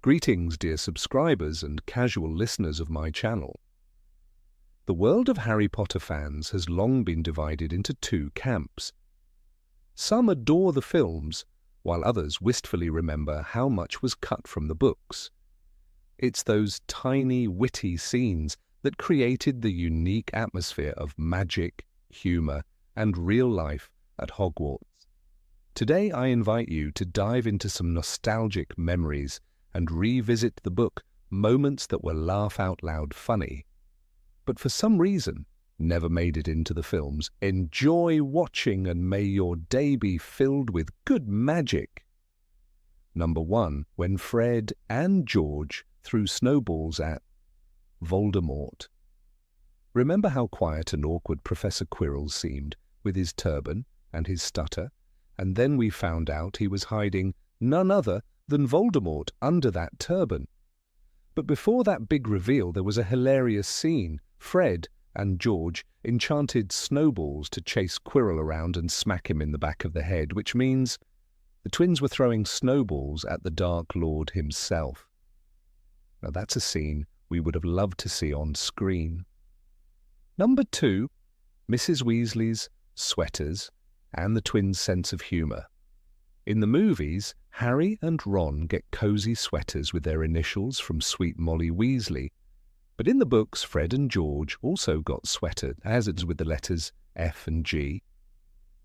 Greetings, dear subscribers and casual listeners of my channel. The world of Harry Potter fans has long been divided into two camps. Some adore the films, while others wistfully remember how much was cut from the books. It's those tiny, witty scenes that created the unique atmosphere of magic, humor, and real life at Hogwarts. Today I invite you to dive into some nostalgic memories and revisit the book moments that were laugh-out-loud funny, but for some reason never made it into the films. Enjoy watching and may your day be filled with good magic. Number 1. When Fred and George threw snowballs at Voldemort. Remember how quiet and awkward Professor Quirrell seemed with his turban and his stutter, and then we found out he was hiding none other than Voldemort under that turban. But before that big reveal there was a hilarious scene. Fred and George enchanted snowballs to chase Quirrell around and smack him in the back of the head, which means the twins were throwing snowballs at the Dark Lord himself. Now that's a scene we would have loved to see on screen. Number 2, Mrs. Weasley's sweaters and the twins' sense of humour. In the movies, Harry and Ron get cozy sweaters with their initials from Sweet Molly Weasley. But in the books, Fred and George also got sweaters, as it's with the letters F and G.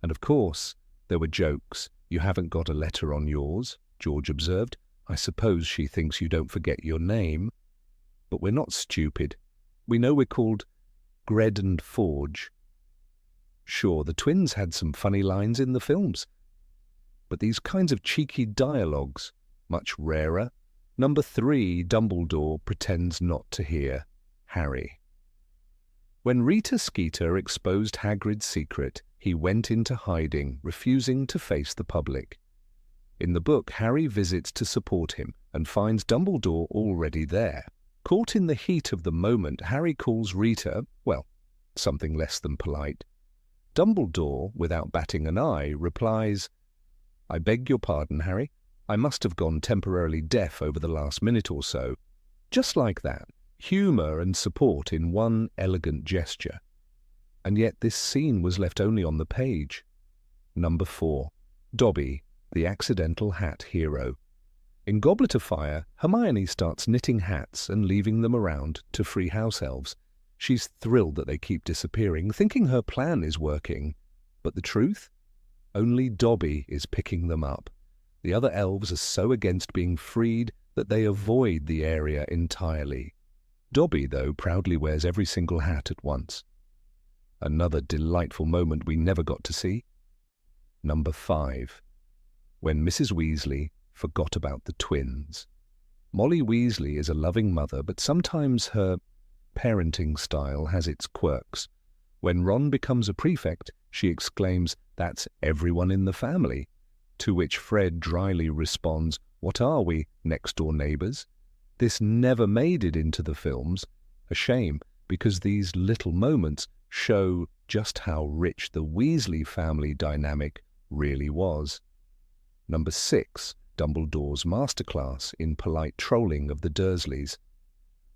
And of course, there were jokes. "You haven't got a letter on yours," George observed. "I suppose she thinks you don't forget your name." But we're not stupid. We know we're called Gred and Forge. Sure, the twins had some funny lines in the films, but these kinds of cheeky dialogues, much rarer. Number 3, Dumbledore pretends not to hear Harry. When Rita Skeeter exposed Hagrid's secret, he went into hiding, refusing to face the public. In the book, Harry visits to support him and finds Dumbledore already there. Caught in the heat of the moment, Harry calls Rita, well, something less than polite. Dumbledore, without batting an eye, replies, "I beg your pardon, Harry. I must have gone temporarily deaf over the last minute or so." Just like that, humour and support in one elegant gesture. And yet this scene was left only on the page. Number 4. Dobby, the accidental hat hero. In Goblet of Fire, Hermione starts knitting hats and leaving them around to free house elves. She's thrilled that they keep disappearing, thinking her plan is working. But the truth? Only Dobby is picking them up. The other elves are so against being freed that they avoid the area entirely. Dobby, though, proudly wears every single hat at once. Another delightful moment we never got to see. Number 5. When Mrs. Weasley forgot about the twins. Molly Weasley is a loving mother, but sometimes her parenting style has its quirks. When Ron becomes a prefect, she exclaims, "That's everyone in the family," to which Fred dryly responds, "What are we, next-door neighbours?" This never made it into the films. A shame, because these little moments show just how rich the Weasley family dynamic really was. Number 6. Dumbledore's masterclass in polite trolling of the Dursleys.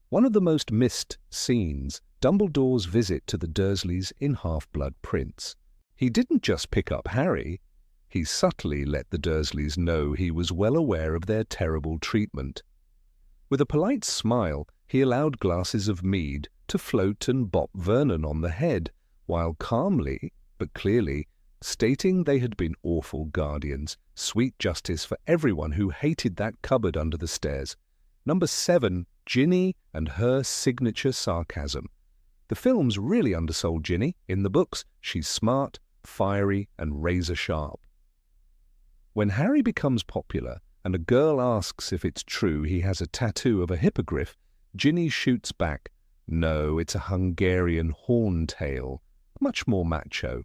One of the most missed scenes, Dumbledore's visit to the Dursleys in Half-Blood Prince. He didn't just pick up Harry, he subtly let the Dursleys know he was well aware of their terrible treatment. With a polite smile, he allowed glasses of mead to float and bop Vernon on the head, while calmly, but clearly, stating they had been awful guardians, sweet justice for everyone who hated that cupboard under the stairs. Number 7, Ginny and her signature sarcasm. The films really undersold Ginny. In the books, she's smart, fiery, and razor-sharp. When Harry becomes popular and a girl asks if it's true he has a tattoo of a hippogriff, Ginny shoots back, "No, it's a Hungarian horntail," much more macho.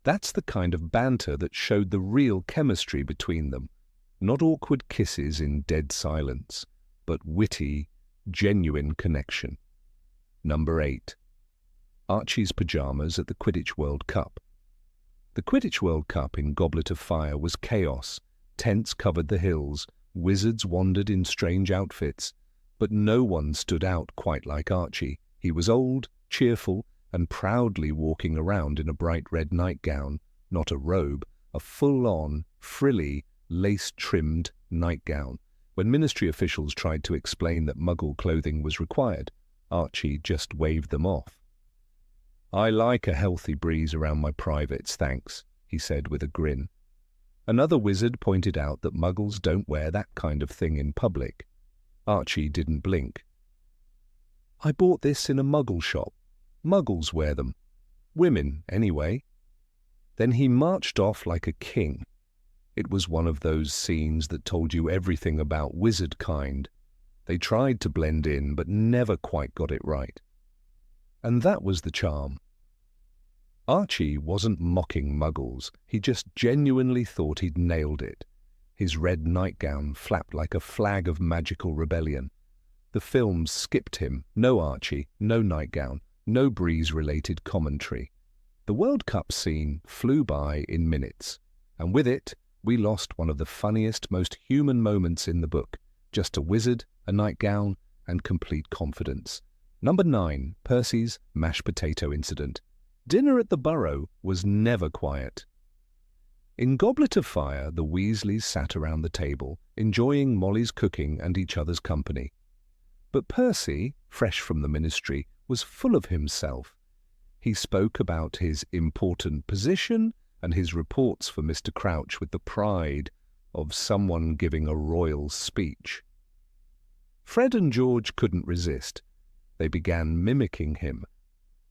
That's the kind of banter that showed the real chemistry between them. Not awkward kisses in dead silence, but witty, genuine connection. Number 8. Archie's pyjamas at the Quidditch World Cup. The Quidditch World Cup in Goblet of Fire was chaos. Tents covered the hills, Wizards wandered in strange outfits, but no one stood out quite like Archie. He was old, cheerful, and proudly walking around in a bright red nightgown, not a robe, a full-on, frilly, lace-trimmed nightgown. When ministry officials tried to explain that Muggle clothing was required, Archie just waved them off. "I like a healthy breeze around my privates, thanks," he said with a grin. Another wizard pointed out that Muggles don't wear that kind of thing in public. Archie didn't blink. "I bought this in a Muggle shop. Muggles wear them. Women, anyway." Then he marched off like a king. It was one of those scenes that told you everything about wizard kind. They tried to blend in, but never quite got it right. And that was the charm. Archie wasn't mocking Muggles. He just genuinely thought he'd nailed it. His red nightgown flapped like a flag of magical rebellion. The films skipped him. No Archie, no nightgown, no breeze-related commentary. The World Cup scene flew by in minutes, and with it, we lost one of the funniest, most human moments in the book. Just a wizard, a nightgown, and complete confidence. Number 9, Percy's mashed potato incident. Dinner at the Burrow was never quiet. In Goblet of Fire, the Weasleys sat around the table, enjoying Molly's cooking and each other's company. But Percy, fresh from the ministry, was full of himself. He spoke about his important position and his reports for Mr. Crouch with the pride of someone giving a royal speech. Fred and George couldn't resist. They began mimicking him.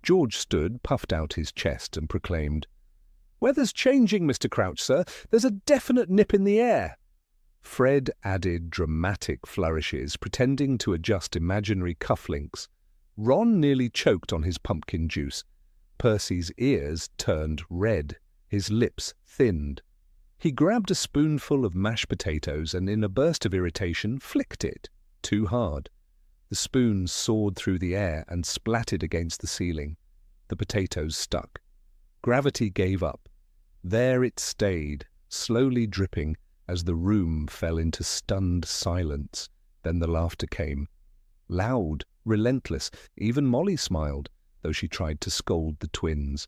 George stood, puffed out his chest, and proclaimed, "Weather's changing, Mr. Crouch, sir. There's a definite nip in the air." Fred added dramatic flourishes, pretending to adjust imaginary cufflinks. Ron nearly choked on his pumpkin juice. Percy's ears turned red. His lips thinned. He grabbed a spoonful of mashed potatoes and, in a burst of irritation, flicked it too hard. The spoon soared through the air and splattered against the ceiling. The potatoes stuck. Gravity gave up. There it stayed, slowly dripping, as the room fell into stunned silence. Then the laughter came. Loud, relentless. Even Molly smiled, though she tried to scold the twins.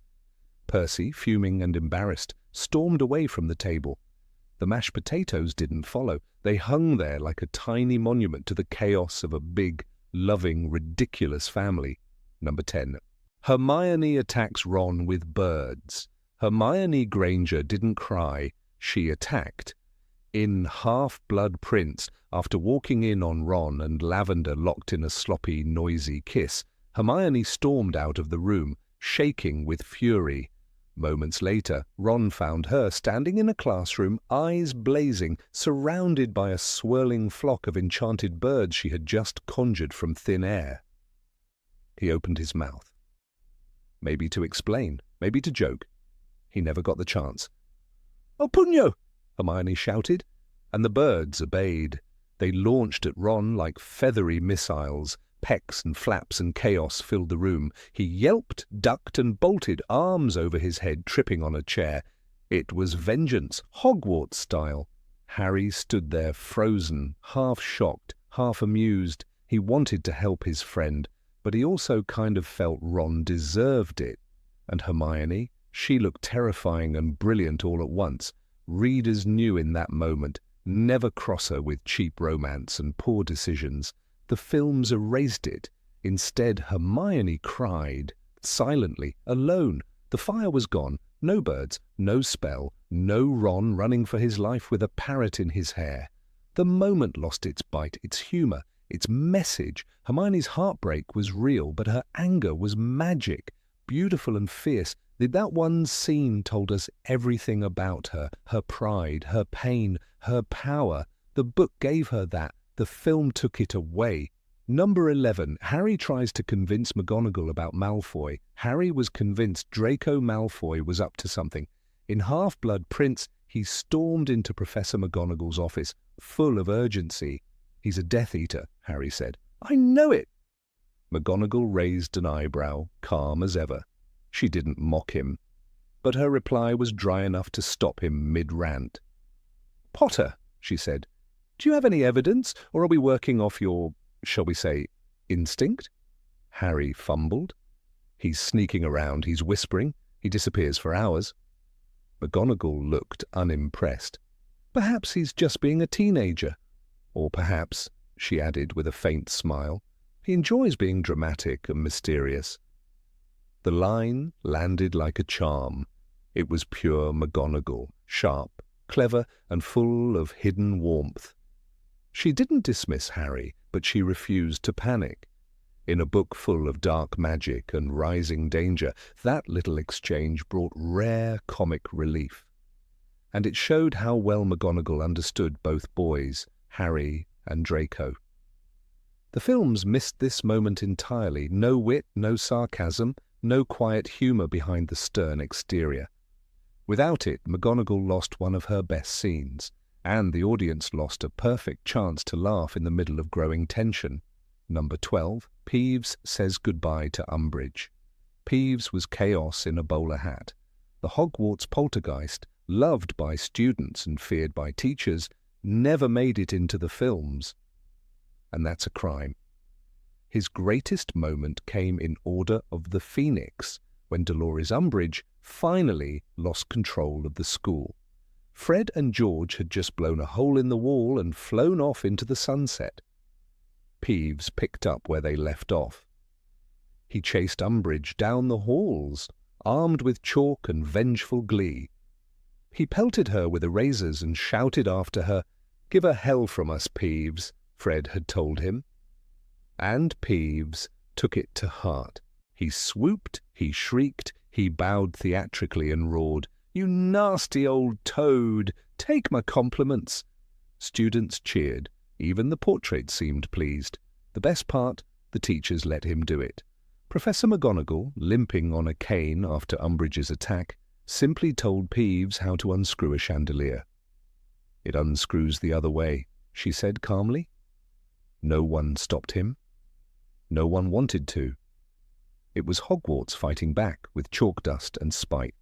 Percy, fuming and embarrassed, stormed away from the table. The mashed potatoes didn't follow. They hung there like a tiny monument to the chaos of a big, loving, ridiculous family. Number 10. Hermione attacks Ron with birds. Hermione Granger didn't cry. She attacked. In Half-Blood Prince, after walking in on Ron and Lavender locked in a sloppy, noisy kiss, Hermione stormed out of the room, shaking with fury. Moments later, Ron found her standing in a classroom, eyes blazing, surrounded by a swirling flock of enchanted birds she had just conjured from thin air. He opened his mouth. Maybe to explain, maybe to joke. He never got the chance. "Oh, Pugno!" Hermione shouted, and the birds obeyed. They launched at Ron like feathery missiles. Pecks and flaps and chaos filled the room. He yelped, ducked, and bolted, arms over his head, tripping on a chair. It was vengeance, Hogwarts style. Harry stood there frozen, half shocked, half amused. He wanted to help his friend, but he also kind of felt Ron deserved it. And Hermione, she looked terrifying and brilliant all at once. Readers knew in that moment, never cross her with cheap romance and poor decisions. The films erased it. Instead, Hermione cried, silently, alone. The fire was gone. No birds, no spell, no Ron running for his life with a parrot in his hair. The moment lost its bite, its humour, its message. Hermione's heartbreak was real, but her anger was magic, beautiful and fierce. That one scene told us everything about her, her pride, her pain, her power. The book gave her that. The film took it away. Number 11. Harry tries to convince McGonagall about Malfoy. Harry was convinced Draco Malfoy was up to something. In Half-Blood Prince, he stormed into Professor McGonagall's office, full of urgency. "He's a Death Eater," Harry said. "I know it." McGonagall raised an eyebrow, calm as ever. She didn't mock him, but her reply was dry enough to stop him mid-rant. "Potter," she said, Do you have any evidence, or are we working off your, shall we say, instinct? Harry fumbled. He's sneaking around, he's whispering, he disappears for hours. McGonagall looked unimpressed. Perhaps he's just being a teenager. Or perhaps, she added with a faint smile, he enjoys being dramatic and mysterious. The line landed like a charm. It was pure McGonagall, sharp, clever, and full of hidden warmth. She didn't dismiss Harry, but she refused to panic. In a book full of dark magic and rising danger, that little exchange brought rare comic relief. And it showed how well McGonagall understood both boys, Harry and Draco. The films missed this moment entirely. No wit, no sarcasm, no quiet humour behind the stern exterior. Without it, McGonagall lost one of her best scenes, and the audience lost a perfect chance to laugh in the middle of growing tension. Number 12, Peeves says goodbye to Umbridge. Peeves was chaos in a bowler hat. The Hogwarts poltergeist, loved by students and feared by teachers, never made it into the films. And that's a crime. His greatest moment came in Order of the Phoenix, when Dolores Umbridge finally lost control of the school. Fred and George had just blown a hole in the wall and flown off into the sunset. Peeves picked up where they left off. He chased Umbridge down the halls, armed with chalk and vengeful glee. He pelted her with erasers and shouted after her, "Give her hell from us, Peeves," Fred had told him. And Peeves took it to heart. He swooped, he shrieked, he bowed theatrically and roared, "You nasty old toad! Take my compliments!" Students cheered. Even the portrait seemed pleased. The best part, the teachers let him do it. Professor McGonagall, limping on a cane after Umbridge's attack, simply told Peeves how to unscrew a chandelier. "It unscrews the other way," she said calmly. No one stopped him. No one wanted to. It was Hogwarts fighting back with chalk dust and spite.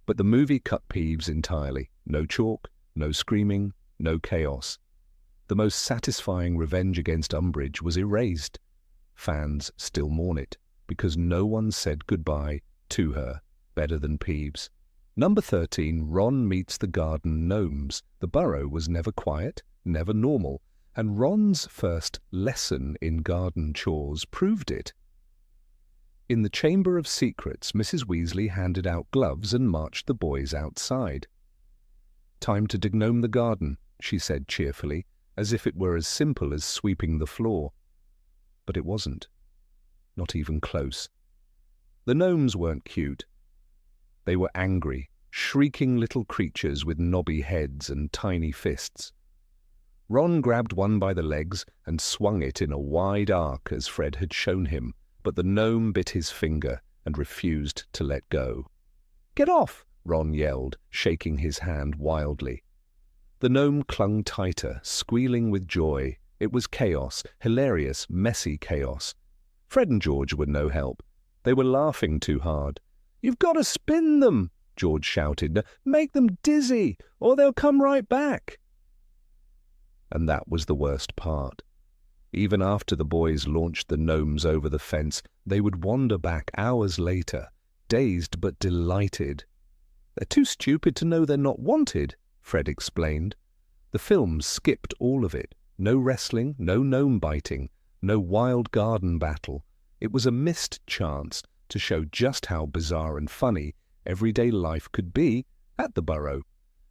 But the movie cut Peeves entirely. No chalk, no screaming, no chaos. The most satisfying revenge against Umbridge was erased. Fans still mourn it, because no one said goodbye to her better than Peeves. Number 13, Ron meets the garden gnomes. The burrow was never quiet, never normal, and Ron's first lesson in garden chores proved it. In the Chamber of Secrets, Mrs. Weasley handed out gloves and marched the boys outside. "Time to degnome the garden," she said cheerfully, as if it were as simple as sweeping the floor. But it wasn't. Not even close. The gnomes weren't cute. They were angry, shrieking little creatures with knobby heads and tiny fists. Ron grabbed one by the legs and swung it in a wide arc as Fred had shown him, but the gnome bit his finger and refused to let go. "Get off!" Ron yelled, shaking his hand wildly. The gnome clung tighter, squealing with joy. It was chaos, hilarious, messy chaos. Fred and George were no help. They were laughing too hard. "You've got to spin them," George shouted. "Make them dizzy, or they'll come right back." And that was the worst part. Even after the boys launched the gnomes over the fence, they would wander back hours later, dazed but delighted. "They're too stupid to know they're not wanted," Fred explained. The film skipped all of it. No wrestling, no gnome biting, no wild garden battle. It was a missed chance to show just how bizarre and funny everyday life could be at the burrow.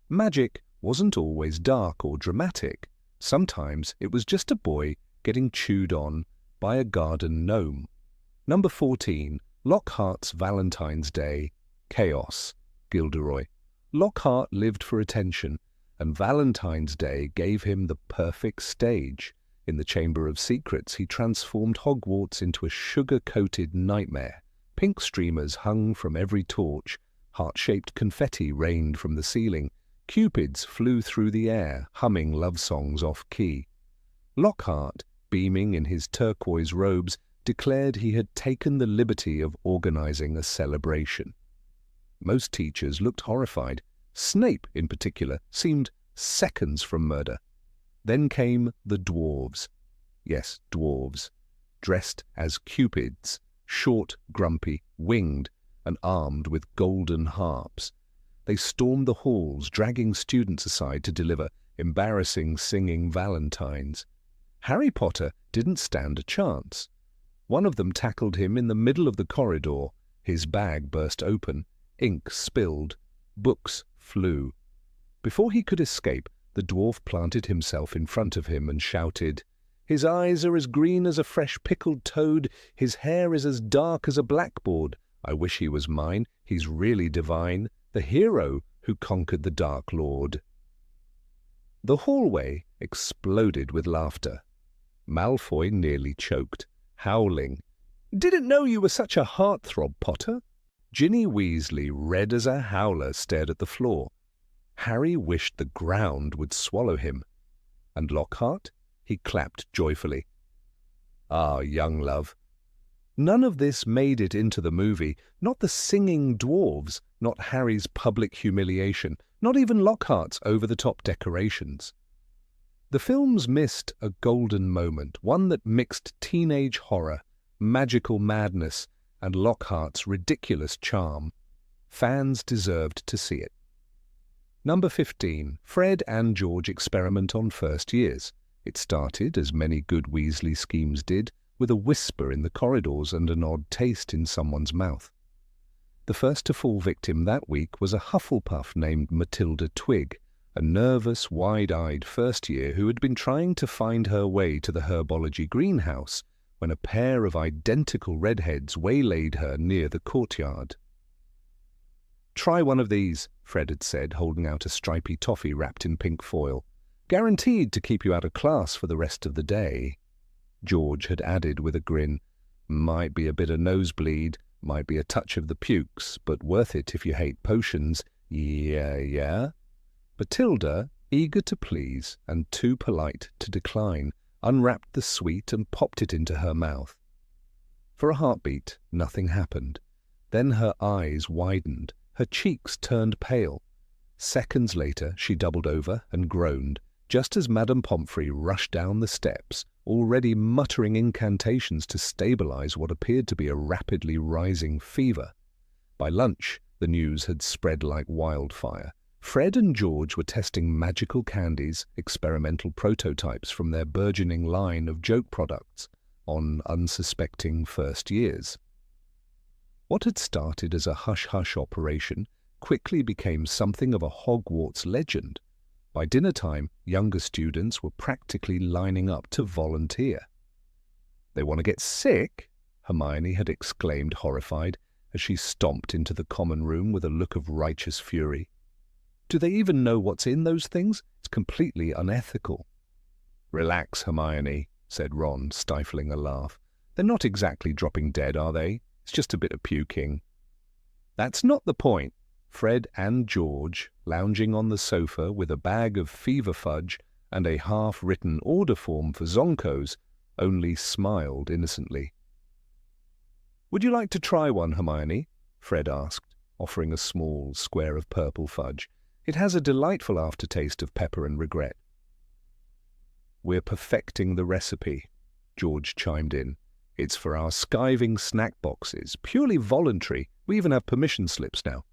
Magic wasn't always dark or dramatic. Sometimes it was just a boy getting chewed on by a garden gnome. Number 14, Lockhart's Valentine's Day. Chaos. Gilderoy. Lockhart lived for attention, and Valentine's Day gave him the perfect stage. In the Chamber of Secrets, he transformed Hogwarts into a sugar-coated nightmare. Pink streamers hung from every torch, heart-shaped confetti rained from the ceiling, cupids flew through the air, humming love songs off-key. Lockhart, beaming in his turquoise robes, declared he had taken the liberty of organizing a celebration. Most teachers looked horrified. Snape, in particular, seemed seconds from murder. Then came the dwarves. Yes, dwarves, dressed as cupids, short, grumpy, winged, and armed with golden harps. They stormed the halls, dragging students aside to deliver embarrassing singing valentines. Harry Potter didn't stand a chance. One of them tackled him in the middle of the corridor. His bag burst open, ink spilled, books flew. Before he could escape, the dwarf planted himself in front of him and shouted, "His eyes are as green as a fresh pickled toad, his hair is as dark as a blackboard. I wish he was mine, he's really divine, the hero who conquered the Dark Lord." The hallway exploded with laughter. Malfoy nearly choked, howling, "Didn't know you were such a heartthrob, Potter." Ginny Weasley, red as a howler, stared at the floor. Harry wished the ground would swallow him. And Lockhart? He clapped joyfully. "Ah, young love." None of this made it into the movie, not the singing dwarves, not Harry's public humiliation, not even Lockhart's over-the-top decorations. The films missed a golden moment, one that mixed teenage horror, magical madness, and Lockhart's ridiculous charm. Fans deserved to see it. Number 15. Fred and George experiment on first years. It started, as many good Weasley schemes did, with a whisper in the corridors and an odd taste in someone's mouth. The first to fall victim that week was a Hufflepuff named Matilda Twig, a nervous, wide-eyed first year who had been trying to find her way to the herbology greenhouse when a pair of identical redheads waylaid her near the courtyard. "Try one of these," Fred had said, holding out a stripy toffee wrapped in pink foil. "Guaranteed to keep you out of class for the rest of the day." George had added with a grin, "Might be a bit of nosebleed, might be a touch of the pukes, but worth it if you hate potions. Yeah. Matilda, eager to please and too polite to decline, unwrapped the sweet and popped it into her mouth. For a heartbeat, nothing happened. Then her eyes widened, her cheeks turned pale. Seconds later, she doubled over and groaned, just as Madame Pomfrey rushed down the steps, already muttering incantations to stabilize what appeared to be a rapidly rising fever. By lunch, the news had spread like wildfire. Fred and George were testing magical candies, experimental prototypes from their burgeoning line of joke products, on unsuspecting first years. What had started as a hush-hush operation quickly became something of a Hogwarts legend. By dinner time, younger students were practically lining up to volunteer. "They want to get sick?" Hermione had exclaimed, horrified, as she stomped into the common room with a look of righteous fury. "Do they even know what's in those things? It's completely unethical." "Relax, Hermione," said Ron, stifling a laugh. "They're not exactly dropping dead, are they? It's just a bit of puking." "That's not the point." Fred and George, lounging on the sofa with a bag of fever fudge and a half-written order form for Zonkos, only smiled innocently. "Would you like to try one, Hermione?" Fred asked, offering a small square of purple fudge. "It has a delightful aftertaste of pepper and regret." "We're perfecting the recipe," George chimed in. "It's for our skiving snack boxes, purely voluntary. We even have permission slips now."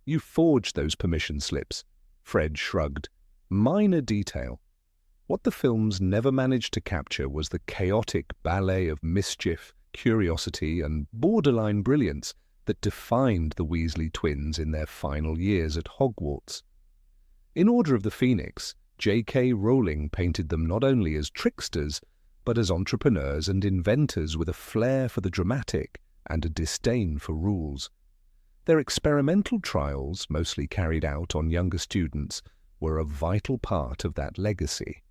"You forged those permission slips," Fred shrugged. "Minor detail. What the films never managed to capture was the chaotic ballet of mischief, curiosity, and borderline brilliance that defined the Weasley twins in their final years at Hogwarts. In Order of the Phoenix, J.K. Rowling painted them not only as tricksters, but as entrepreneurs and inventors with a flair for the dramatic and a disdain for rules. Their experimental trials, mostly carried out on younger students, were a vital part of that legacy.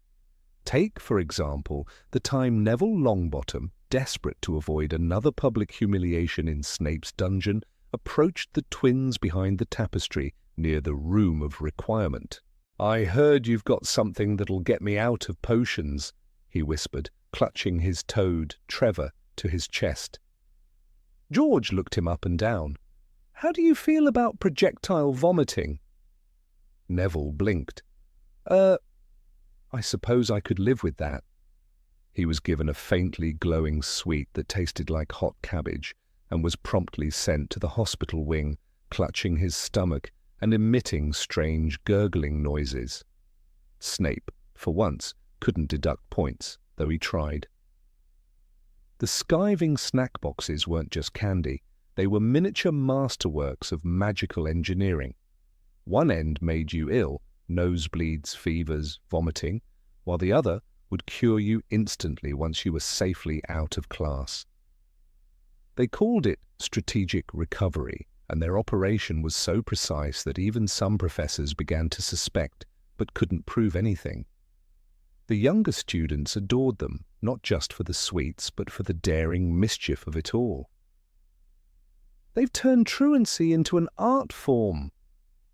Take, for example, the time Neville Longbottom, desperate to avoid another public humiliation in Snape's dungeon, approached the twins behind the tapestry near the Room of Requirement. "I heard you've got something that'll get me out of potions," he whispered, clutching his toad, Trevor, to his chest. George looked him up and down. "How do you feel about projectile vomiting?" Neville blinked. I suppose I could live with that." He was given a faintly glowing sweet that tasted like hot cabbage and was promptly sent to the hospital wing, clutching his stomach and emitting strange gurgling noises. Snape, for once, couldn't deduct points, though he tried. The skiving snack boxes weren't just candy, they were miniature masterworks of magical engineering. One end made you ill, nosebleeds, fevers, vomiting, while the other would cure you instantly once you were safely out of class. They called it strategic recovery, and their operation was so precise that even some professors began to suspect, but couldn't prove anything. The younger students adored them, not just for the sweets, but for the daring mischief of it all. "They've turned truancy into an art form,"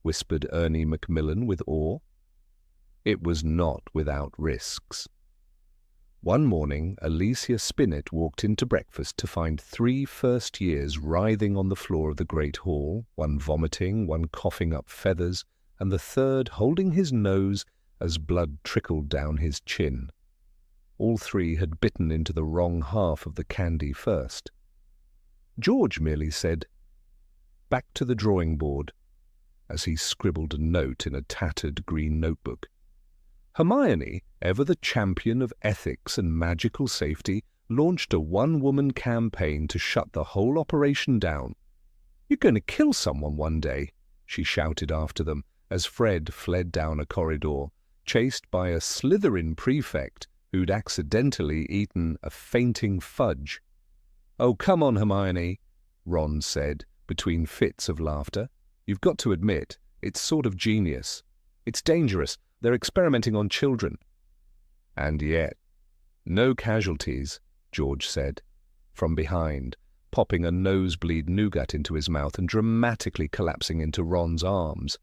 whispered Ernie Macmillan with awe. It was not without risks. One morning, Alicia Spinnet walked into breakfast to find 3 first years writhing on the floor of the great hall, one vomiting, one coughing up feathers, and the third holding his nose as blood trickled down his chin. All 3 had bitten into the wrong half of the candy first. George merely said, "Back to the drawing board," as he scribbled a note in a tattered green notebook. Hermione, ever the champion of ethics and magical safety, launched a one-woman campaign to shut the whole operation down. "You're going to kill someone one day," she shouted after them as Fred fled down a corridor, chased by a Slytherin prefect who'd accidentally eaten a fainting fudge. "Oh, come on, Hermione," Ron said, between fits of laughter. "You've got to admit, it's sort of genius. It's dangerous. They're experimenting on children." "And yet, no casualties," George said, from behind, popping a nosebleed nougat into his mouth and dramatically collapsing into Ron's arms.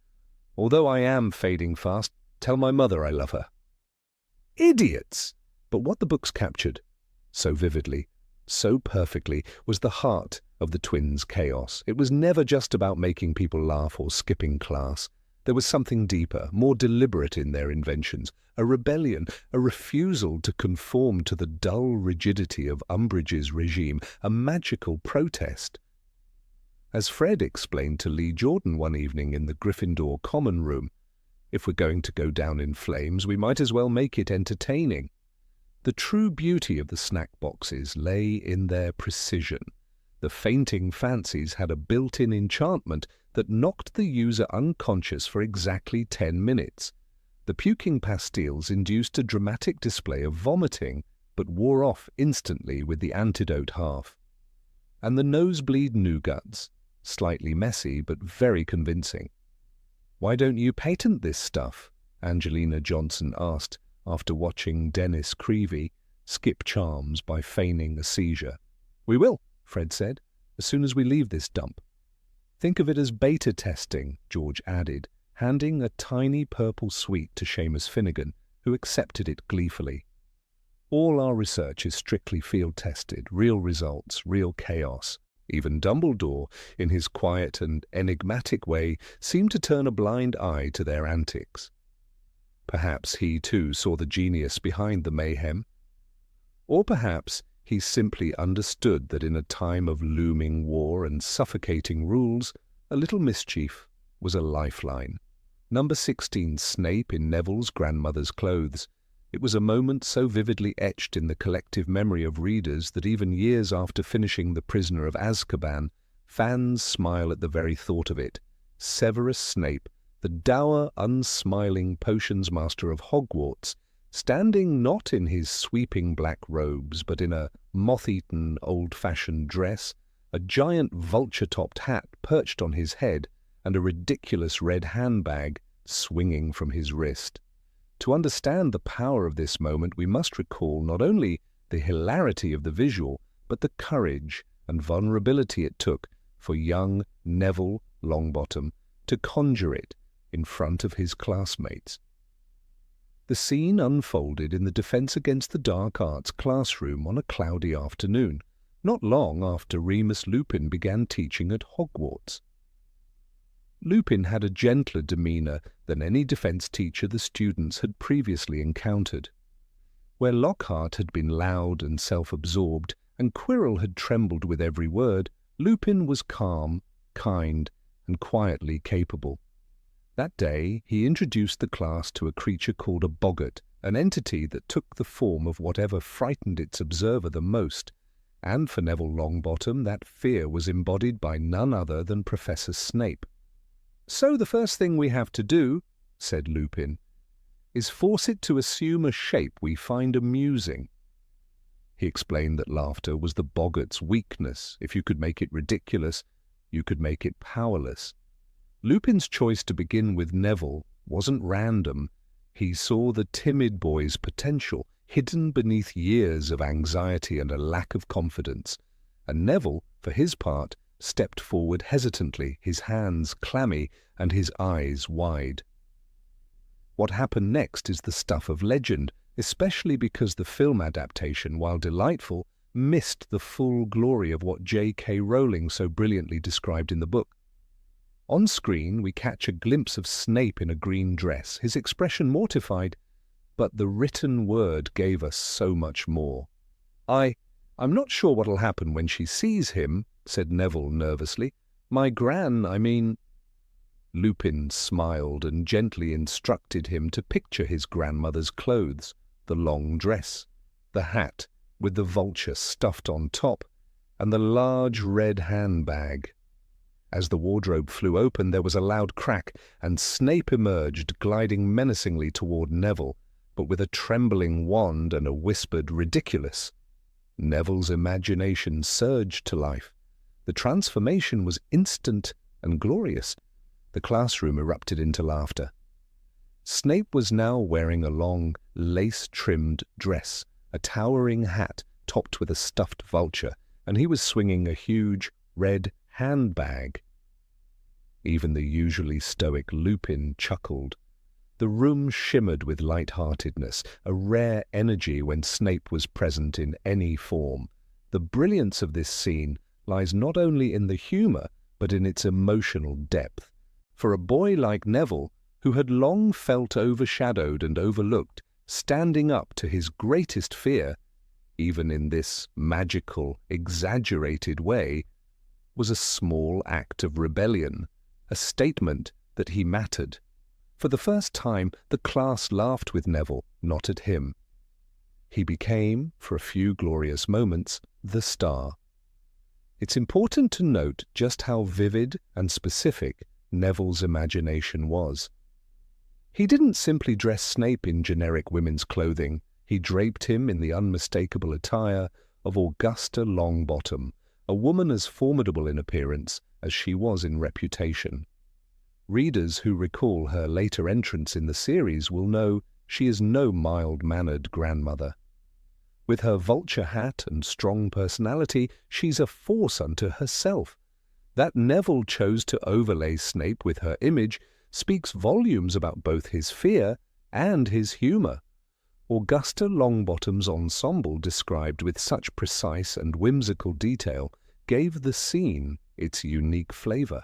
"Although I am fading fast, tell my mother I love her." Idiots! But what the books captured so vividly, so perfectly, was the heart of the twins' chaos. It was never just about making people laugh or skipping class. There was something deeper, more deliberate in their inventions, a rebellion, a refusal to conform to the dull rigidity of Umbridge's regime, a magical protest. As Fred explained to Lee Jordan one evening in the Gryffindor common room, if we're going to go down in flames, we might as well make it entertaining. The true beauty of the snack boxes lay in their precision. The fainting fancies had a built-in enchantment that knocked the user unconscious for exactly 10 minutes. The puking pastilles induced a dramatic display of vomiting, but wore off instantly with the antidote half. And the nosebleed nougats, slightly messy but very convincing. "Why don't you patent this stuff?" Angelina Johnson asked after watching Dennis Creevey skip charms by feigning a seizure. "We will," Fred said, "as soon as we leave this dump." "Think of it as beta testing," George added, handing a tiny purple sweet to Seamus Finnegan, who accepted it gleefully. "All our research is strictly field-tested, real results, real chaos." Even Dumbledore, in his quiet and enigmatic way, seemed to turn a blind eye to their antics. Perhaps he, too, saw the genius behind the mayhem. Or perhaps he simply understood that in a time of looming war and suffocating rules, a little mischief was a lifeline. Number 16 Snape in Neville's grandmother's clothes. It was a moment so vividly etched in the collective memory of readers that even years after finishing The Prisoner of Azkaban, fans smile at the very thought of it. Severus Snape, the dour, unsmiling potions master of Hogwarts, standing not in his sweeping black robes, but in a moth-eaten, old-fashioned dress, a giant vulture-topped hat perched on his head, and a ridiculous red handbag swinging from his wrist. To understand the power of this moment, we must recall not only the hilarity of the visual, but the courage and vulnerability it took for young Neville Longbottom to conjure it in front of his classmates. The scene unfolded in the Defense Against the Dark Arts classroom on a cloudy afternoon, not long after Remus Lupin began teaching at Hogwarts. Lupin had a gentler demeanour than any defence teacher the students had previously encountered. Where Lockhart had been loud and self-absorbed, and Quirrell had trembled with every word, Lupin was calm, kind, and quietly capable. That day he introduced the class to a creature called a boggart, an entity that took the form of whatever frightened its observer the most, and for Neville Longbottom that fear was embodied by none other than Professor Snape. "So the first thing we have to do," said Lupin, "is force it to assume a shape we find amusing." He explained that laughter was the boggart's weakness. If you could make it ridiculous, you could make it powerless. Lupin's choice to begin with Neville wasn't random. He saw the timid boy's potential, hidden beneath years of anxiety and a lack of confidence, and Neville, for his part, stepped forward hesitantly, his hands clammy and his eyes wide. What happened next is the stuff of legend, especially because the film adaptation, while delightful, missed the full glory of what J.K. Rowling so brilliantly described in the book. On screen, we catch a glimpse of Snape in a green dress, his expression mortified, but the written word gave us so much more. I'm not sure what'll happen when she sees him," said Neville nervously. Lupin smiled and gently instructed him to picture his grandmother's clothes, the long dress, the hat with the vulture stuffed on top, and the large red handbag. As the wardrobe flew open, there was a loud crack, and Snape emerged, gliding menacingly toward Neville, but with a trembling wand and a whispered "ridiculous." Neville's imagination surged to life. The transformation was instant and glorious. The classroom erupted into laughter. Snape was now wearing a long, lace-trimmed dress, a towering hat topped with a stuffed vulture, and he was swinging a huge, red handbag. Even the usually stoic Lupin chuckled. The room shimmered with light-heartedness, a rare energy when Snape was present in any form. The brilliance of this scene lies not only in the humour, but in its emotional depth. For a boy like Neville, who had long felt overshadowed and overlooked, standing up to his greatest fear, even in this magical, exaggerated way, was a small act of rebellion, a statement that he mattered. For the first time, the class laughed with Neville, not at him. He became, for a few glorious moments, the star. It's important to note just how vivid and specific Neville's imagination was. He didn't simply dress Snape in generic women's clothing. He draped him in the unmistakable attire of Augusta Longbottom, a woman as formidable in appearance as she was in reputation. Readers who recall her later entrance in the series will know she is no mild-mannered grandmother. With her vulture hat and strong personality, she's a force unto herself. That Neville chose to overlay Snape with her image speaks volumes about both his fear and his humour. Augusta Longbottom's ensemble, described with such precise and whimsical detail, gave the scene its unique flavour.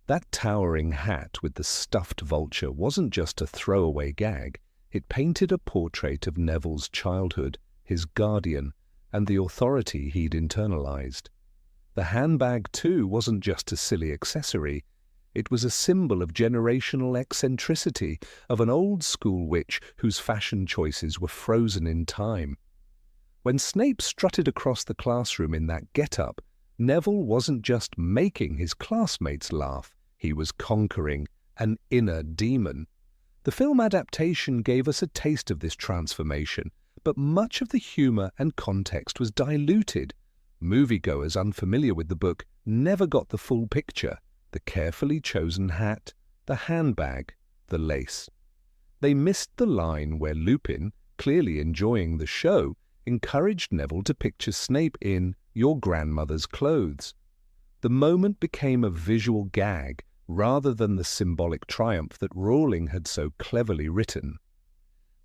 That towering hat with the stuffed vulture wasn't just a throwaway gag. It painted a portrait of Neville's childhood, his guardian, and the authority he'd internalized. The handbag, too, wasn't just a silly accessory. It was a symbol of generational eccentricity, of an old-school witch whose fashion choices were frozen in time. When Snape strutted across the classroom in that get-up, Neville wasn't just making his classmates laugh, he was conquering an inner demon. The film adaptation gave us a taste of this transformation, but much of the humour and context was diluted. Moviegoers unfamiliar with the book never got the full picture: the carefully chosen hat, the handbag, the lace. They missed the line where Lupin, clearly enjoying the show, encouraged Neville to picture Snape in your grandmother's clothes. The moment became a visual gag rather than the symbolic triumph that Rowling had so cleverly written.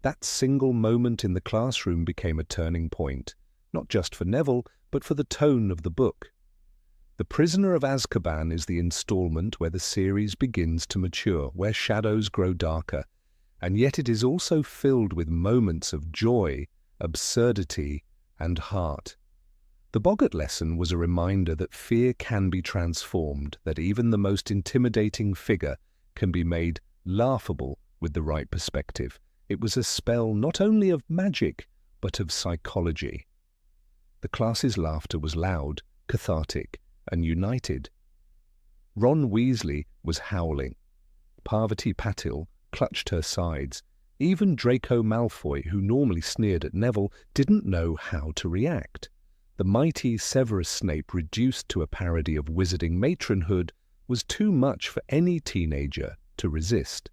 That single moment in the classroom became a turning point, not just for Neville, but for the tone of the book. The Prisoner of Azkaban is the installment where the series begins to mature, where shadows grow darker, and yet it is also filled with moments of joy, absurdity, and heart. The boggart lesson was a reminder that fear can be transformed, that even the most intimidating figure can be made laughable with the right perspective. It was a spell not only of magic, but of psychology. The class's laughter was loud, cathartic, and united. Ron Weasley was howling. Parvati Patil clutched her sides. Even Draco Malfoy, who normally sneered at Neville, didn't know how to react. The mighty Severus Snape, reduced to a parody of wizarding matronhood, was too much for any teenager to resist.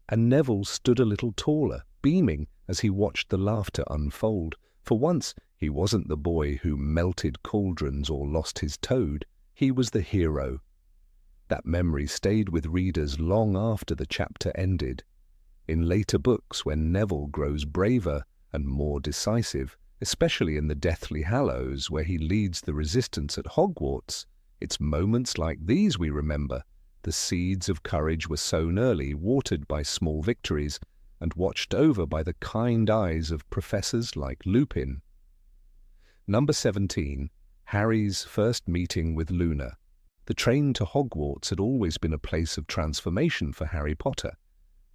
And Neville stood a little taller, beaming as he watched the laughter unfold. For once, he wasn't the boy who melted cauldrons or lost his toad. He was the hero. That memory stayed with readers long after the chapter ended. In later books, when Neville grows braver and more decisive, especially in the Deathly Hallows, where he leads the resistance at Hogwarts, it's moments like these we remember. The seeds of courage were sown early, watered by small victories, and watched over by the kind eyes of professors like Lupin. Number 17. Harry's first meeting with Luna. The train to Hogwarts had always been a place of transformation for Harry Potter,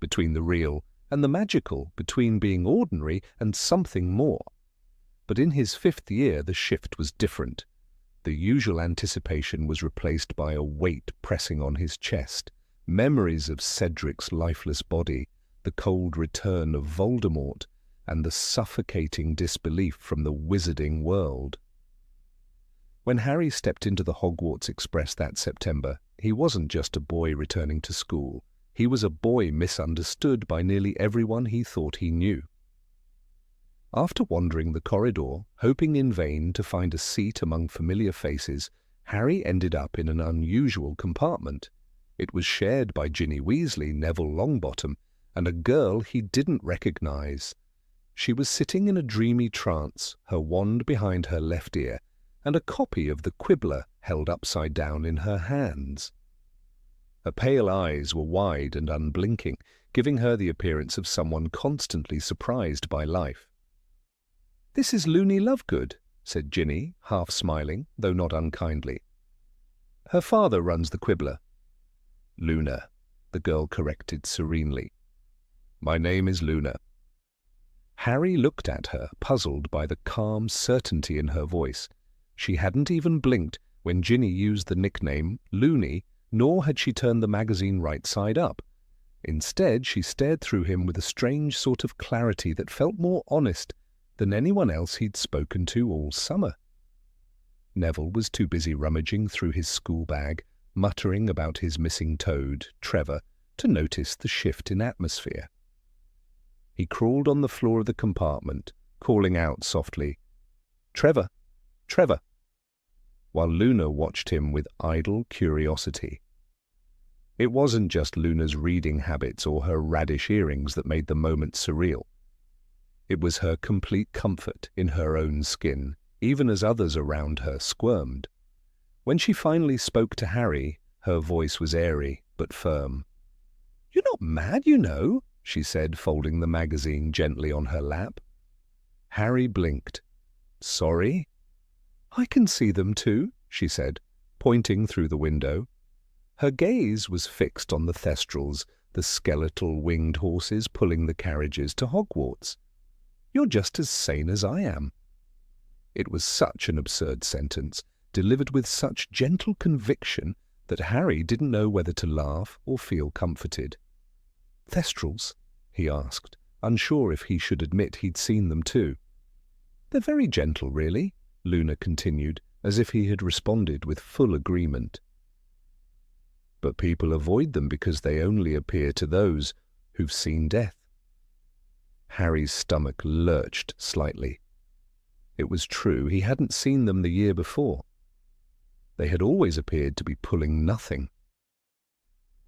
between the real and the magical, between being ordinary and something more. But in his 5th year the shift was different. The usual anticipation was replaced by a weight pressing on his chest, memories of Cedric's lifeless body, the cold return of Voldemort, and the suffocating disbelief from the wizarding world. When Harry stepped into the Hogwarts Express that September, he wasn't just a boy returning to school. He was a boy misunderstood by nearly everyone he thought he knew. After wandering the corridor, hoping in vain to find a seat among familiar faces, Harry ended up in an unusual compartment. It was shared by Ginny Weasley, Neville Longbottom, and a girl he didn't recognize. She was sitting in a dreamy trance, her wand behind her left ear, and a copy of the Quibbler held upside down in her hands. Her pale eyes were wide and unblinking, giving her the appearance of someone constantly surprised by life. "This is Loony Lovegood," said Ginny, half smiling, though not unkindly. "Her father runs the Quibbler." "Luna," the girl corrected serenely. "My name is Luna." Harry looked at her, puzzled by the calm certainty in her voice. She hadn't even blinked when Ginny used the nickname Loony, nor had she turned the magazine right side up. Instead, she stared through him with a strange sort of clarity that felt more honest than anyone else he'd spoken to all summer. Neville was too busy rummaging through his school bag, muttering about his missing toad, Trevor, to notice the shift in atmosphere. He crawled on the floor of the compartment, calling out softly, "Trevor! Trevor!" while Luna watched him with idle curiosity. It wasn't just Luna's reading habits or her radish earrings that made the moment surreal. It was her complete comfort in her own skin, even as others around her squirmed. When she finally spoke to Harry, her voice was airy but firm. "You're not mad, you know," she said, folding the magazine gently on her lap. Harry blinked. "Sorry?" "I can see them too," she said, pointing through the window. Her gaze was fixed on the Thestrals, the skeletal winged horses pulling the carriages to Hogwarts. "You're just as sane as I am." It was such an absurd sentence, delivered with such gentle conviction that Harry didn't know whether to laugh or feel comforted. "Thestrals?" he asked, unsure if he should admit he'd seen them too. "They're very gentle, really," Luna continued, as if he had responded with full agreement. "But people avoid them because they only appear to those who've seen death." Harry's stomach lurched slightly. It was true, he hadn't seen them the year before. They had always appeared to be pulling nothing.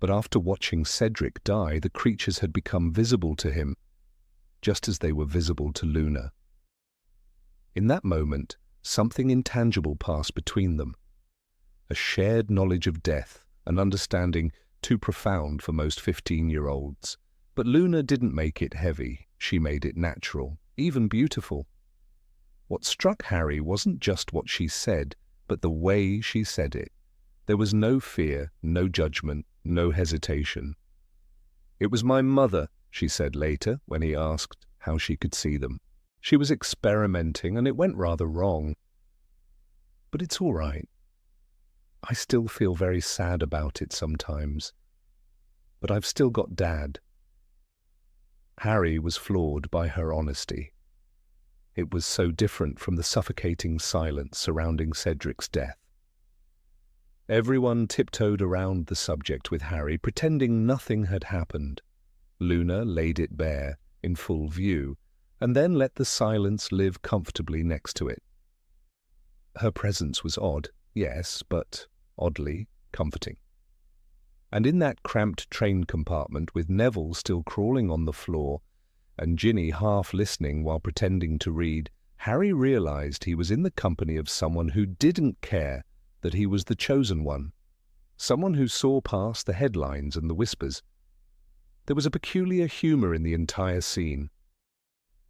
But after watching Cedric die, the creatures had become visible to him, just as they were visible to Luna. In that moment, something intangible passed between them. a shared knowledge of death, an understanding too profound for most 15-year-olds. But Luna didn't make it heavy. She made it natural, even beautiful. What struck Harry wasn't just what she said, but the way she said it. There was no fear, no judgment, no hesitation. "It was my mother," she said later, when he asked how she could see them. "She was experimenting, and it went rather wrong. But it's all right. I still feel very sad about it sometimes. But I've still got Dad." Harry was floored by her honesty. It was so different from the suffocating silence surrounding Cedric's death. Everyone tiptoed around the subject with Harry, pretending nothing had happened. Luna laid it bare, in full view, and then let the silence live comfortably next to it. Her presence was odd, yes, but oddly comforting. And in that cramped train compartment, with Neville still crawling on the floor and Ginny half listening while pretending to read, Harry realized he was in the company of someone who didn't care that he was the chosen one, someone who saw past the headlines and the whispers. There was a peculiar humor in the entire scene.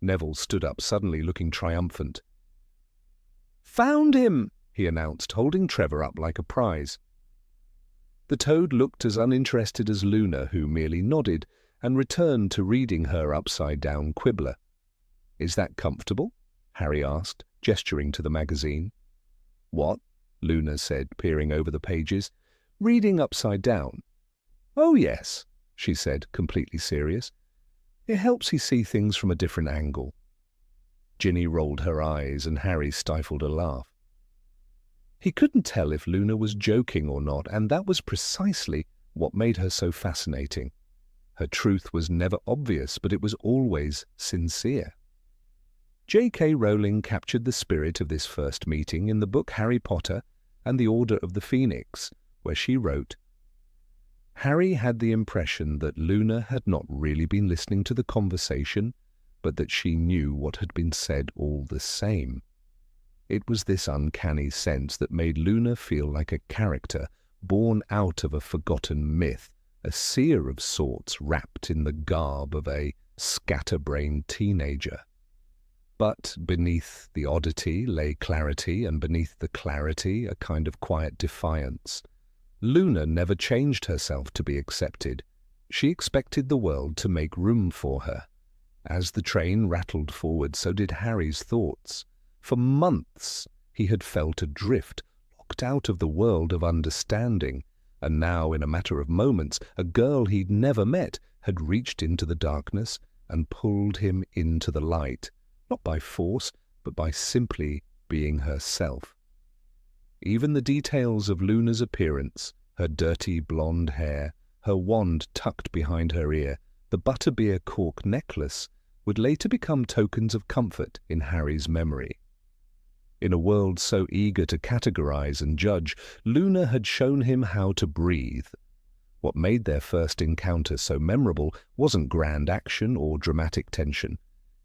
Neville stood up suddenly, looking triumphant. "Found him!" he announced, holding Trevor up like a prize. The Toad looked as uninterested as Luna, who merely nodded and returned to reading her upside-down quibbler. "Is that comfortable?" Harry asked, gesturing to the magazine. "What?" Luna said, peering over the pages. "Reading upside down." "Oh, yes," she said, completely serious. "It helps you see things from a different angle." Ginny rolled her eyes, and Harry stifled a laugh. He couldn't tell if Luna was joking or not, and that was precisely what made her so fascinating. Her truth was never obvious, but it was always sincere. J.K. Rowling captured the spirit of this first meeting in the book Harry Potter and the Order of the Phoenix, where she wrote, "Harry had the impression that Luna had not really been listening to the conversation, but that she knew what had been said all the same. It was this uncanny sense that made Luna feel like a character born out of a forgotten myth, a seer of sorts wrapped in the garb of a scatterbrained teenager. But beneath the oddity lay clarity, and beneath the clarity a kind of quiet defiance. Luna never changed herself to be accepted. She expected the world to make room for her. As the train rattled forward, so did Harry's thoughts. For months he had felt adrift, locked out of the world of understanding, and now, in a matter of moments, a girl he'd never met had reached into the darkness and pulled him into the light, not by force, but by simply being herself. Even the details of Luna's appearance, her dirty blonde hair, her wand tucked behind her ear, the butterbeer cork necklace, would later become tokens of comfort in Harry's memory. In a world so eager to categorize and judge, Luna had shown him how to breathe. What made their first encounter so memorable wasn't grand action or dramatic tension.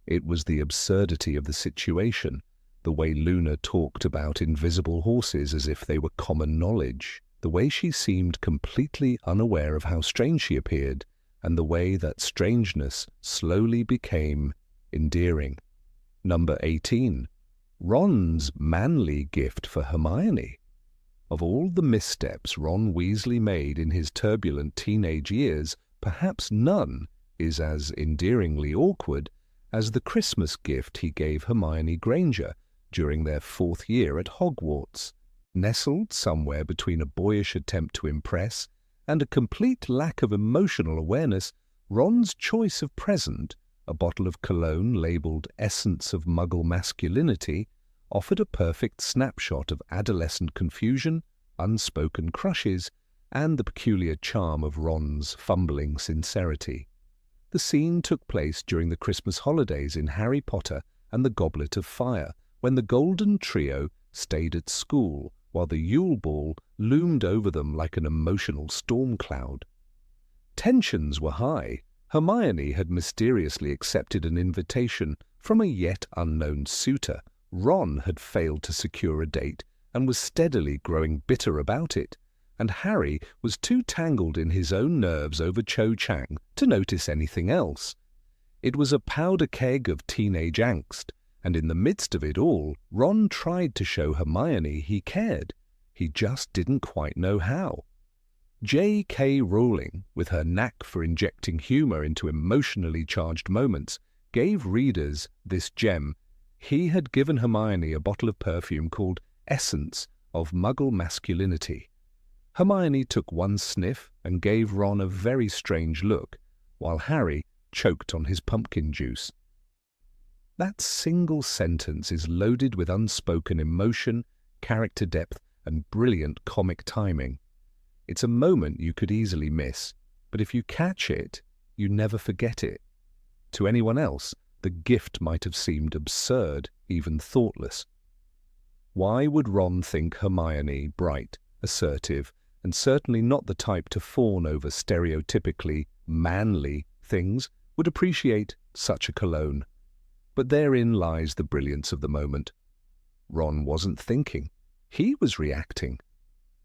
It was the absurdity of the situation, the way Luna talked about invisible horses as if they were common knowledge, the way she seemed completely unaware of how strange she appeared, and the way that strangeness slowly became endearing. Number 18. Ron's manly gift for Hermione. Of all the missteps Ron Weasley made in his turbulent teenage years, perhaps none is as endearingly awkward as the Christmas gift he gave Hermione Granger during their 4th year at Hogwarts. Nestled somewhere between a boyish attempt to impress and a complete lack of emotional awareness, Ron's choice of present, a bottle of cologne labelled Essence of Muggle Masculinity, offered a perfect snapshot of adolescent confusion, unspoken crushes, and the peculiar charm of Ron's fumbling sincerity. The scene took place during the Christmas holidays in Harry Potter and the Goblet of Fire, when the Golden Trio stayed at school while the Yule Ball loomed over them like an emotional storm cloud. Tensions were high. Hermione had mysteriously accepted an invitation from a yet unknown suitor. Ron had failed to secure a date, and was steadily growing bitter about it, and Harry was too tangled in his own nerves over Cho Chang to notice anything else. It was a powder keg of teenage angst, and in the midst of it all, Ron tried to show Hermione he cared. He just didn't quite know how. J.K. Rowling, with her knack for injecting humour into emotionally charged moments, gave readers this gem. He had given Hermione a bottle of perfume called Essence of Muggle Masculinity. Hermione took one sniff and gave Ron a very strange look, while Harry choked on his pumpkin juice. That single sentence is loaded with unspoken emotion, character depth, and brilliant comic timing. It's a moment you could easily miss, but if you catch it, you never forget it. To anyone else, the gift might have seemed absurd, even thoughtless. Why would Ron think Hermione, bright, assertive, and certainly not the type to fawn over stereotypically manly things, would appreciate such a cologne? But therein lies the brilliance of the moment. Ron wasn't thinking. He was reacting.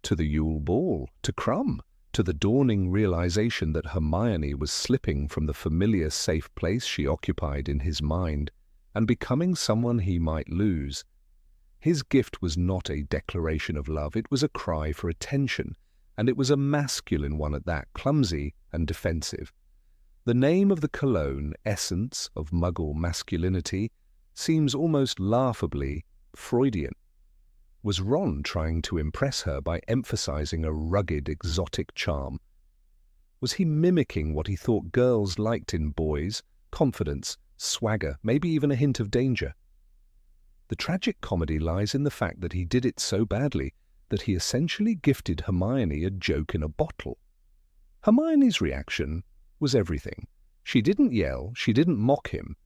To the Yule Ball, to Crumb, to the dawning realization that Hermione was slipping from the familiar safe place she occupied in his mind and becoming someone he might lose. His gift was not a declaration of love, it was a cry for attention, and it was a masculine one at that, clumsy and defensive. The name of the cologne, Essence of Muggle Masculinity, seems almost laughably Freudian. Was Ron trying to impress her by emphasizing a rugged, exotic charm? Was he mimicking what he thought girls liked in boys? Confidence, swagger, maybe even a hint of danger. The tragic comedy lies in the fact that he did it so badly that he essentially gifted Hermione a joke in a bottle. Hermione's reaction was everything. She didn't yell, she didn't mock him.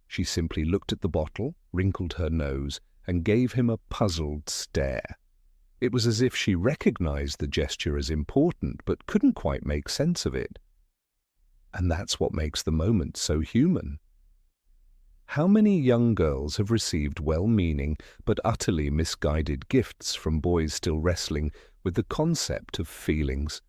She simply looked at the bottle, wrinkled her nose, and gave him a puzzled stare. It was as if she recognized the gesture as important, but couldn't quite make sense of it. And that's what makes the moment so human. How many young girls have received well-meaning but utterly misguided gifts from boys still wrestling with the concept of feelings?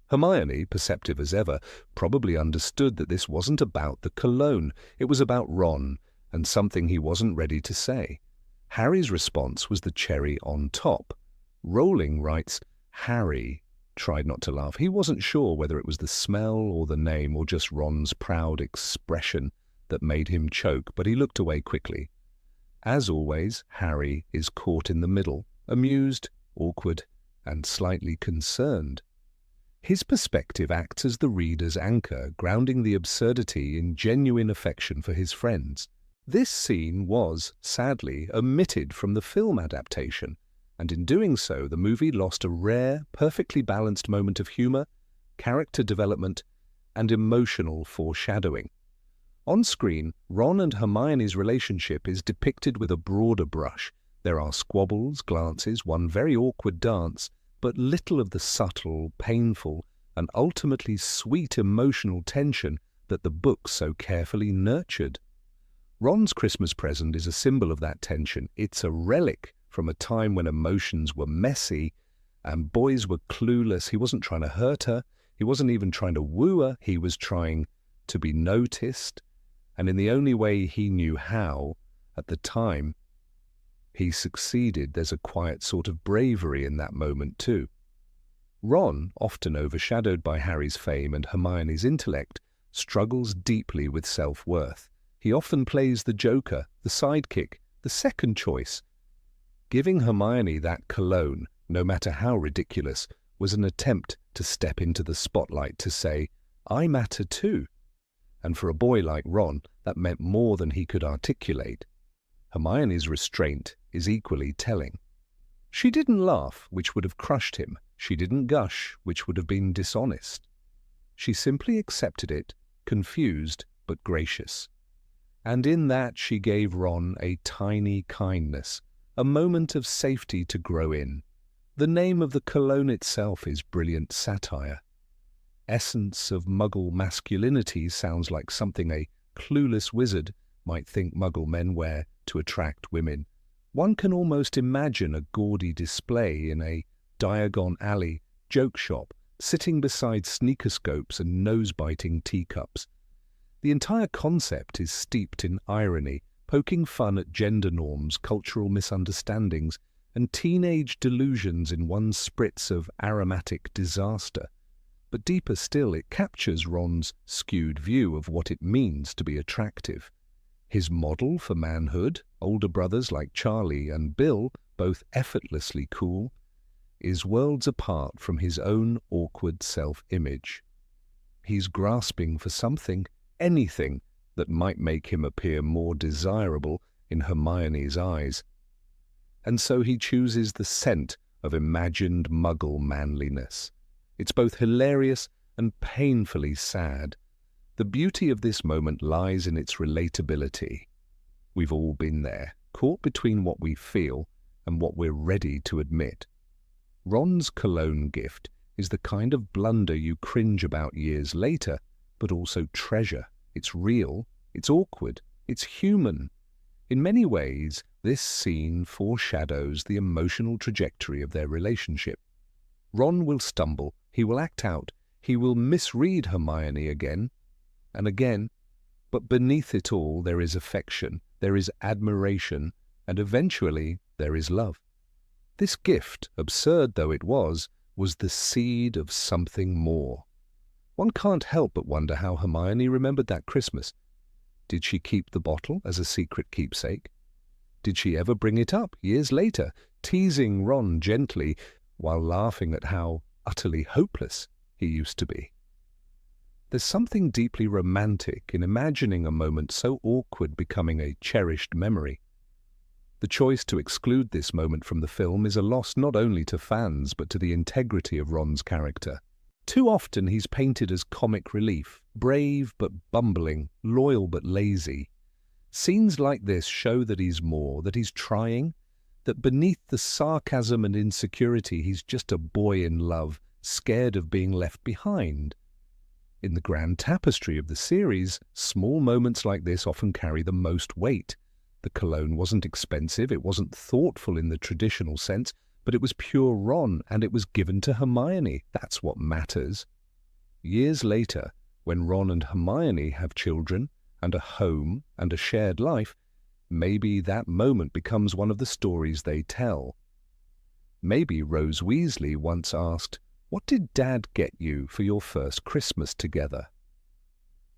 Hermione, perceptive as ever, probably understood that this wasn't about the cologne, it was about Ron, and something he wasn't ready to say. Harry's response was the cherry on top. Rowling writes, Harry tried not to laugh. He wasn't sure whether it was the smell or the name or just Ron's proud expression that made him choke, but he looked away quickly. As always, Harry is caught in the middle, amused, awkward, and slightly concerned. His perspective acts as the reader's anchor, grounding the absurdity in genuine affection for his friends. This scene was, sadly, omitted from the film adaptation, and in doing so the movie lost a rare, perfectly balanced moment of humor, character development, and emotional foreshadowing. On screen, Ron and Hermione's relationship is depicted with a broader brush. There are squabbles, glances, one very awkward dance, but little of the subtle, painful, and ultimately sweet emotional tension that the book so carefully nurtured. Ron's Christmas present is a symbol of that tension. It's a relic from a time when emotions were messy and boys were clueless. He wasn't trying to hurt her. He wasn't even trying to woo her. He was trying to be noticed. And in the only way he knew how, at the time, he succeeded. There's a quiet sort of bravery in that moment too. Ron, often overshadowed by Harry's fame and Hermione's intellect, struggles deeply with self-worth. He often plays the joker, the sidekick, the second choice. Giving Hermione that cologne, no matter how ridiculous, was an attempt to step into the spotlight to say, I matter too. And for a boy like Ron, that meant more than he could articulate. Hermione's restraint is equally telling. She didn't laugh, which would have crushed him. She didn't gush, which would have been dishonest. She simply accepted it, confused but gracious. And in that she gave Ron a tiny kindness, a moment of safety to grow in. The name of the cologne itself is brilliant satire. Essence of Muggle masculinity sounds like something a clueless wizard might think Muggle men wear to attract women. One can almost imagine a gaudy display in a Diagon Alley joke shop, sitting beside sneakerscopes and nose-biting teacups. The entire concept is steeped in irony, poking fun at gender norms, cultural misunderstandings, and teenage delusions in one spritz of aromatic disaster. But deeper still, it captures Ron's skewed view of what it means to be attractive. His model for manhood, older brothers like Charlie and Bill, both effortlessly cool, is worlds apart from his own awkward self-image. He's grasping for something, anything, that might make him appear more desirable in Hermione's eyes. And so he chooses the scent of imagined muggle manliness. It's both hilarious and painfully sad. The beauty of this moment lies in its relatability. We've all been there, caught between what we feel and what we're ready to admit. Ron's cologne gift is the kind of blunder you cringe about years later, but also treasure. It's real, it's awkward, it's human. In many ways, this scene foreshadows the emotional trajectory of their relationship. Ron will stumble, he will act out, he will misread Hermione again and again, but beneath it all there is affection, there is admiration, and eventually there is love. This gift, absurd though it was the seed of something more. One can't help but wonder how Hermione remembered that Christmas. Did she keep the bottle as a secret keepsake? Did she ever bring it up years later, teasing Ron gently while laughing at how utterly hopeless he used to be? There's something deeply romantic in imagining a moment so awkward becoming a cherished memory. The choice to exclude this moment from the film is a loss not only to fans but to the integrity of Ron's character. Too often he's painted as comic relief, brave but bumbling, loyal but lazy. Scenes like this show that he's more, that he's trying, that beneath the sarcasm and insecurity he's just a boy in love, scared of being left behind. In the grand tapestry of the series, small moments like this often carry the most weight. The cologne wasn't expensive, it wasn't thoughtful in the traditional sense, but it was pure Ron, and it was given to Hermione. That's what matters. Years later, when Ron and Hermione have children, and a home, and a shared life, maybe that moment becomes one of the stories they tell. Maybe Rose Weasley once asked, "What did Dad get you for your first Christmas together?"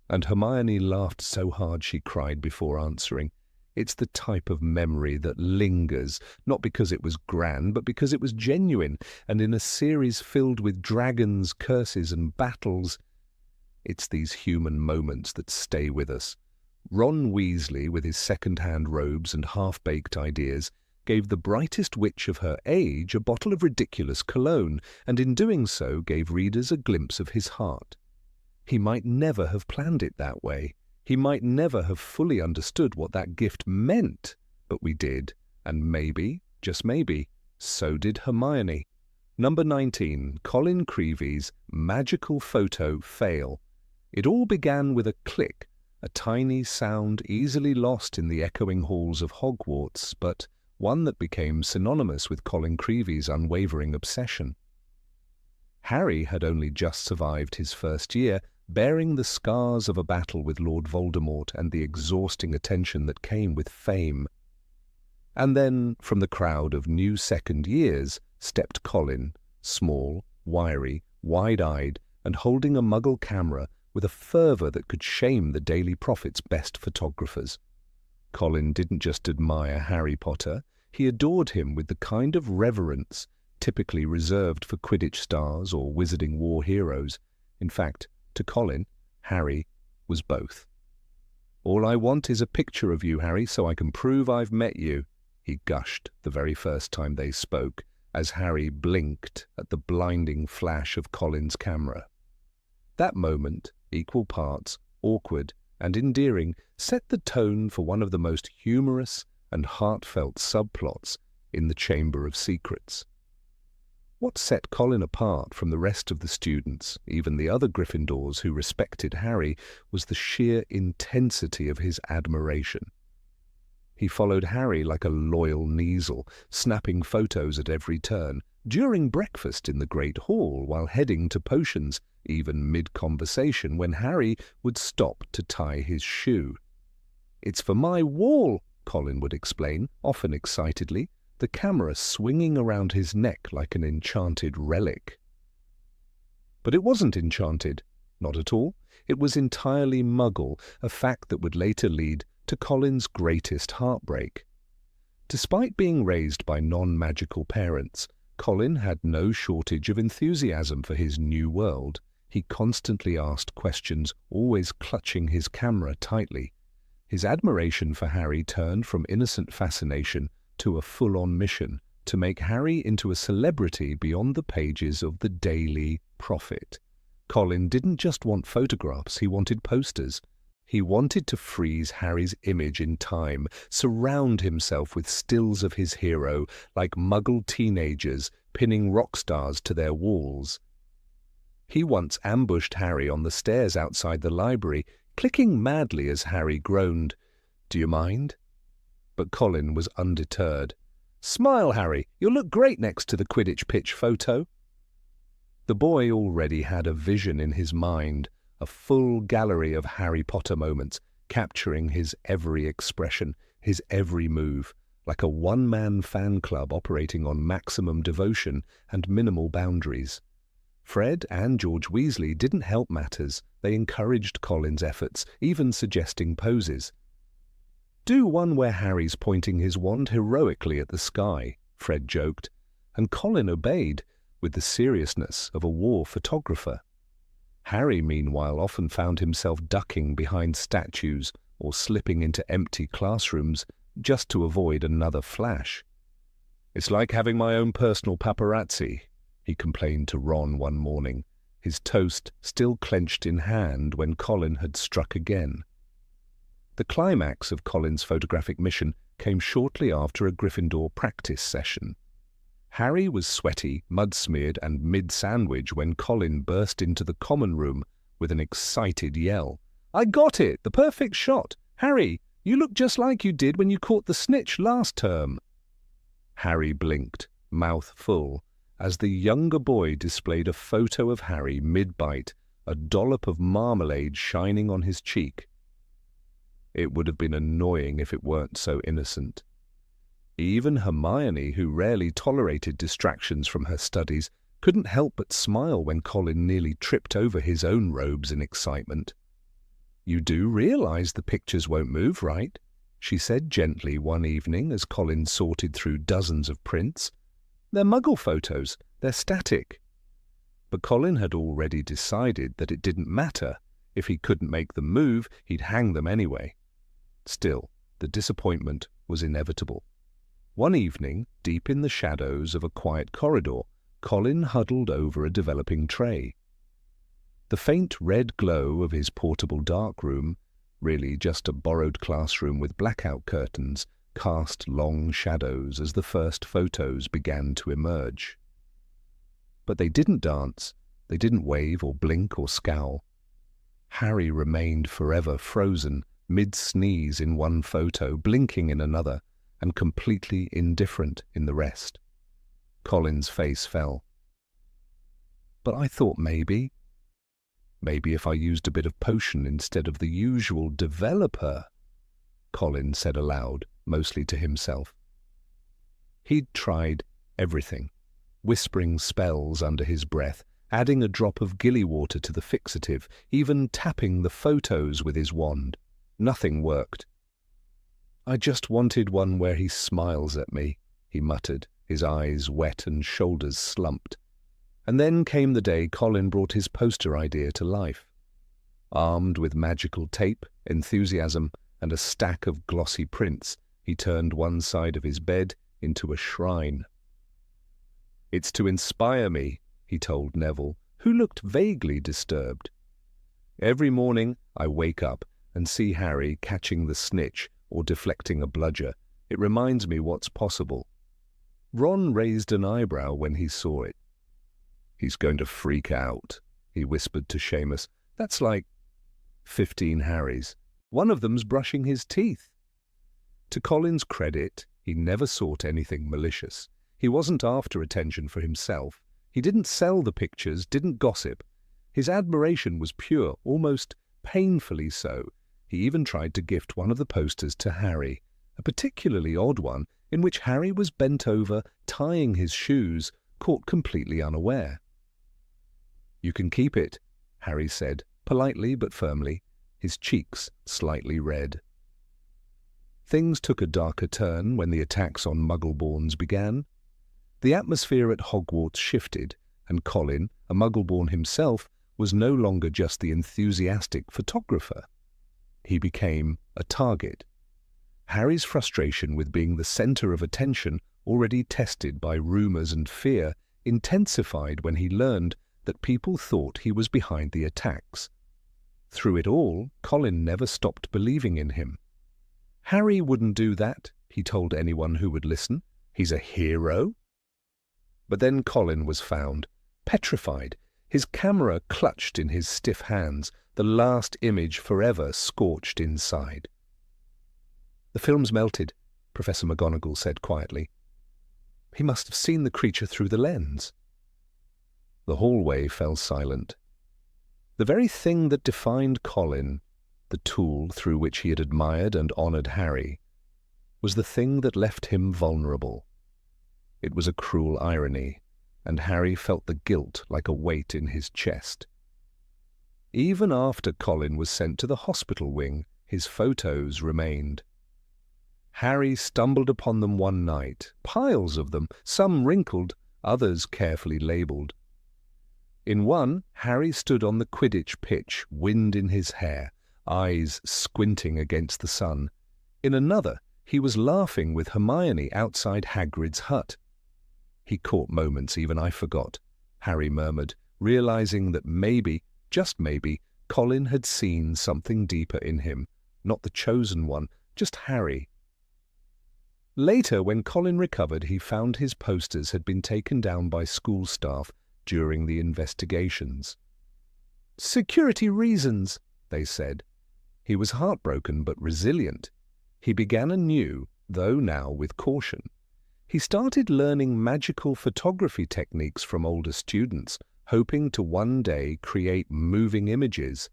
And Hermione laughed so hard she cried before answering. It's the type of memory that lingers, not because it was grand, but because it was genuine, and in a series filled with dragons, curses, and battles, it's these human moments that stay with us. Ron Weasley, with his second-hand robes and half-baked ideas, gave the brightest witch of her age a bottle of ridiculous cologne, and in doing so gave readers a glimpse of his heart. He might never have planned it that way. He might never have fully understood what that gift meant, but we did, and maybe, just maybe, so did Hermione. Number 19, Colin Creevey's magical photo fail. It all began with a click, a tiny sound easily lost in the echoing halls of Hogwarts, but one that became synonymous with Colin Creevey's unwavering obsession. Harry had only just survived his first year, bearing the scars of a battle with Lord Voldemort and the exhausting attention that came with fame. And then, from the crowd of new second years, stepped Colin, small, wiry, wide-eyed, and holding a muggle camera with a fervour that could shame the Daily Prophet's best photographers. Colin didn't just admire Harry Potter, he adored him with the kind of reverence typically reserved for Quidditch stars or Wizarding War heroes. In fact, to Colin, Harry was both. "All I want is a picture of you, Harry, so I can prove I've met you," he gushed the very first time they spoke, as Harry blinked at the blinding flash of Colin's camera. That moment, equal parts awkward and endearing, set the tone for one of the most humorous and heartfelt subplots in the Chamber of Secrets. What set Colin apart from the rest of the students, even the other Gryffindors who respected Harry, was the sheer intensity of his admiration. He followed Harry like a loyal Kneazle, snapping photos at every turn, during breakfast in the Great Hall while heading to potions, even mid-conversation when Harry would stop to tie his shoe. "It's for my wall," Colin would explain, often excitedly, the camera swinging around his neck like an enchanted relic. But it wasn't enchanted. Not at all. It was entirely Muggle, a fact that would later lead to Colin's greatest heartbreak. Despite being raised by non-magical parents, Colin had no shortage of enthusiasm for his new world. He constantly asked questions, always clutching his camera tightly. His admiration for Harry turned from innocent fascination to a full-on mission to make Harry into a celebrity beyond the pages of the Daily Prophet. Colin didn't just want photographs, he wanted posters. He wanted to freeze Harry's image in time, surround himself with stills of his hero, like Muggle teenagers pinning rock stars to their walls. He once ambushed Harry on the stairs outside the library, clicking madly as Harry groaned, "Do you mind?" But Colin was undeterred. "Smile, Harry, you'll look great next to the Quidditch pitch photo." The boy already had a vision in his mind, a full gallery of Harry Potter moments, capturing his every expression, his every move, like a one-man fan club operating on maximum devotion and minimal boundaries. Fred and George Weasley didn't help matters. They encouraged Colin's efforts, even suggesting poses. "Do one where Harry's pointing his wand heroically at the sky," Fred joked, and Colin obeyed with the seriousness of a war photographer. Harry, meanwhile, often found himself ducking behind statues or slipping into empty classrooms just to avoid another flash. "It's like having my own personal paparazzi," he complained to Ron one morning, his toast still clenched in hand when Colin had struck again. The climax of Colin's photographic mission came shortly after a Gryffindor practice session. Harry was sweaty, mud-smeared and mid-sandwich when Colin burst into the common room with an excited yell. "I got it! The perfect shot! Harry, you look just like you did when you caught the snitch last term." Harry blinked, mouth full, as the younger boy displayed a photo of Harry mid-bite, a dollop of marmalade shining on his cheek. It would have been annoying if it weren't so innocent. Even Hermione, who rarely tolerated distractions from her studies, couldn't help but smile when Colin nearly tripped over his own robes in excitement. "You do realize the pictures won't move, right?" she said gently one evening as Colin sorted through dozens of prints. "They're Muggle photos. They're static." But Colin had already decided that it didn't matter. If he couldn't make them move, he'd hang them anyway. Still, the disappointment was inevitable. One evening, deep in the shadows of a quiet corridor, Colin huddled over a developing tray. The faint red glow of his portable darkroom, really just a borrowed classroom with blackout curtains, cast long shadows as the first photos began to emerge. But they didn't dance, they didn't wave or blink or scowl. Harry remained forever frozen, mid-sneeze in one photo, blinking in another, and completely indifferent in the rest. Colin's face fell. "But I thought maybe if I used a bit of potion instead of the usual developer," Colin said aloud, mostly to himself. He'd tried everything, whispering spells under his breath, adding a drop of gilly water to the fixative, even tapping the photos with his wand. Nothing worked. "I just wanted one where he smiles at me," he muttered, his eyes wet and shoulders slumped. And then came the day Colin brought his poster idea to life. Armed with magical tape, enthusiasm, and a stack of glossy prints, he turned one side of his bed into a shrine. "It's to inspire me," he told Neville, who looked vaguely disturbed. "Every morning I wake up and see Harry catching the snitch or deflecting a bludger. It reminds me what's possible." Ron raised an eyebrow when he saw it. "He's going to freak out," he whispered to Seamus. "That's like 15 Harrys. One of them's brushing his teeth." To Colin's credit, he never sought anything malicious. He wasn't after attention for himself. He didn't sell the pictures, didn't gossip. His admiration was pure, almost painfully so. He even tried to gift one of the posters to Harry, a particularly odd one in which Harry was bent over, tying his shoes, caught completely unaware. "You can keep it," Harry said, politely but firmly, his cheeks slightly red. Things took a darker turn when the attacks on Muggleborns began. The atmosphere at Hogwarts shifted, and Colin, a Muggleborn himself, was no longer just the enthusiastic photographer. He became a target. Harry's frustration with being the centre of attention, already tested by rumours and fear, intensified when he learned that people thought he was behind the attacks. Through it all, Colin never stopped believing in him. "Harry wouldn't do that," he told anyone who would listen. "He's a hero." But then Colin was found, petrified, his camera clutched in his stiff hands, the last image forever scorched inside. "The film's melted," Professor McGonagall said quietly. "He must have seen the creature through the lens." The hallway fell silent. The very thing that defined Colin, the tool through which he had admired and honoured Harry, was the thing that left him vulnerable. It was a cruel irony, and Harry felt the guilt like a weight in his chest. Even after Colin was sent to the hospital wing, his photos remained. Harry stumbled upon them one night, piles of them, some wrinkled, others carefully labelled. In one, Harry stood on the Quidditch pitch, wind in his hair, eyes squinting against the sun. In another, he was laughing with Hermione outside Hagrid's hut. "He caught moments even I forgot," Harry murmured, realizing that maybe, just maybe, Colin had seen something deeper in him, not the chosen one, just Harry. Later, when Colin recovered, he found his posters had been taken down by school staff during the investigations. "Security reasons," they said. He was heartbroken but resilient. He began anew, though now with caution. He started learning magical photography techniques from older students, hoping to one day create moving images.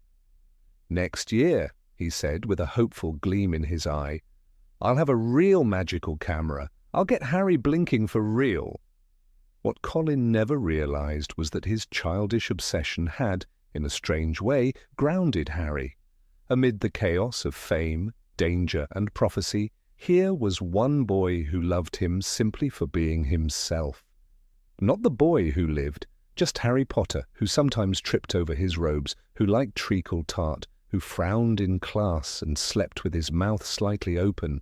"Next year," he said with a hopeful gleam in his eye, "I'll have a real magical camera. I'll get Harry blinking for real." What Colin never realized was that his childish obsession had, in a strange way, grounded Harry. Amid the chaos of fame, danger, and prophecy, here was one boy who loved him simply for being himself. Not the boy who lived, just Harry Potter, who sometimes tripped over his robes, who liked treacle tart, who frowned in class and slept with his mouth slightly open.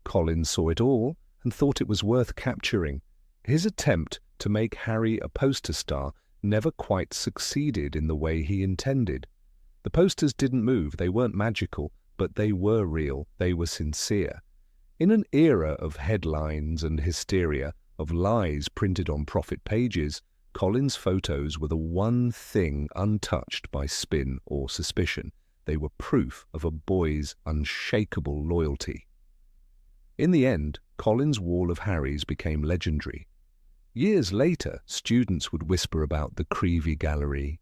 Colin saw it all and thought it was worth capturing. His attempt to make Harry a poster star never quite succeeded in the way he intended. The posters didn't move, they weren't magical, but they were real, they were sincere. In an era of headlines and hysteria, of lies printed on profit pages, Colin's photos were the one thing untouched by spin or suspicion. They were proof of a boy's unshakable loyalty. In the end, Colin's wall of Harrys became legendary. Years later, students would whisper about the Creevey Gallery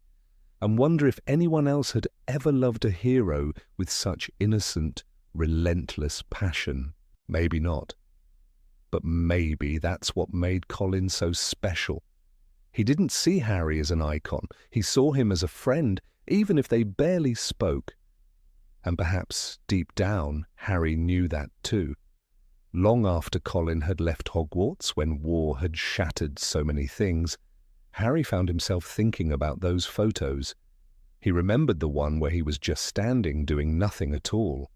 and wonder if anyone else had ever loved a hero with such innocent, relentless passion. Maybe not. But maybe that's what made Colin so special. He didn't see Harry as an icon. He saw him as a friend, even if they barely spoke. And perhaps, deep down, Harry knew that too. Long after Colin had left Hogwarts, when war had shattered so many things, Harry found himself thinking about those photos. He remembered the one where he was just standing, doing nothing at all.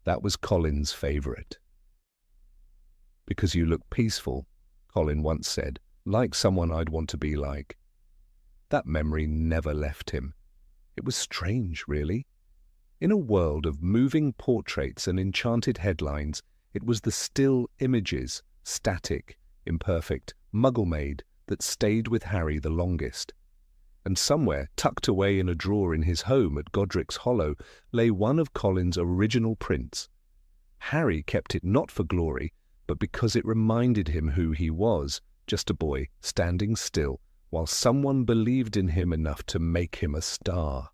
That was Colin's favourite. "Because you look peaceful," Colin once said, "like someone I'd want to be like." That memory never left him. It was strange, really. In a world of moving portraits and enchanted headlines, it was the still images, static, imperfect, muggle-made, that stayed with Harry the longest. And somewhere, tucked away in a drawer in his home at Godric's Hollow, lay one of Colin's original prints. Harry kept it not for glory, but because it reminded him who he was, just a boy standing still, while someone believed in him enough to make him a star.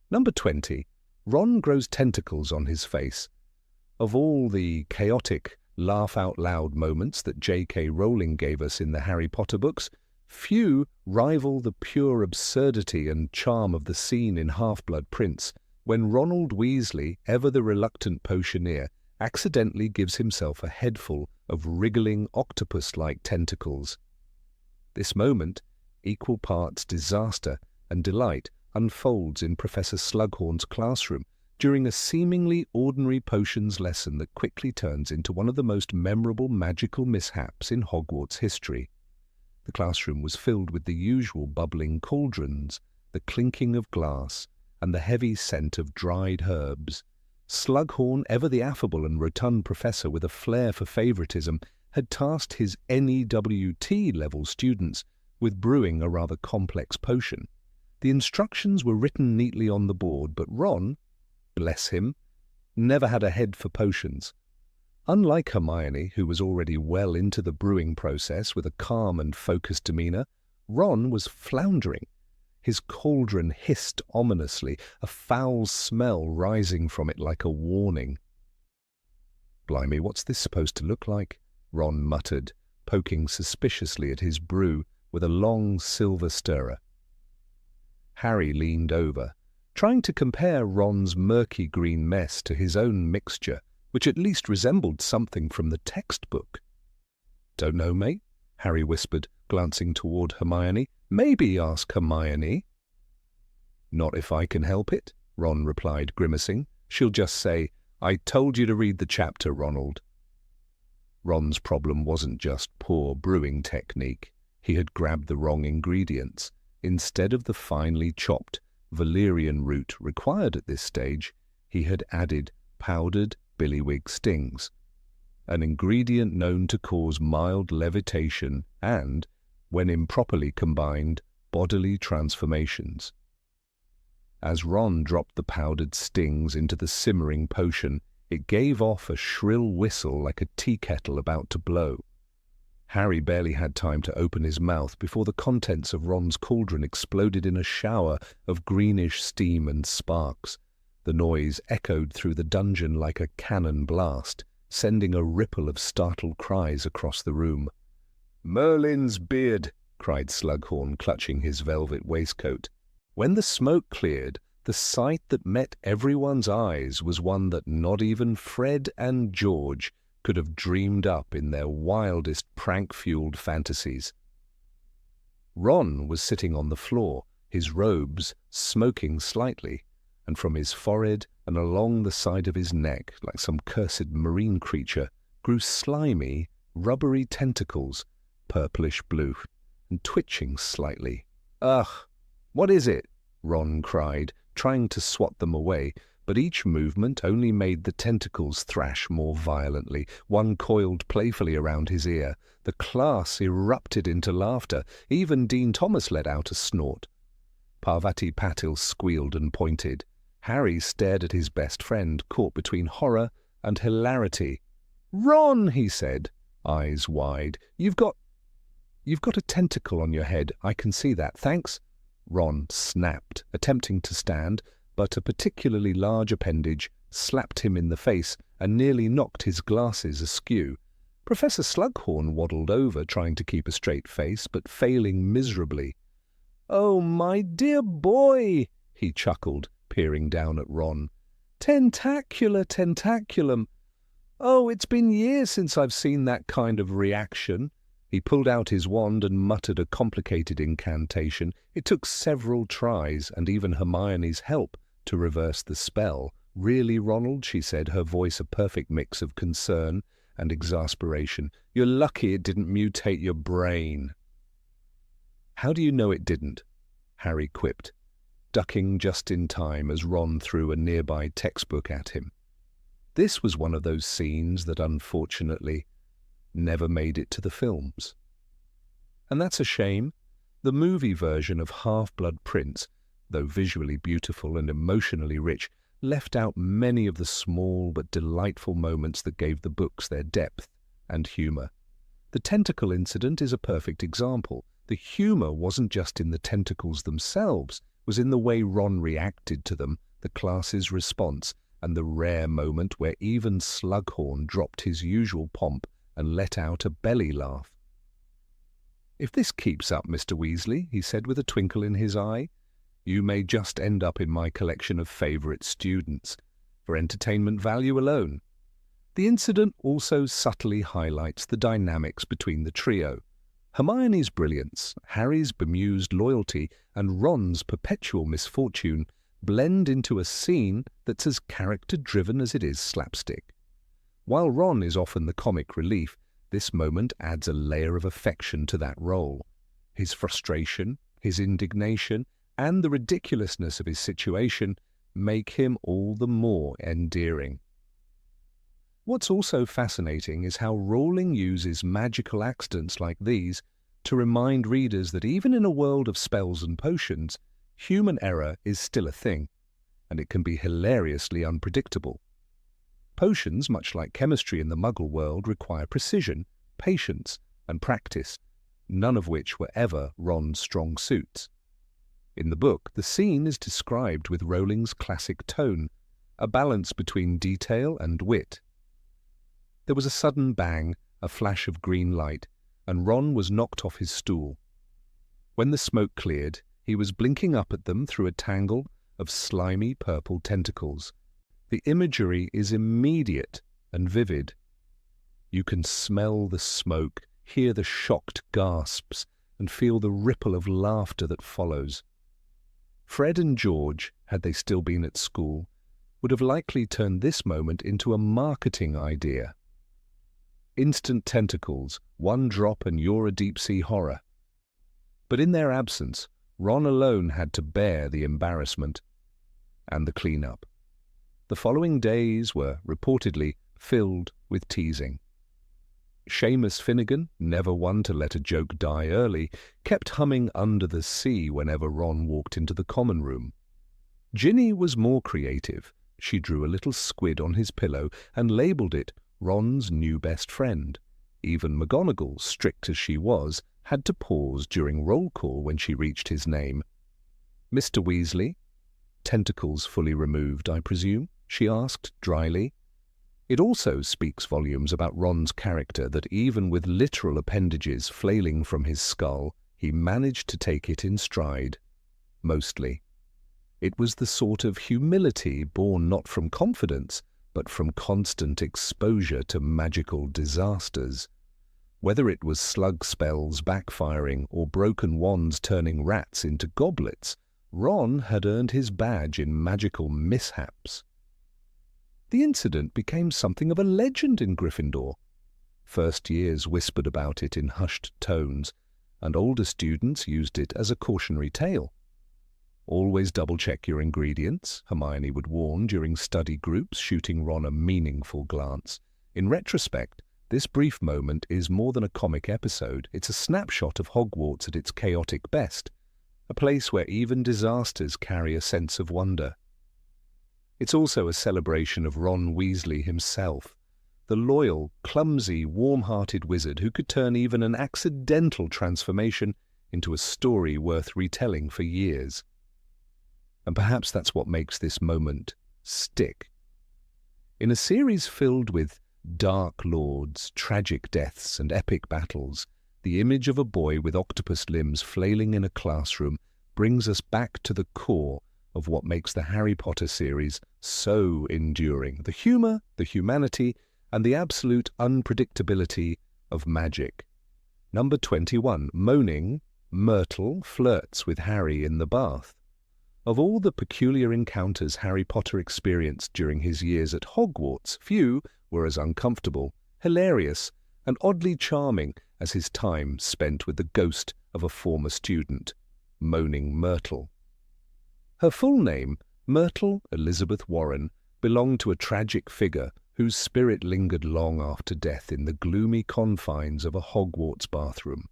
Number 20. Ron grows tentacles on his face. Of all the chaotic, laugh-out-loud moments that J.K. Rowling gave us in the Harry Potter books, few rival the pure absurdity and charm of the scene in Half-Blood Prince, when Ronald Weasley, ever the reluctant potioneer, accidentally gives himself a headful of wriggling octopus-like tentacles. This moment, equal parts disaster and delight, unfolds in Professor Slughorn's classroom during a seemingly ordinary potions lesson that quickly turns into one of the most memorable magical mishaps in Hogwarts history. The classroom was filled with the usual bubbling cauldrons, the clinking of glass, and the heavy scent of dried herbs. Slughorn, ever the affable and rotund professor with a flair for favoritism, had tasked his NEWT-level students with brewing a rather complex potion. The instructions were written neatly on the board, but Ron, bless him, never had a head for potions. Unlike Hermione, who was already well into the brewing process with a calm and focused demeanor, Ron was floundering. His cauldron hissed ominously, a foul smell rising from it like a warning. "Blimey, what's this supposed to look like?" Ron muttered, poking suspiciously at his brew with a long silver stirrer. Harry leaned over, trying to compare Ron's murky green mess to his own mixture, which at least resembled something from the textbook. "Don't know, mate," Harry whispered, glancing toward Hermione. "Maybe ask Hermione." "Not if I can help it," Ron replied, grimacing. "She'll just say, 'I told you to read the chapter, Ronald.'" Ron's problem wasn't just poor brewing technique. He had grabbed the wrong ingredients. Instead of the finely chopped valerian root required at this stage, he had added powdered billywig stings, an ingredient known to cause mild levitation and, when improperly combined, bodily transformations. As Ron dropped the powdered stings into the simmering potion, it gave off a shrill whistle like a tea kettle about to blow. Harry barely had time to open his mouth before the contents of Ron's cauldron exploded in a shower of greenish steam and sparks. The noise echoed through the dungeon like a cannon blast, sending a ripple of startled cries across the room. "Merlin's beard!" cried Slughorn, clutching his velvet waistcoat. When the smoke cleared, the sight that met everyone's eyes was one that not even Fred and George could have dreamed up in their wildest prank-fueled fantasies. Ron was sitting on the floor, his robes smoking slightly, and from his forehead and along the side of his neck, like some cursed marine creature, grew slimy, rubbery tentacles, purplish blue, and twitching slightly. "Ugh! What is it?" Ron cried, trying to swat them away, but each movement only made the tentacles thrash more violently. One coiled playfully around his ear. The class erupted into laughter. Even Dean Thomas let out a snort. Parvati Patil squealed and pointed. Harry stared at his best friend, caught between horror and hilarity. "Ron," he said, eyes wide, You've got a tentacle on your head. I can see that. Thanks." Ron snapped, attempting to stand, but a particularly large appendage slapped him in the face and nearly knocked his glasses askew. Professor Slughorn waddled over, trying to keep a straight face, but failing miserably. "Oh, my dear boy," he chuckled, peering down at Ron. "Tentacular tentaculum. Oh, it's been years since I've seen that kind of reaction." He pulled out his wand and muttered a complicated incantation. It took several tries and even Hermione's help to reverse the spell. "Really, Ronald," she said, her voice a perfect mix of concern and exasperation. "You're lucky it didn't mutate your brain." "How do you know it didn't?" Harry quipped, ducking just in time as Ron threw a nearby textbook at him. This was one of those scenes that, unfortunately, never made it to the films. And that's a shame. The movie version of Half-Blood Prince, though visually beautiful and emotionally rich, left out many of the small but delightful moments that gave the books their depth and humour. The tentacle incident is a perfect example. The humour wasn't just in the tentacles themselves, it was in the way Ron reacted to them, the class's response, and the rare moment where even Slughorn dropped his usual pomp and let out a belly laugh. "If this keeps up, Mr. Weasley," he said with a twinkle in his eye, "you may just end up in my collection of favourite students, for entertainment value alone." The incident also subtly highlights the dynamics between the trio. Hermione's brilliance, Harry's bemused loyalty, and Ron's perpetual misfortune blend into a scene that's as character-driven as it is slapstick. While Ron is often the comic relief, this moment adds a layer of affection to that role. His frustration, his indignation, and the ridiculousness of his situation make him all the more endearing. What's also fascinating is how Rowling uses magical accidents like these to remind readers that even in a world of spells and potions, human error is still a thing, and it can be hilariously unpredictable. Potions, much like chemistry in the Muggle world, require precision, patience, and practice, none of which were ever Ron's strong suits. In the book, the scene is described with Rowling's classic tone, a balance between detail and wit. There was a sudden bang, a flash of green light, and Ron was knocked off his stool. When the smoke cleared, he was blinking up at them through a tangle of slimy purple tentacles. The imagery is immediate and vivid. You can smell the smoke, hear the shocked gasps, and feel the ripple of laughter that follows. Fred and George, had they still been at school, would have likely turned this moment into a marketing idea. Instant tentacles, one drop and you're a deep-sea horror. But in their absence, Ron alone had to bear the embarrassment and the clean-up. The following days were reportedly filled with teasing. Seamus Finnegan, never one to let a joke die early, kept humming Under the Sea whenever Ron walked into the common room. Ginny was more creative. She drew a little squid on his pillow and labelled it Ron's new best friend. Even McGonagall, strict as she was, had to pause during roll call when she reached his name. "Mr. Weasley? Tentacles fully removed, I presume?" she asked dryly. It also speaks volumes about Ron's character that even with literal appendages flailing from his skull, he managed to take it in stride. Mostly. It was the sort of humility born not from confidence, but from constant exposure to magical disasters. Whether it was slug spells backfiring or broken wands turning rats into goblets, Ron had earned his badge in magical mishaps. The incident became something of a legend in Gryffindor. First years whispered about it in hushed tones, and older students used it as a cautionary tale. "Always double-check your ingredients," Hermione would warn during study groups, shooting Ron a meaningful glance. In retrospect, this brief moment is more than a comic episode. It's a snapshot of Hogwarts at its chaotic best, a place where even disasters carry a sense of wonder. It's also a celebration of Ron Weasley himself, the loyal, clumsy, warm-hearted wizard who could turn even an accidental transformation into a story worth retelling for years. And perhaps that's what makes this moment stick. In a series filled with dark lords, tragic deaths, and epic battles, the image of a boy with octopus limbs flailing in a classroom brings us back to the core of what makes the Harry Potter series so enduring: the humour, the humanity, and the absolute unpredictability of magic. Number 21, moaning, Myrtle flirts with Harry in the bath. Of all the peculiar encounters Harry Potter experienced during his years at Hogwarts, few were as uncomfortable, hilarious, and oddly charming as his time spent with the ghost of a former student, moaning Myrtle. Her full name, Myrtle Elizabeth Warren, belonged to a tragic figure whose spirit lingered long after death in the gloomy confines of a Hogwarts bathroom.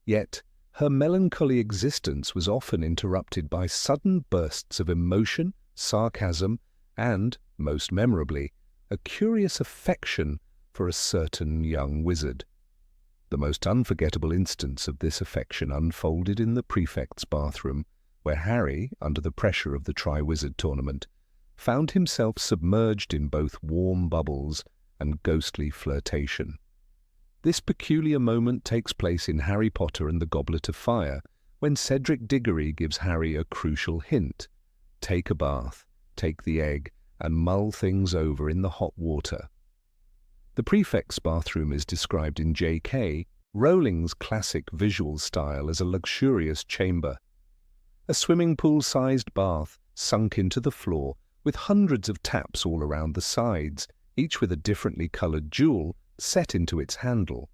Yet, her melancholy existence was often interrupted by sudden bursts of emotion, sarcasm, and, most memorably, a curious affection for a certain young wizard. The most unforgettable instance of this affection unfolded in the prefect's bathroom, where Harry, under the pressure of the Triwizard Tournament, found himself submerged in both warm bubbles and ghostly flirtation. This peculiar moment takes place in Harry Potter and the Goblet of Fire, when Cedric Diggory gives Harry a crucial hint: take a bath, take the egg, and mull things over in the hot water. The prefect's bathroom is described in J.K. Rowling's classic visual style as a luxurious chamber. A swimming pool-sized bath sunk into the floor with hundreds of taps all around the sides, each with a differently coloured jewel set into its handle.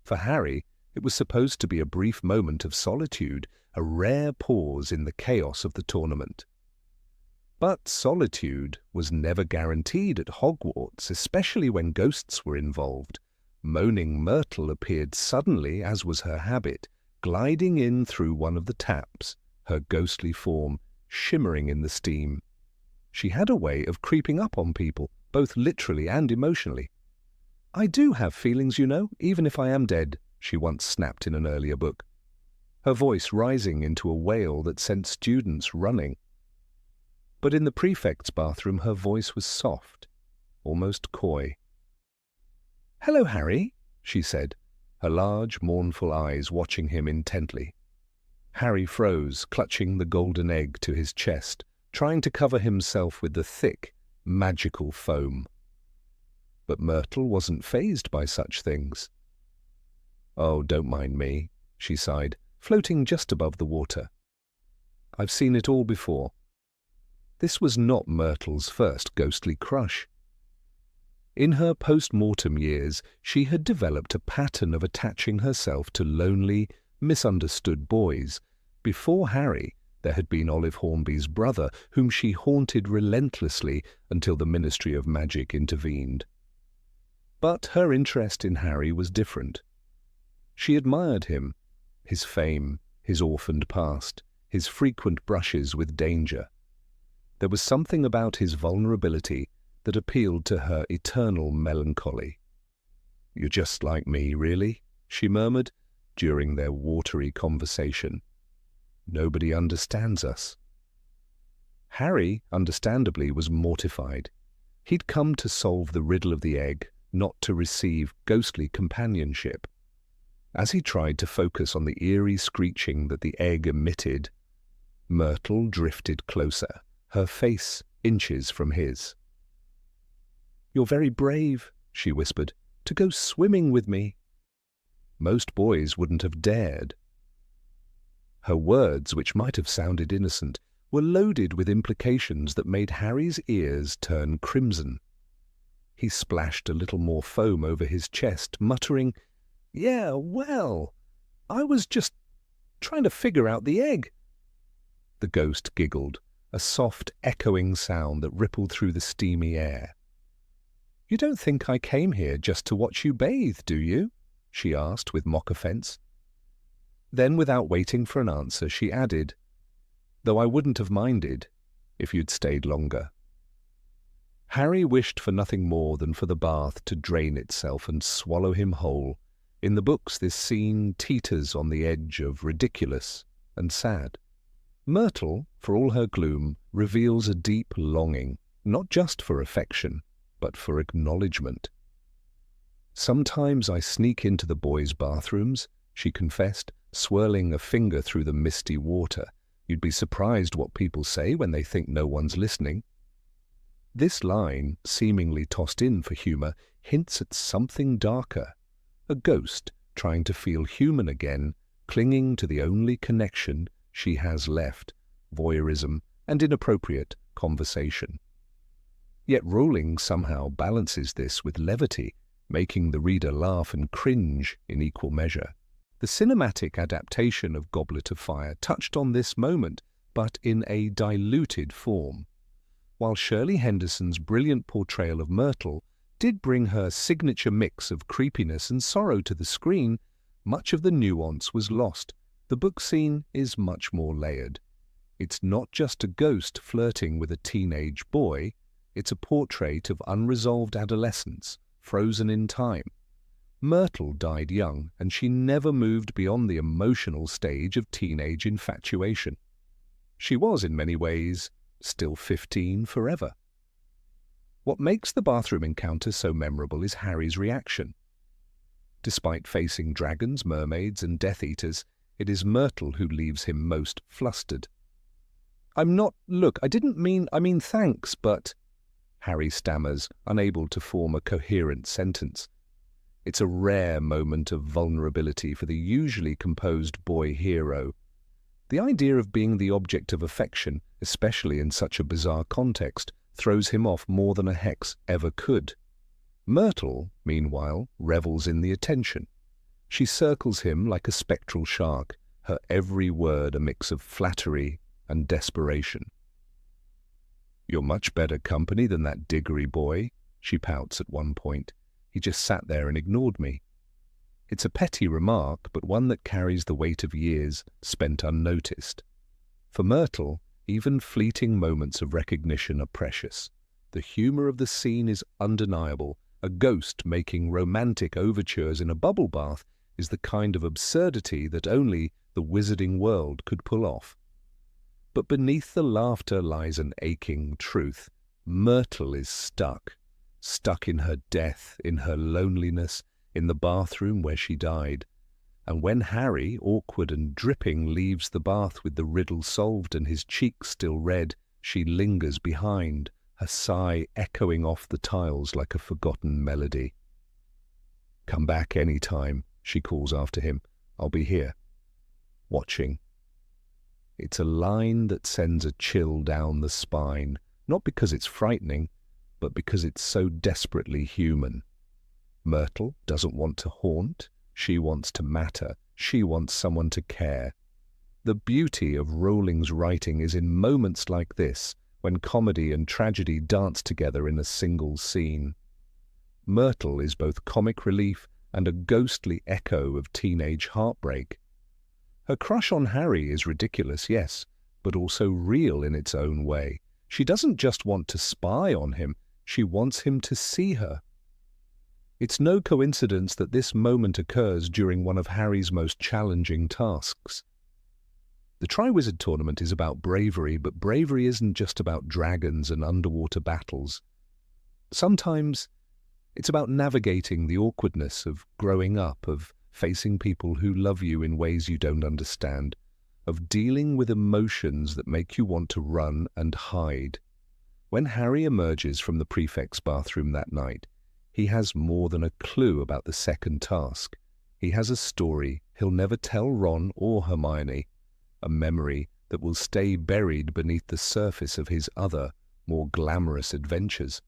For Harry, it was supposed to be a brief moment of solitude, a rare pause in the chaos of the tournament. But solitude was never guaranteed at Hogwarts, especially when ghosts were involved. Moaning Myrtle appeared suddenly, as was her habit, gliding in through one of the taps, her ghostly form shimmering in the steam. She had a way of creeping up on people, both literally and emotionally. "I do have feelings, you know, even if I am dead," she once snapped in an earlier book, her voice rising into a wail that sent students running. But in the prefect's bathroom her voice was soft, almost coy. "Hello, Harry," she said, her large, mournful eyes watching him intently. Harry froze, clutching the golden egg to his chest, trying to cover himself with the thick, magical foam. But Myrtle wasn't fazed by such things. "Oh, don't mind me," she sighed, floating just above the water. "I've seen it all before." This was not Myrtle's first ghostly crush. In her post-mortem years, she had developed a pattern of attaching herself to lonely, misunderstood boys. Before Harry, there had been Olive Hornby's brother, whom she haunted relentlessly until the Ministry of Magic intervened. But her interest in Harry was different. She admired him, his fame, his orphaned past, his frequent brushes with danger. There was something about his vulnerability that appealed to her eternal melancholy. "You're just like me, really," she murmured during their watery conversation. "Nobody understands us." Harry, understandably, was mortified. He'd come to solve the riddle of the egg, not to receive ghostly companionship. As he tried to focus on the eerie screeching that the egg emitted, Myrtle drifted closer, her face inches from his. "You're very brave," she whispered, "to go swimming with me." Most boys wouldn't have dared. Her words, which might have sounded innocent, were loaded with implications that made Harry's ears turn crimson. He splashed a little more foam over his chest, muttering, "Yeah, well, I was just trying to figure out the egg." The ghost giggled, a soft, echoing sound that rippled through the steamy air. "You don't think I came here just to watch you bathe, do you?" she asked with mock offence. Then, without waiting for an answer, she added, "Though I wouldn't have minded if you'd stayed longer." Harry wished for nothing more than for the bath to drain itself and swallow him whole. In the books, this scene teeters on the edge of ridiculous and sad. Myrtle, for all her gloom, reveals a deep longing, not just for affection, but for acknowledgement. "Sometimes I sneak into the boys' bathrooms," she confessed, swirling a finger through the misty water. "You'd be surprised what people say when they think no one's listening." This line, seemingly tossed in for humour, hints at something darker. A ghost trying to feel human again, clinging to the only connection she has left: voyeurism and inappropriate conversation. Yet Rowling somehow balances this with levity, making the reader laugh and cringe in equal measure. The cinematic adaptation of Goblet of Fire touched on this moment, but in a diluted form. While Shirley Henderson's brilliant portrayal of Myrtle did bring her signature mix of creepiness and sorrow to the screen, much of the nuance was lost. The book scene is much more layered. It's not just a ghost flirting with a teenage boy. It's a portrait of unresolved adolescence, frozen in time. Myrtle died young, and she never moved beyond the emotional stage of teenage infatuation. She was, in many ways, still 15 forever. What makes the bathroom encounter so memorable is Harry's reaction. Despite facing dragons, mermaids, and Death Eaters, it is Myrtle who leaves him most flustered. Look, I mean thanks, but... Harry stammers, unable to form a coherent sentence. It's a rare moment of vulnerability for the usually composed boy hero. The idea of being the object of affection, especially in such a bizarre context, throws him off more than a hex ever could. Myrtle, meanwhile, revels in the attention. She circles him like a spectral shark, her every word a mix of flattery and desperation. "You're much better company than that Diggory boy," she pouts at one point. "He just sat there and ignored me." It's a petty remark, but one that carries the weight of years spent unnoticed. For Myrtle, even fleeting moments of recognition are precious. The humour of the scene is undeniable. A ghost making romantic overtures in a bubble bath is the kind of absurdity that only the wizarding world could pull off. But beneath the laughter lies an aching truth. Myrtle is stuck in her death, in her loneliness, in the bathroom where she died. And when Harry, awkward and dripping, leaves the bath with the riddle solved and his cheeks still red, she lingers behind, her sigh echoing off the tiles like a forgotten melody. "Come back any time," she calls after him. "I'll be here, watching." It's a line that sends a chill down the spine, not because it's frightening, but because it's so desperately human. Myrtle doesn't want to haunt, she wants to matter, she wants someone to care. The beauty of Rowling's writing is in moments like this, when comedy and tragedy dance together in a single scene. Myrtle is both comic relief and a ghostly echo of teenage heartbreak. Her crush on Harry is ridiculous, yes, but also real in its own way. She doesn't just want to spy on him, she wants him to see her. It's no coincidence that this moment occurs during one of Harry's most challenging tasks. The Triwizard Tournament is about bravery, but bravery isn't just about dragons and underwater battles. Sometimes it's about navigating the awkwardness of growing up, of facing people who love you in ways you don't understand, of dealing with emotions that make you want to run and hide. When Harry emerges from the prefect's bathroom that night, he has more than a clue about the second task. He has a story he'll never tell Ron or Hermione, a memory that will stay buried beneath the surface of his other, more glamorous adventures.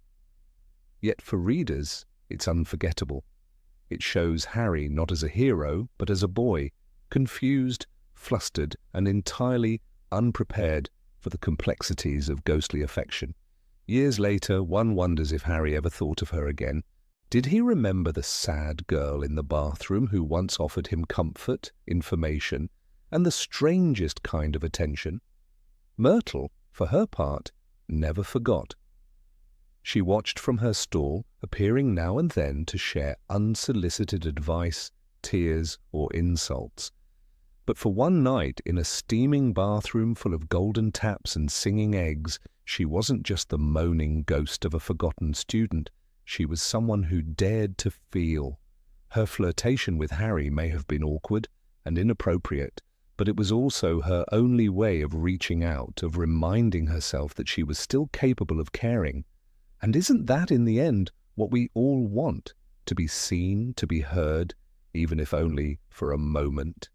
Yet for readers, it's unforgettable. It shows Harry not as a hero, but as a boy, confused, flustered, and entirely unprepared for the complexities of ghostly affection. Years later, one wonders if Harry ever thought of her again. Did he remember the sad girl in the bathroom who once offered him comfort, information, and the strangest kind of attention? Myrtle, for her part, never forgot. She watched from her stall, appearing now and then to share unsolicited advice, tears, or insults. But for one night, in a steaming bathroom full of golden taps and singing eggs, she wasn't just the moaning ghost of a forgotten student. She was someone who dared to feel. Her flirtation with Harry may have been awkward and inappropriate, but it was also her only way of reaching out, of reminding herself that she was still capable of caring. And isn't that, in the end, what we all want? To be seen, to be heard, even if only for a moment.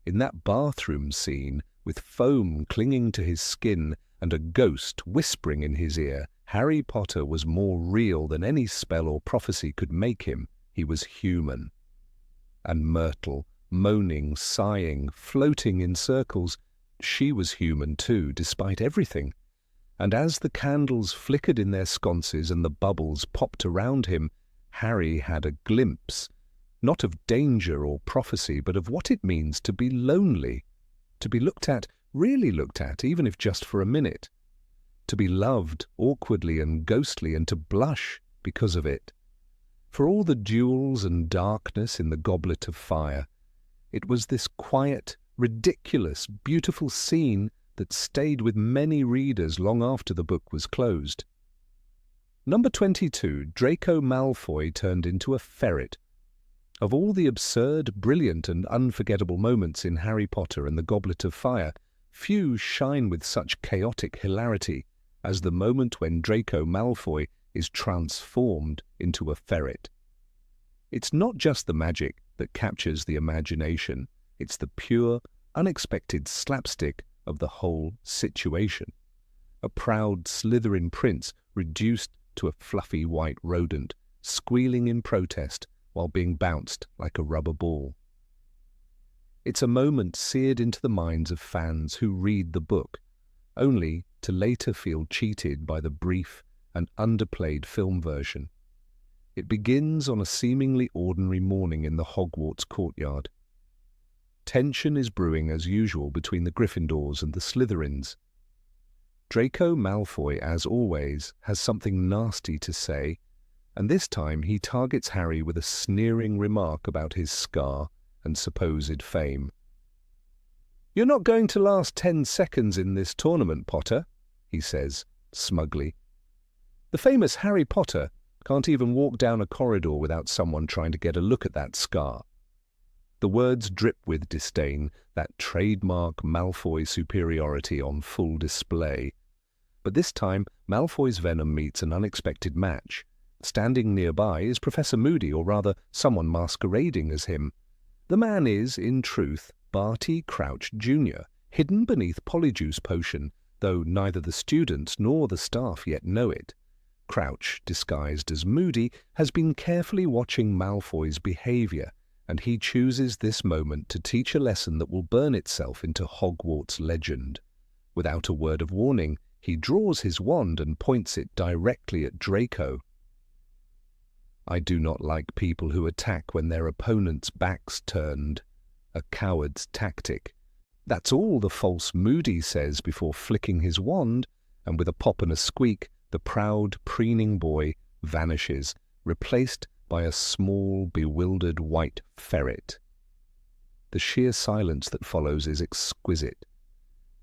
In that bathroom scene, with foam clinging to his skin and a ghost whispering in his ear, Harry Potter was more real than any spell or prophecy could make him. He was human. And Myrtle, moaning, sighing, floating in circles, she was human too, despite everything. And as the candles flickered in their sconces and the bubbles popped around him, Harry had a glimpse, not of danger or prophecy, but of what it means to be lonely, to be looked at, really looked at, even if just for a minute, to be loved awkwardly and ghostly, and to blush because of it. For all the jewels and darkness in the goblet of fire, it was this quiet, ridiculous, beautiful scene that stayed with many readers long after the book was closed. Number 22, Draco Malfoy turned into a ferret. Of all the absurd, brilliant and unforgettable moments in Harry Potter and the Goblet of Fire, few shine with such chaotic hilarity as the moment when Draco Malfoy is transformed into a ferret. It's not just the magic that captures the imagination, it's the pure, unexpected slapstick of the whole situation. A proud Slytherin prince reduced to a fluffy white rodent, squealing in protest while being bounced like a rubber ball. It's a moment seared into the minds of fans who read the book, only to later feel cheated by the brief and underplayed film version. It begins on a seemingly ordinary morning in the Hogwarts courtyard. Tension is brewing as usual between the Gryffindors and the Slytherins. Draco Malfoy, as always, has something nasty to say, and this time he targets Harry with a sneering remark about his scar and supposed fame. "You're not going to last 10 seconds in this tournament, Potter," he says, smugly. "The famous Harry Potter can't even walk down a corridor without someone trying to get a look at that scar." The words drip with disdain, that trademark Malfoy superiority on full display. But this time, Malfoy's venom meets an unexpected match. Standing nearby is Professor Moody, or rather, someone masquerading as him. The man is, in truth, Barty Crouch Jr., hidden beneath Polyjuice Potion, though neither the students nor the staff yet know it. Crouch, disguised as Moody, has been carefully watching Malfoy's behavior, and he chooses this moment to teach a lesson that will burn itself into Hogwarts legend. Without a word of warning, he draws his wand and points it directly at Draco. "I do not like people who attack when their opponent's back's turned. A coward's tactic." That's all the false Moody says before flicking his wand, and with a pop and a squeak, the proud, preening boy vanishes, replaced by a small, bewildered white ferret. The sheer silence that follows is exquisite.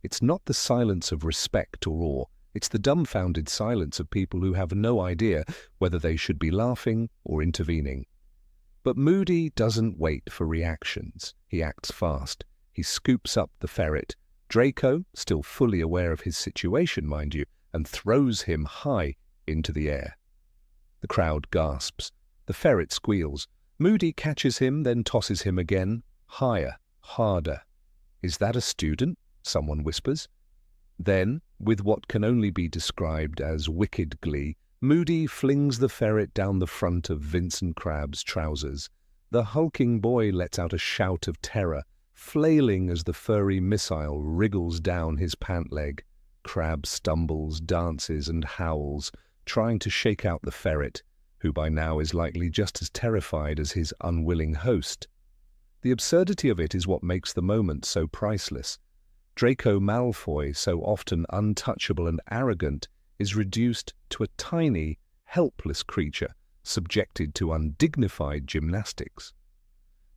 It's not the silence of respect or awe, it's the dumbfounded silence of people who have no idea whether they should be laughing or intervening. But Moody doesn't wait for reactions. He acts fast. He scoops up the ferret, Draco, still fully aware of his situation, mind you, and throws him high into the air. The crowd gasps. The ferret squeals. Moody catches him, then tosses him again, higher, harder. "Is that a student?" someone whispers. Then, with what can only be described as wicked glee, Moody flings the ferret down the front of Vincent Crabbe's trousers. The hulking boy lets out a shout of terror, flailing as the furry missile wriggles down his pant leg. Crabbe stumbles, dances, and howls, trying to shake out the ferret, who by now is likely just as terrified as his unwilling host. The absurdity of it is what makes the moment so priceless. Draco Malfoy, so often untouchable and arrogant, is reduced to a tiny, helpless creature, subjected to undignified gymnastics.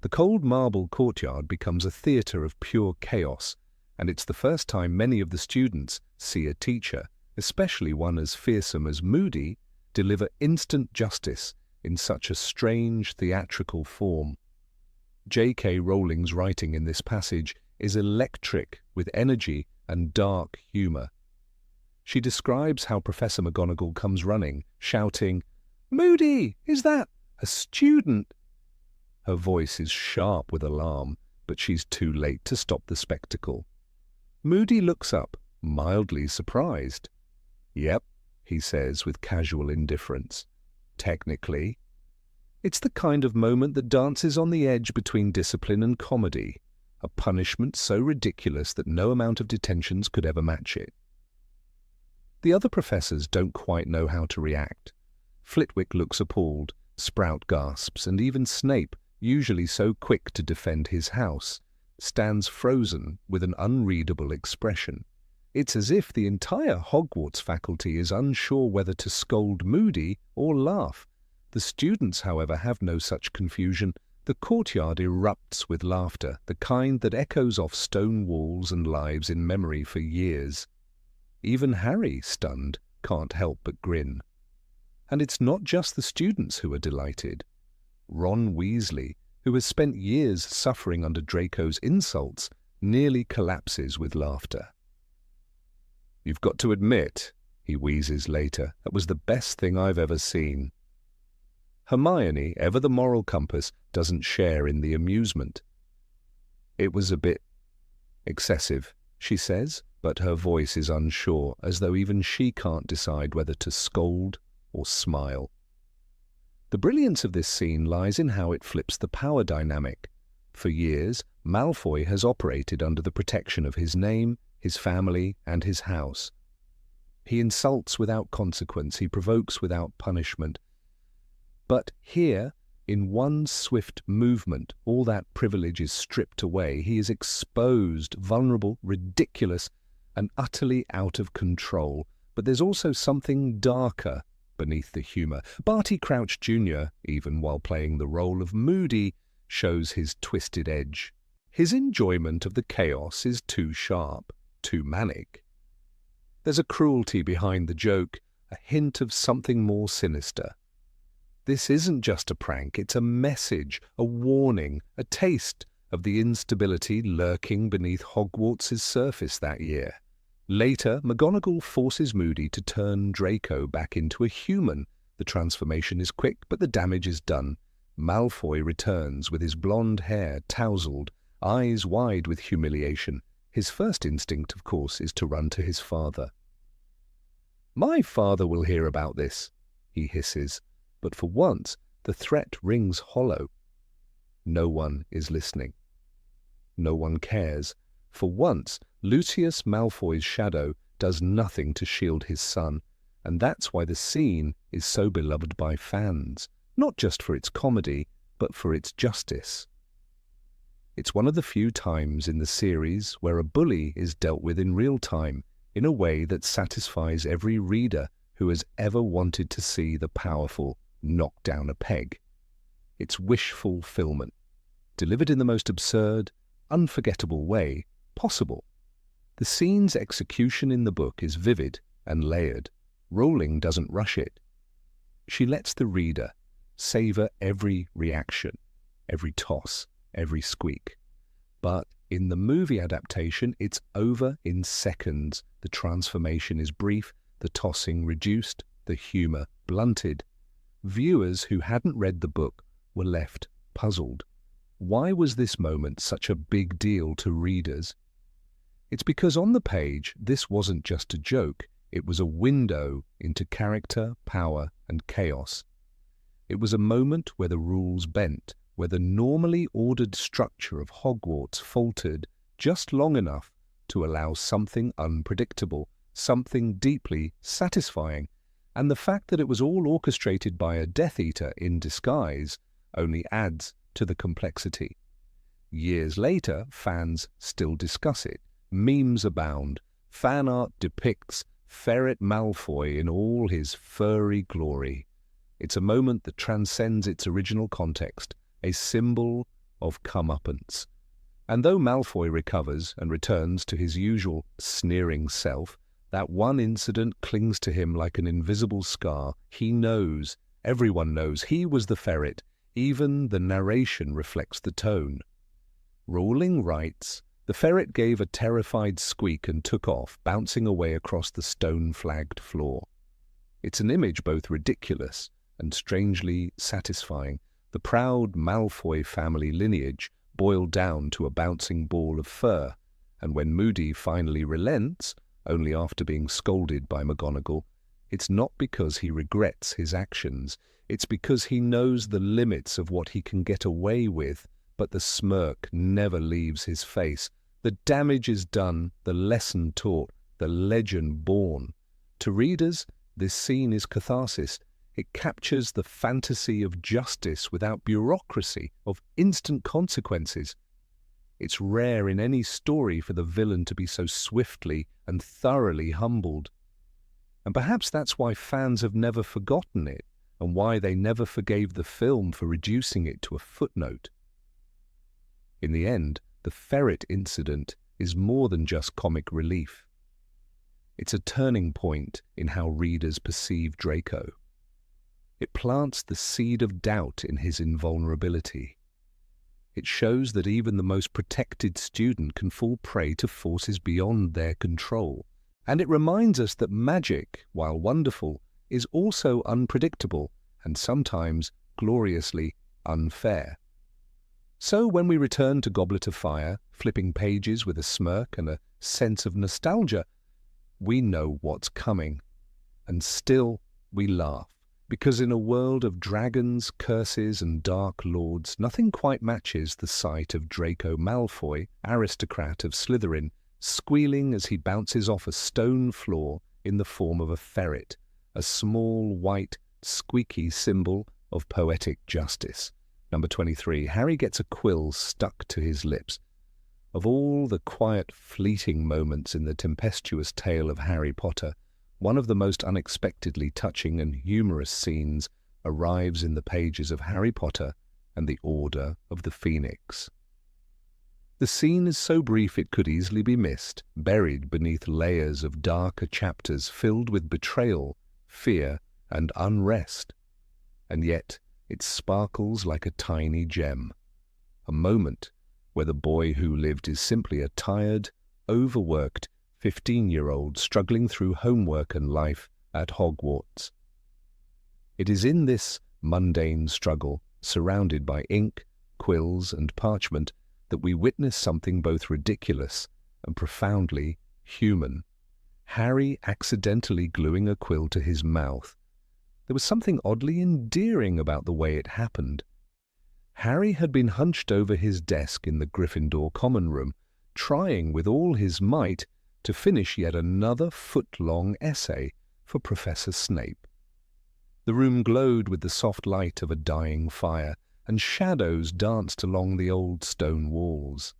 The cold marble courtyard becomes a theatre of pure chaos, and it's the first time many of the students see a teacher, especially one as fearsome as Moody, deliver instant justice in such a strange theatrical form. J.K. Rowling's writing in this passage is electric with energy and dark humour. She describes how Professor McGonagall comes running, shouting, "Moody, is that a student?" Her voice is sharp with alarm, but she's too late to stop the spectacle. Moody looks up, mildly surprised. "Yep," he says with casual indifference. "Technically." It's the kind of moment that dances on the edge between discipline and comedy, a punishment so ridiculous that no amount of detentions could ever match it. The other professors don't quite know how to react. Flitwick looks appalled, Sprout gasps, and even Snape, usually so quick to defend his house, stands frozen with an unreadable expression. It's as if the entire Hogwarts faculty is unsure whether to scold Moody or laugh. The students, however, have no such confusion. The courtyard erupts with laughter, the kind that echoes off stone walls and lives in memory for years. Even Harry, stunned, can't help but grin. And it's not just the students who are delighted. Ron Weasley, who has spent years suffering under Draco's insults, nearly collapses with laughter. "You've got to admit," he wheezes later, "that was the best thing I've ever seen." Hermione, ever the moral compass, doesn't share in the amusement. "It was a bit excessive," she says, but her voice is unsure, as though even she can't decide whether to scold or smile. The brilliance of this scene lies in how it flips the power dynamic. For years, Malfoy has operated under the protection of his name, his family, and his house. He insults without consequence, he provokes without punishment. But here, in one swift movement, all that privilege is stripped away. He is exposed, vulnerable, ridiculous, and utterly out of control. But there's also something darker beneath the humour. Barty Crouch Jr., even while playing the role of Moody, shows his twisted edge. His enjoyment of the chaos is too sharp, too manic. There's a cruelty behind the joke, a hint of something more sinister. This isn't just a prank, it's a message, a warning, a taste of the instability lurking beneath Hogwarts' surface that year. Later, McGonagall forces Moody to turn Draco back into a human. The transformation is quick, but the damage is done. Malfoy returns with his blonde hair tousled, eyes wide with humiliation. His first instinct, of course, is to run to his father. "My father will hear about this," he hisses, but for once the threat rings hollow. No one is listening. No one cares. For once, Lucius Malfoy's shadow does nothing to shield his son, and that's why the scene is so beloved by fans, not just for its comedy, but for its justice. It's one of the few times in the series where a bully is dealt with in real time, in a way that satisfies every reader who has ever wanted to see the powerful knock down a peg. It's wish fulfillment, delivered in the most absurd, unforgettable way possible. The scene's execution in the book is vivid and layered. Rowling doesn't rush it. She lets the reader savor every reaction, every toss, every squeak. But in the movie adaptation, it's over in seconds. The transformation is brief, the tossing reduced, the humor blunted. Viewers who hadn't read the book were left puzzled. Why was this moment such a big deal to readers? It's because on the page, this wasn't just a joke. It was a window into character, power, and chaos. It was a moment where the rules bent, where the normally ordered structure of Hogwarts faltered just long enough to allow something unpredictable, something deeply satisfying. And the fact that it was all orchestrated by a Death Eater in disguise only adds to the complexity. Years later, fans still discuss it. Memes abound. Fan art depicts Ferret Malfoy in all his furry glory. It's a moment that transcends its original context, a symbol of comeuppance. And though Malfoy recovers and returns to his usual sneering self, that one incident clings to him like an invisible scar. He knows, everyone knows, he was the ferret. Even the narration reflects the tone. Rowling writes, "The ferret gave a terrified squeak and took off, bouncing away across the stone-flagged floor." It's an image both ridiculous and strangely satisfying. The proud Malfoy family lineage boiled down to a bouncing ball of fur, and when Moody finally relents, only after being scolded by McGonagall, it's not because he regrets his actions. It's because he knows the limits of what he can get away with, but the smirk never leaves his face. The damage is done, the lesson taught, the legend born. To readers, this scene is catharsis. It captures the fantasy of justice without bureaucracy, of instant consequences. It's rare in any story for the villain to be so swiftly and thoroughly humbled. And perhaps that's why fans have never forgotten it, and why they never forgave the film for reducing it to a footnote. In the end, the ferret incident is more than just comic relief. It's a turning point in how readers perceive Draco. It plants the seed of doubt in his invulnerability. It shows that even the most protected student can fall prey to forces beyond their control. And it reminds us that magic, while wonderful, is also unpredictable and sometimes gloriously unfair. So when we return to Goblet of Fire, flipping pages with a smirk and a sense of nostalgia, we know what's coming. And still we laugh, because in a world of dragons, curses and dark lords, nothing quite matches the sight of Draco Malfoy, aristocrat of Slytherin, squealing as he bounces off a stone floor in the form of a ferret, a small, white, squeaky symbol of poetic justice. Number 23, Harry gets a quill stuck to his lips. Of all the quiet, fleeting moments in the tempestuous tale of Harry Potter, one of the most unexpectedly touching and humorous scenes arrives in the pages of Harry Potter and the Order of the Phoenix. The scene is so brief it could easily be missed, buried beneath layers of darker chapters filled with betrayal, fear, and unrest. And yet it sparkles like a tiny gem, a moment where the boy who lived is simply a tired, overworked 15-year-old struggling through homework and life at Hogwarts. It is in this mundane struggle, surrounded by ink, quills, and parchment, that we witness something both ridiculous and profoundly human. Harry accidentally gluing a quill to his mouth. There was something oddly endearing about the way it happened. Harry had been hunched over his desk in the Gryffindor common room, trying with all his might to finish yet another foot-long essay for Professor Snape. The room glowed with the soft light of a dying fire, and shadows danced along the old stone walls.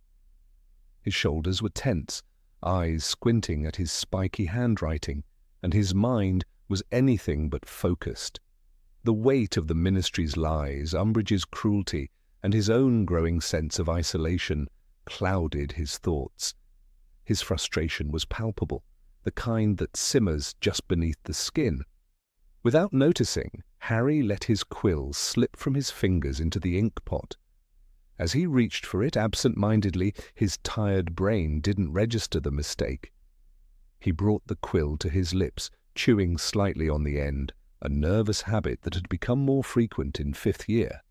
His shoulders were tense, eyes squinting at his spiky handwriting, and his mind was anything but focused. The weight of the Ministry's lies, Umbridge's cruelty, and his own growing sense of isolation clouded his thoughts. His frustration was palpable, the kind that simmers just beneath the skin. Without noticing, Harry let his quill slip from his fingers into the ink pot. As he reached for it absent-mindedly, his tired brain didn't register the mistake. He brought the quill to his lips, chewing slightly on the end, a nervous habit that had become more frequent in 5th year.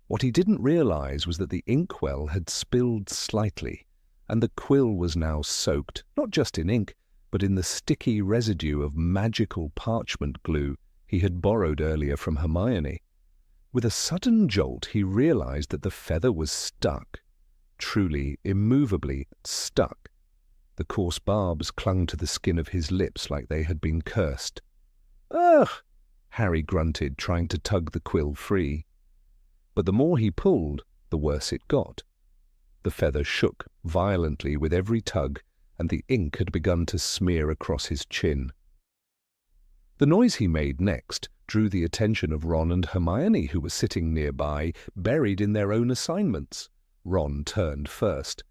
What he didn't realize was that the inkwell had spilled slightly, and the quill was now soaked, not just in ink, but in the sticky residue of magical parchment glue he had borrowed earlier from Hermione. With a sudden jolt, he realized that the feather was stuck, truly, immovably stuck. The coarse barbs clung to the skin of his lips like they had been cursed. "Ugh!" Harry grunted, trying to tug the quill free. But the more he pulled, the worse it got. The feather shook violently with every tug, and the ink had begun to smear across his chin. The noise he made next drew the attention of Ron and Hermione, who were sitting nearby, buried in their own assignments. Ron turned first.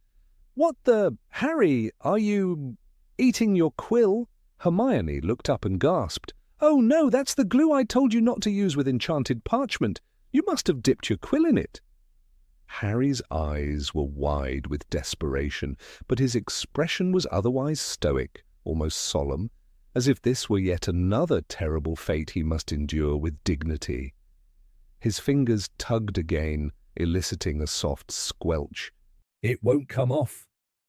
"What the... Harry, are you... eating your quill?" Hermione looked up and gasped. "Oh no, that's the glue I told you not to use with enchanted parchment. You must have dipped your quill in it." Harry's eyes were wide with desperation, but his expression was otherwise stoic, almost solemn, as if this were yet another terrible fate he must endure with dignity. His fingers tugged again, eliciting a soft squelch. "It won't come off,"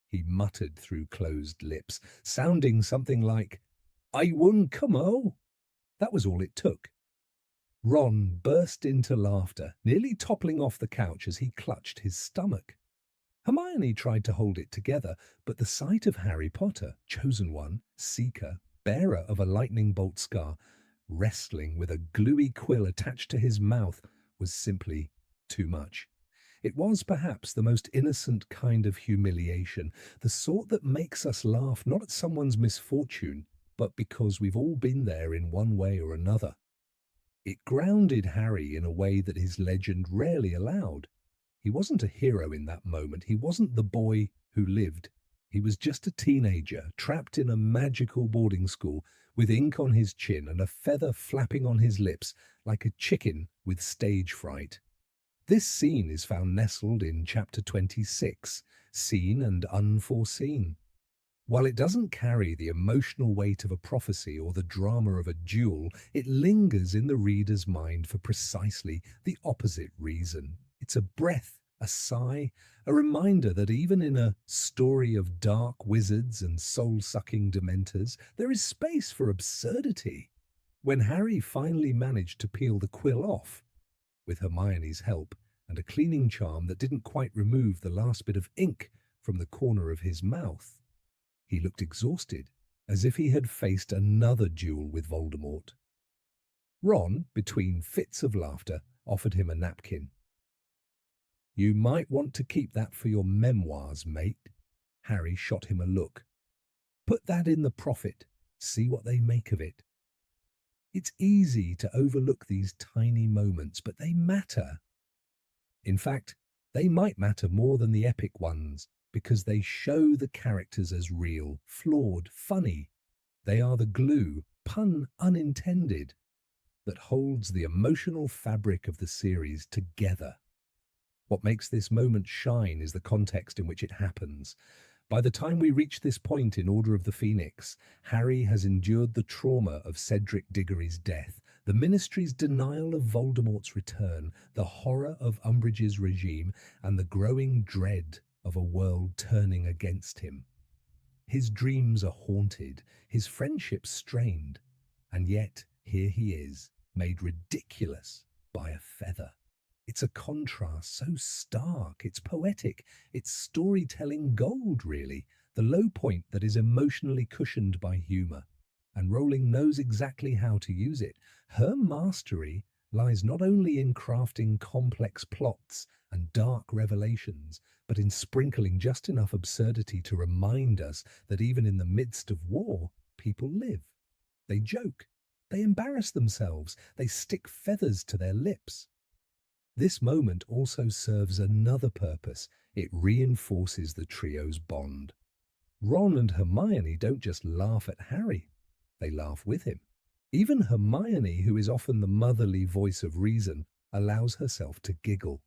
he muttered through closed lips, sounding something like, "I won't come out." That was all it took. Ron burst into laughter, nearly toppling off the couch as he clutched his stomach. Hermione tried to hold it together, but the sight of Harry Potter, chosen one, seeker, bearer of a lightning bolt scar, wrestling with a gluey quill attached to his mouth was simply too much. It was perhaps the most innocent kind of humiliation, the sort that makes us laugh not at someone's misfortune, but because we've all been there in one way or another. It grounded Harry in a way that his legend rarely allowed. He wasn't a hero in that moment. He wasn't the boy who lived. He was just a teenager trapped in a magical boarding school with ink on his chin and a feather flapping on his lips like a chicken with stage fright. This scene is found nestled in chapter 26, Seen and Unforeseen. While it doesn't carry the emotional weight of a prophecy or the drama of a duel, it lingers in the reader's mind for precisely the opposite reason. It's a breath, a sigh, a reminder that even in a story of dark wizards and soul-sucking dementors, there is space for absurdity. When Harry finally managed to peel the quill off, with Hermione's help and a cleaning charm that didn't quite remove the last bit of ink from the corner of his mouth, he looked exhausted, as if he had faced another duel with Voldemort. Ron, between fits of laughter, offered him a napkin. "You might want to keep that for your memoirs, mate." Harry shot him a look. "Put that in the Prophet. See what they make of it." It's easy to overlook these tiny moments, but they matter. In fact, they might matter more than the epic ones, because they show the characters as real, flawed, funny. They are the glue, pun unintended, that holds the emotional fabric of the series together. What makes this moment shine is the context in which it happens. By the time we reach this point in Order of the Phoenix, Harry has endured the trauma of Cedric Diggory's death, the Ministry's denial of Voldemort's return, the horror of Umbridge's regime, and the growing dread of a world turning against him. His dreams are haunted, his friendships strained, and yet here he is, made ridiculous by a feather. It's a contrast so stark, it's poetic, it's storytelling gold, really, the low point that is emotionally cushioned by humour. And Rowling knows exactly how to use it. Her mastery lies not only in crafting complex plots and dark revelations, but in sprinkling just enough absurdity to remind us that even in the midst of war, people live. They joke, they embarrass themselves, they stick feathers to their lips. This moment also serves another purpose. It reinforces the trio's bond. Ron and Hermione don't just laugh at Harry, they laugh with him. Even Hermione, who is often the motherly voice of reason, allows herself to giggle.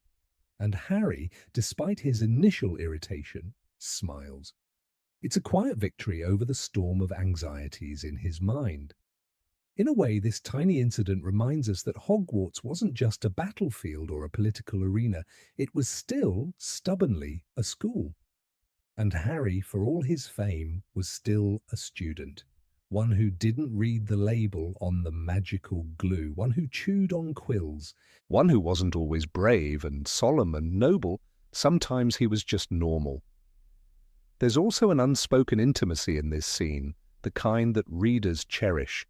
And Harry, despite his initial irritation, smiles. It's a quiet victory over the storm of anxieties in his mind. In a way, this tiny incident reminds us that Hogwarts wasn't just a battlefield or a political arena. It was still, stubbornly, a school. And Harry, for all his fame, was still a student. One who didn't read the label on the magical glue, one who chewed on quills, one who wasn't always brave and solemn and noble. Sometimes he was just normal. There's also an unspoken intimacy in this scene, the kind that readers cherish.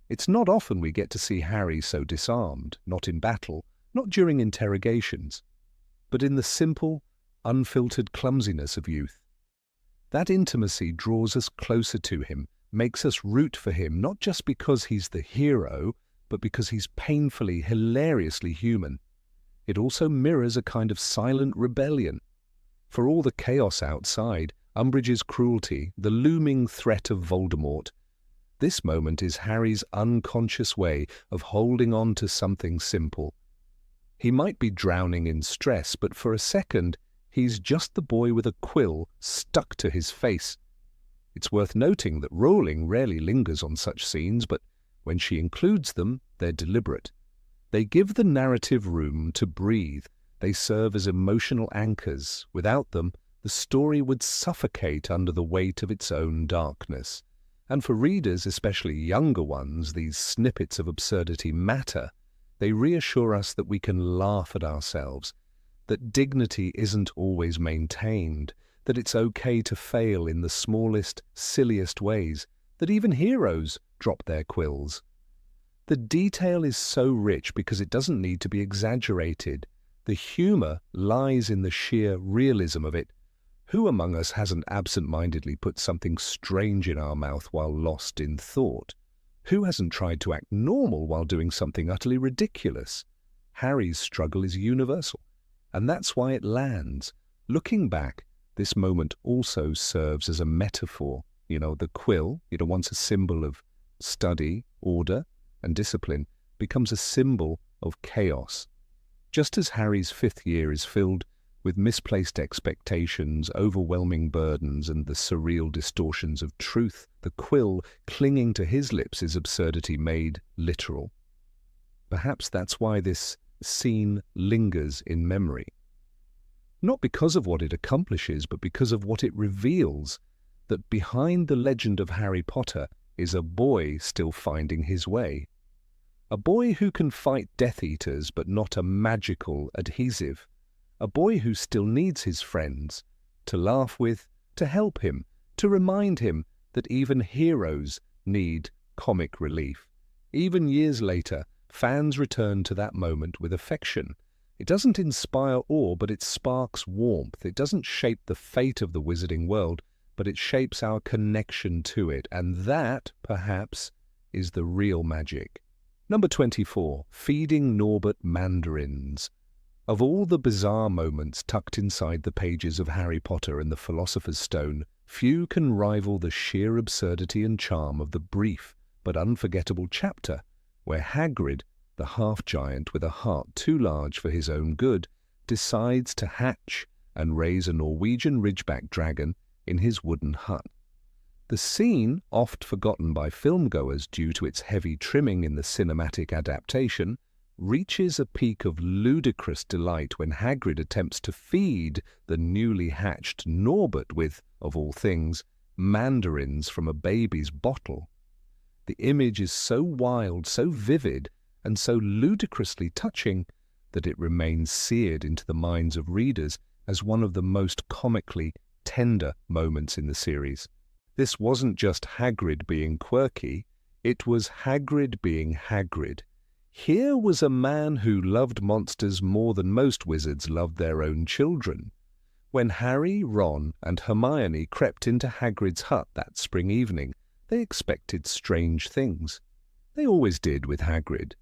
It's not often we get to see Harry so disarmed, not in battle, not during interrogations, but in the simple, unfiltered clumsiness of youth. That intimacy draws us closer to him, makes us root for him, not just because he's the hero, but because he's painfully, hilariously human. It also mirrors a kind of silent rebellion. For all the chaos outside, Umbridge's cruelty, the looming threat of Voldemort, this moment is Harry's unconscious way of holding on to something simple. He might be drowning in stress, but for a second, he's just the boy with a quill stuck to his face. It's worth noting that Rowling rarely lingers on such scenes, but when she includes them, they're deliberate. They give the narrative room to breathe. They serve as emotional anchors. Without them, the story would suffocate under the weight of its own darkness. And for readers, especially younger ones, these snippets of absurdity matter. They reassure us that we can laugh at ourselves, that dignity isn't always maintained, that it's okay to fail in the smallest, silliest ways, that even heroes drop their quills. The detail is so rich because it doesn't need to be exaggerated. The humour lies in the sheer realism of it. Who among us hasn't absent-mindedly put something strange in our mouth while lost in thought? Who hasn't tried to act normal while doing something utterly ridiculous? Harry's struggle is universal, and that's why it lands. Looking back, this moment also serves as a metaphor. The quill, once a symbol of study, order, and discipline, becomes a symbol of chaos. Just as Harry's 5th year is filled with misplaced expectations, overwhelming burdens, and the surreal distortions of truth, the quill clinging to his lips is absurdity made literal. Perhaps that's why this scene lingers in memory. Not because of what it accomplishes, but because of what it reveals, that behind the legend of Harry Potter is a boy still finding his way. A boy who can fight Death Eaters but not a magical adhesive. A boy who still needs his friends, to laugh with, to help him, to remind him that even heroes need comic relief. Even years later, fans return to that moment with affection. It doesn't inspire awe, but it sparks warmth. It doesn't shape the fate of the wizarding world, but it shapes our connection to it. And that, perhaps, is the real magic. Number 24. Feeding Norbert mandarins. Of all the bizarre moments tucked inside the pages of Harry Potter and the Philosopher's Stone, few can rival the sheer absurdity and charm of the brief but unforgettable chapter where Hagrid, the half-giant with a heart too large for his own good, decides to hatch and raise a Norwegian ridgeback dragon in his wooden hut. The scene, oft forgotten by filmgoers due to its heavy trimming in the cinematic adaptation, reaches a peak of ludicrous delight when Hagrid attempts to feed the newly hatched Norbert with, of all things, mandarins from a baby's bottle. The image is so wild, so vivid, and so ludicrously touching that it remains seared into the minds of readers as one of the most comically tender moments in the series. This wasn't just Hagrid being quirky, it was Hagrid being Hagrid. Here was a man who loved monsters more than most wizards loved their own children. When Harry, Ron, and Hermione crept into Hagrid's hut that spring evening, they expected strange things. They always did with Hagrid.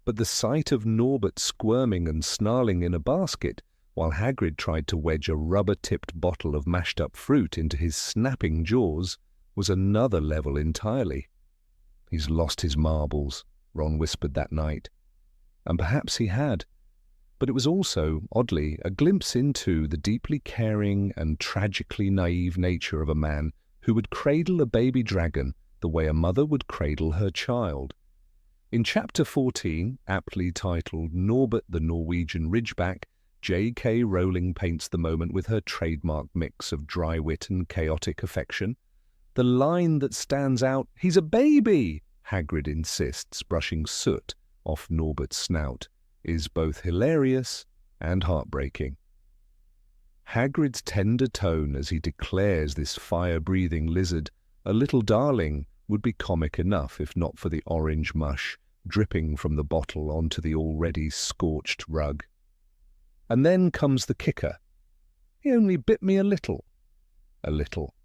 But the sight of Norbert squirming and snarling in a basket, while Hagrid tried to wedge a rubber-tipped bottle of mashed-up fruit into his snapping jaws, was another level entirely. "He's lost his marbles," Ron whispered that night. And perhaps he had. But it was also, oddly, a glimpse into the deeply caring and tragically naive nature of a man who would cradle a baby dragon the way a mother would cradle her child. In Chapter 14, aptly titled Norbert the Norwegian Ridgeback, J.K. Rowling paints the moment with her trademark mix of dry wit and chaotic affection. The line that stands out, "He's a baby!" Hagrid insists, brushing soot off Norbert's snout, is both hilarious and heartbreaking. Hagrid's tender tone as he declares this fire-breathing lizard a little darling would be comic enough if not for the orange mush dripping from the bottle onto the already scorched rug. And then comes the kicker. "He only bit me a little." A little.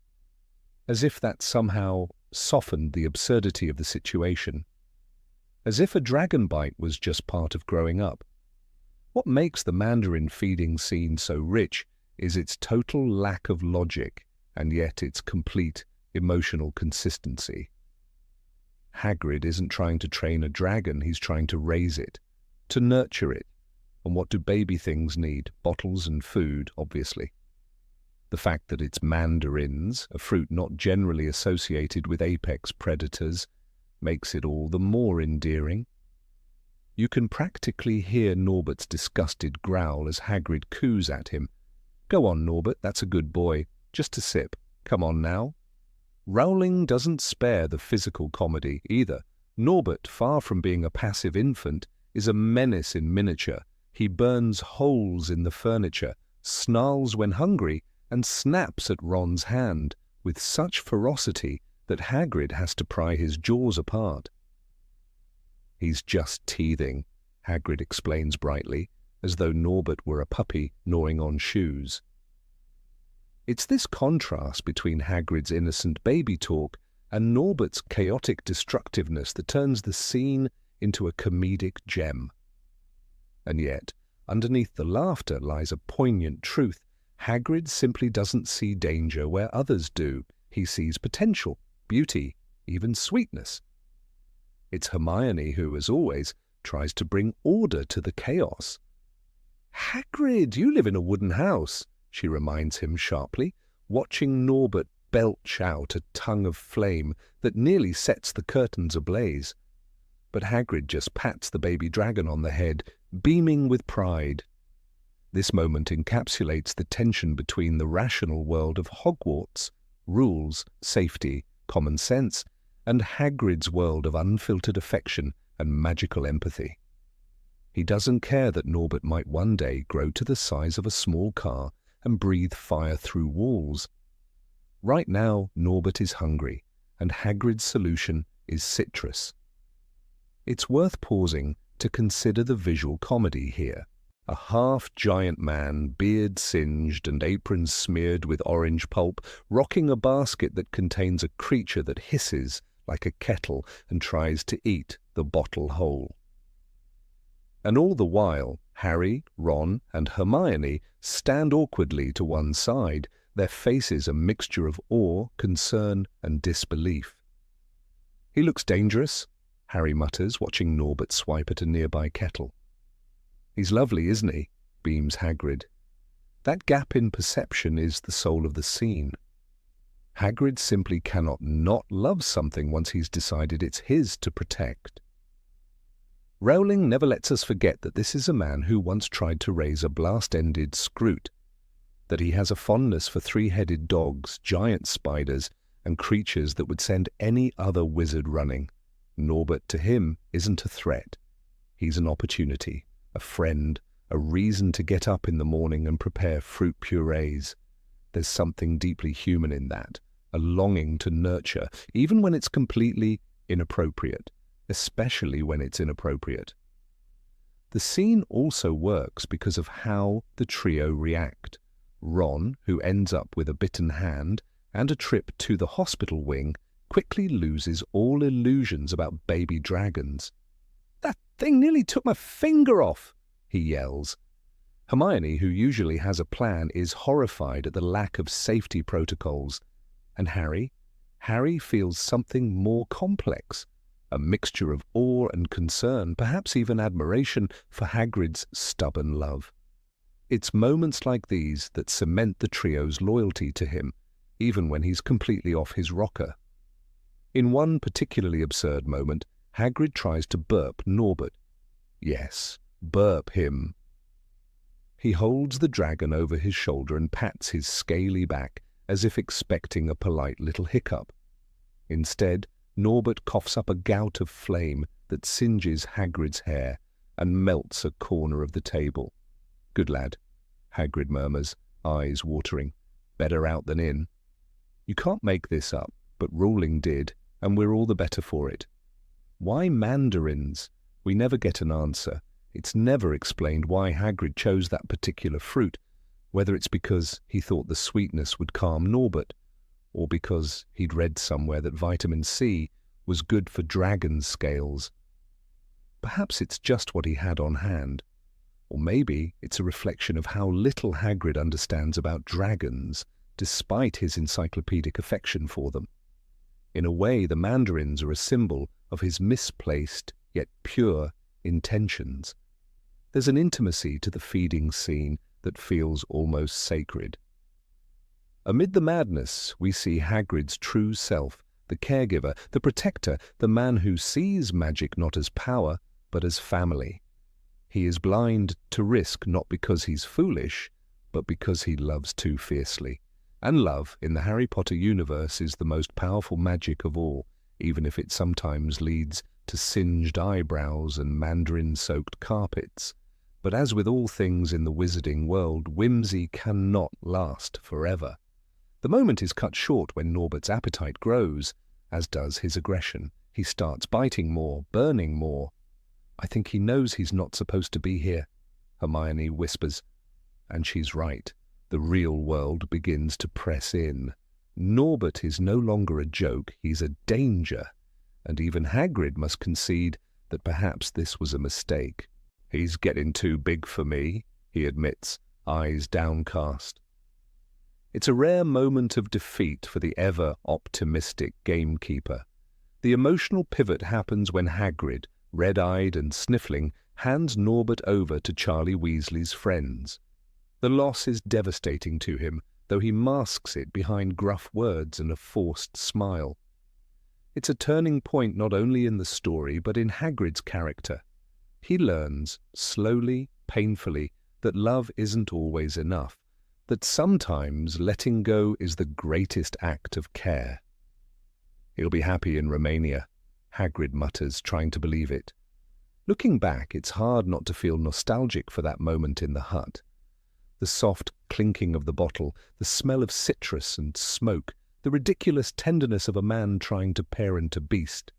As if that somehow softened the absurdity of the situation. As if a dragon bite was just part of growing up. What makes the mandarin feeding scene so rich is its total lack of logic, and yet its complete emotional consistency. Hagrid isn't trying to train a dragon, he's trying to raise it, to nurture it. And what do baby things need? Bottles and food, obviously. The fact that it's mandarins, a fruit not generally associated with apex predators, makes it all the more endearing. You can practically hear Norbert's disgusted growl as Hagrid coos at him. "Go on, Norbert, that's a good boy. Just a sip. Come on now." Rowling doesn't spare the physical comedy either. Norbert, far from being a passive infant, is a menace in miniature. He burns holes in the furniture, snarls when hungry, and snaps at Ron's hand with such ferocity that Hagrid has to pry his jaws apart. "He's just teething," Hagrid explains brightly, as though Norbert were a puppy gnawing on shoes. It's this contrast between Hagrid's innocent baby talk and Norbert's chaotic destructiveness that turns the scene into a comedic gem. And yet, underneath the laughter lies a poignant truth. Hagrid simply doesn't see danger where others do. He sees potential, beauty, even sweetness. It's Hermione who, as always, tries to bring order to the chaos. "Hagrid, you live in a wooden house," she reminds him sharply, watching Norbert belch out a tongue of flame that nearly sets the curtains ablaze. But Hagrid just pats the baby dragon on the head, beaming with pride. This moment encapsulates the tension between the rational world of Hogwarts, rules, safety, common sense, and Hagrid's world of unfiltered affection and magical empathy. He doesn't care that Norbert might one day grow to the size of a small car and breathe fire through walls. Right now, Norbert is hungry, and Hagrid's solution is citrus. It's worth pausing to consider the visual comedy here. A half-giant man, beard singed and apron smeared with orange pulp, rocking a basket that contains a creature that hisses like a kettle and tries to eat the bottle whole. And all the while, Harry, Ron, and Hermione stand awkwardly to one side, their faces a mixture of awe, concern, and disbelief. "He looks dangerous," Harry mutters, watching Norbert swipe at a nearby kettle. "He's lovely, isn't he?" beams Hagrid. That gap in perception is the soul of the scene. Hagrid simply cannot not love something once he's decided it's his to protect. Rowling never lets us forget that this is a man who once tried to raise a blast-ended Scroot, that he has a fondness for three-headed dogs, giant spiders, and creatures that would send any other wizard running. Norbert, to him, isn't a threat. He's an opportunity, a friend, a reason to get up in the morning and prepare fruit purees. There's something deeply human in that, a longing to nurture, even when it's completely inappropriate, especially when it's inappropriate. The scene also works because of how the trio react. Ron, who ends up with a bitten hand and a trip to the hospital wing, quickly loses all illusions about baby dragons. "That thing nearly took my finger off," he yells. Hermione, who usually has a plan, is horrified at the lack of safety protocols. And Harry? Harry feels something more complex, a mixture of awe and concern, perhaps even admiration for Hagrid's stubborn love. It's moments like these that cement the trio's loyalty to him, even when he's completely off his rocker. In one particularly absurd moment, Hagrid tries to burp Norbert. Yes, burp him. He holds the dragon over his shoulder and pats his scaly back as if expecting a polite little hiccup. Instead, Norbert coughs up a gout of flame that singes Hagrid's hair and melts a corner of the table. "Good lad," Hagrid murmurs, eyes watering. "Better out than in." You can't make this up, but Rowling did, and we're all the better for it. Why mandarins? We never get an answer. It's never explained why Hagrid chose that particular fruit, whether it's because he thought the sweetness would calm Norbert, or because he'd read somewhere that vitamin C was good for dragon scales. Perhaps it's just what he had on hand, or maybe it's a reflection of how little Hagrid understands about dragons, despite his encyclopedic affection for them. In a way, the mandarins are a symbol of his misplaced, yet pure, intentions. There's an intimacy to the feeding scene that feels almost sacred. Amid the madness, we see Hagrid's true self, the caregiver, the protector, the man who sees magic not as power, but as family. He is blind to risk not because he's foolish, but because he loves too fiercely. And love, in the Harry Potter universe, is the most powerful magic of all, even if it sometimes leads to singed eyebrows and mandarin-soaked carpets. But as with all things in the wizarding world, whimsy cannot last forever. The moment is cut short when Norbert's appetite grows, as does his aggression. He starts biting more, burning more. I think he knows he's not supposed to be here. Hermione whispers. And she's right. The real world begins to press in. Norbert is no longer a joke, he's a danger. And even Hagrid must concede that perhaps this was a mistake. He's getting too big for me, he admits, eyes downcast. It's a rare moment of defeat for the ever-optimistic gamekeeper. The emotional pivot happens when Hagrid, red-eyed and sniffling, hands Norbert over to Charlie Weasley's friends. The loss is devastating to him, though he masks it behind gruff words and a forced smile. It's a turning point not only in the story, but in Hagrid's character. He learns, slowly, painfully, that love isn't always enough, that sometimes letting go is the greatest act of care. He'll be happy in Romania, Hagrid mutters, trying to believe it. Looking back, it's hard not to feel nostalgic for that moment in the hut. The soft clinking of the bottle, the smell of citrus and smoke, the ridiculous tenderness of a man trying to parent a beast.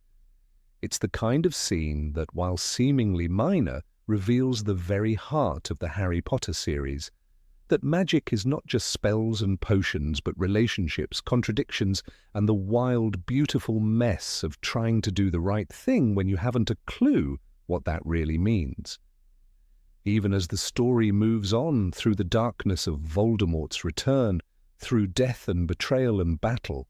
It's the kind of scene that, while seemingly minor, reveals the very heart of the Harry Potter series. That magic is not just spells and potions, but relationships, contradictions, and the wild, beautiful mess of trying to do the right thing when you haven't a clue what that really means. Even as the story moves on through the darkness of Voldemort's return, through death and betrayal and battle,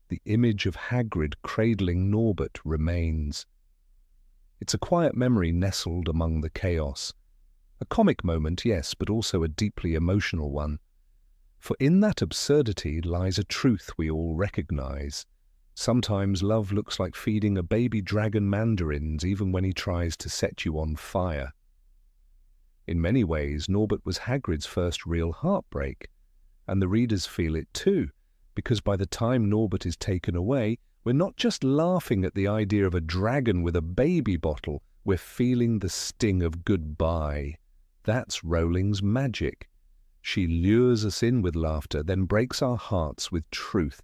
the image of Hagrid cradling Norbert remains. It's a quiet memory nestled among the chaos. A comic moment, yes, but also a deeply emotional one. For in that absurdity lies a truth we all recognize. Sometimes love looks like feeding a baby dragon mandarins even when he tries to set you on fire. In many ways, Norbert was Hagrid's first real heartbreak, and the readers feel it too, because by the time Norbert is taken away, we're not just laughing at the idea of a dragon with a baby bottle, we're feeling the sting of goodbye. That's Rowling's magic. She lures us in with laughter, then breaks our hearts with truth.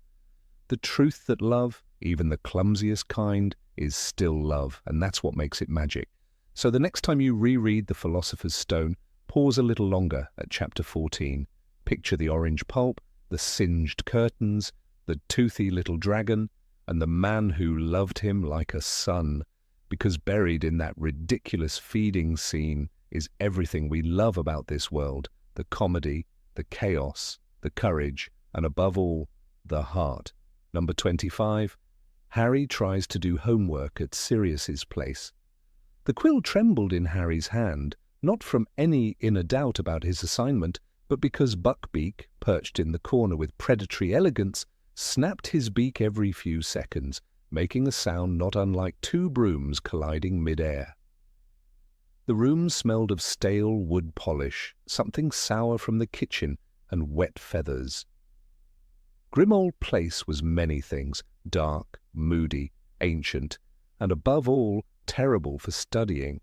The truth that love, even the clumsiest kind, is still love, and that's what makes it magic. So the next time you reread The Philosopher's Stone, pause a little longer at chapter 14. Picture the orange pulp, the singed curtains, the toothy little dragon, and the man who loved him like a son, because buried in that ridiculous feeding scene is everything we love about this world, the comedy, the chaos, the courage, and above all, the heart. Number 25, Harry tries to do homework at Sirius's place. The quill trembled in Harry's hand, not from any inner doubt about his assignment, but because Buckbeak, perched in the corner with predatory elegance, snapped his beak every few seconds, making a sound not unlike two brooms colliding mid-air. The room smelled of stale wood polish, something sour from the kitchen, and wet feathers. Grimmauld Place was many things, dark, moody, ancient, and above all, terrible for studying.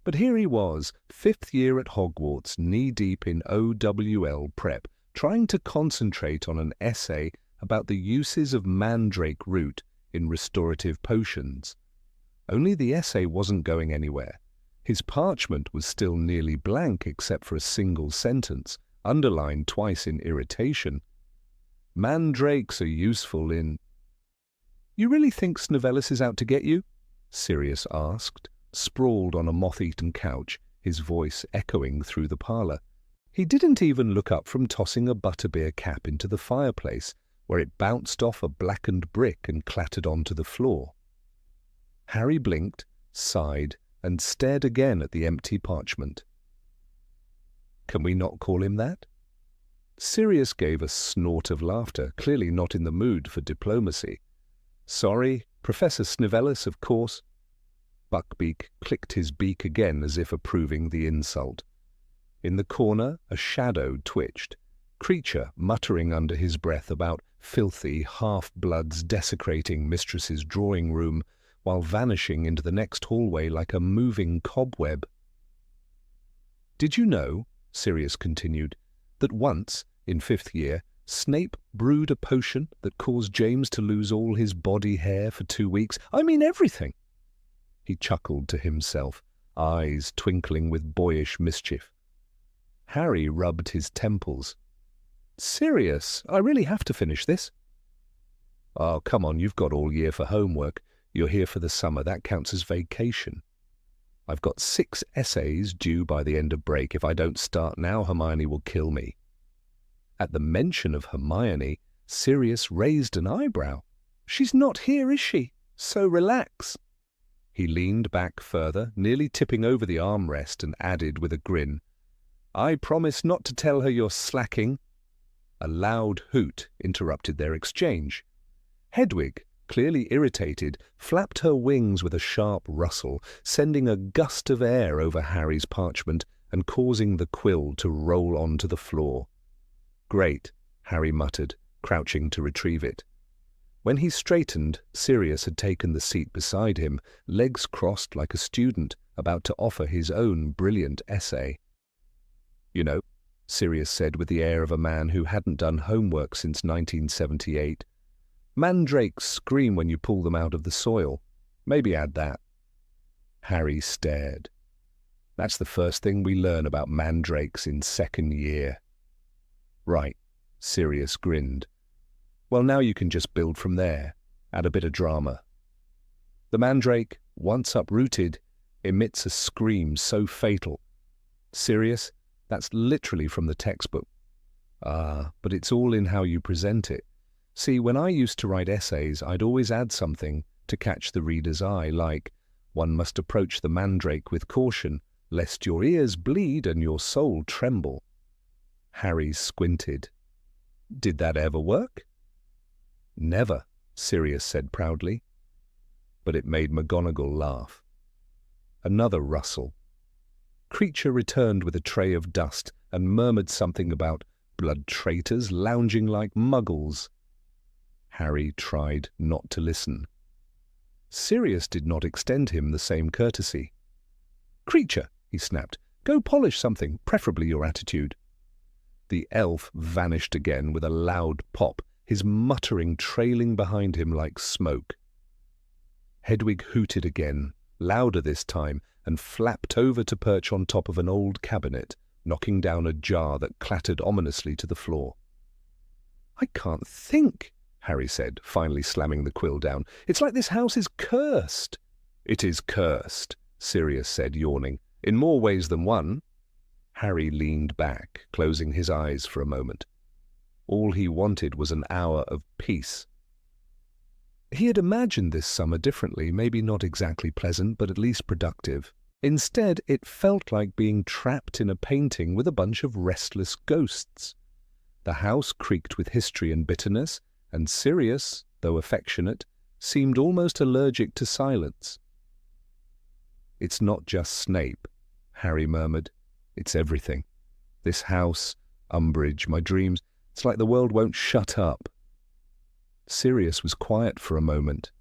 But here he was, 5th year at Hogwarts, knee-deep in OWL prep, trying to concentrate on an essay about the uses of mandrake root in restorative potions. Only the essay wasn't going anywhere. His parchment was still nearly blank except for a single sentence, underlined twice in irritation. Mandrakes are useful in... "You really think Snivellis is out to get you?" Sirius asked, sprawled on a moth-eaten couch, his voice echoing through the parlour. He didn't even look up from tossing a butterbeer cap into the fireplace, where it bounced off a blackened brick and clattered onto the floor. Harry blinked, sighed, and stared again at the empty parchment. "Can we not call him that?" Sirius gave a snort of laughter, clearly not in the mood for diplomacy. "Sorry, Professor Snivellis, of course." Buckbeak clicked his beak again as if approving the insult. In the corner, a shadow twitched, Creature muttering under his breath about filthy half-bloods desecrating Mistress's drawing room, while vanishing into the next hallway like a moving cobweb. "Did you know," Sirius continued, "that once, in 5th year, Snape brewed a potion that caused James to lose all his body hair for 2 weeks? I mean everything!" He chuckled to himself. eyes twinkling with boyish mischief. Harry rubbed his temples. "Sirius, I really have to finish this." "Oh, come on, you've got all year for homework. You're here for the summer, that counts as vacation." "I've got 6 essays due by the end of break. If I don't start now, Hermione will kill me." At the mention of Hermione, Sirius raised an eyebrow. "She's not here, is she? So relax." He leaned back further, nearly tipping over the armrest, and added with a grin, "I promise not to tell her you're slacking." A loud hoot interrupted their exchange. Hedwig, clearly irritated, flapped her wings with a sharp rustle, sending a gust of air over Harry's parchment and causing the quill to roll onto the floor. "Great," Harry muttered, crouching to retrieve it. When he straightened, Sirius had taken the seat beside him, legs crossed like a student about to offer his own brilliant essay. "You know," Sirius said with the air of a man who hadn't done homework since 1978, "mandrakes scream when you pull them out of the soil. Maybe add that." Harry stared. "That's the first thing we learn about mandrakes in 2nd year." "Right," Sirius grinned. "Well, now you can just build from there. Add a bit of drama." The mandrake, once uprooted, emits a scream so fatal. "Sirius, that's literally from the textbook." "Ah, but it's all in how you present it. See, when I used to write essays, I'd always add something to catch the reader's eye, like, 'One must approach the mandrake with caution, lest your ears bleed and your soul tremble.'" Harry squinted. "Did that ever work?" "Never," Sirius said proudly. But it made McGonagall laugh. Another rustle. Creature returned with a tray of dust and murmured something about blood traitors lounging like muggles. Harry tried not to listen. Sirius did not extend him the same courtesy. "Creature," he snapped, "go polish something, preferably your attitude." The elf vanished again with a loud pop, his muttering trailing behind him like smoke. Hedwig hooted again, louder this time, and flapped over to perch on top of an old cabinet, knocking down a jar that clattered ominously to the floor. "I can't think," Harry said, finally slamming the quill down. "It's like this house is cursed." "It is cursed," Sirius said, yawning, "in more ways than one." Harry leaned back, closing his eyes for a moment. All he wanted was an hour of peace. He had imagined this summer differently, maybe not exactly pleasant, but at least productive. Instead, it felt like being trapped in a painting with a bunch of restless ghosts. The house creaked with history and bitterness, and Sirius, though affectionate, seemed almost allergic to silence. "It's not just Snape," Harry murmured. "It's everything. This house, Umbridge, my dreams. It's like the world won't shut up." Sirius was quiet for a moment.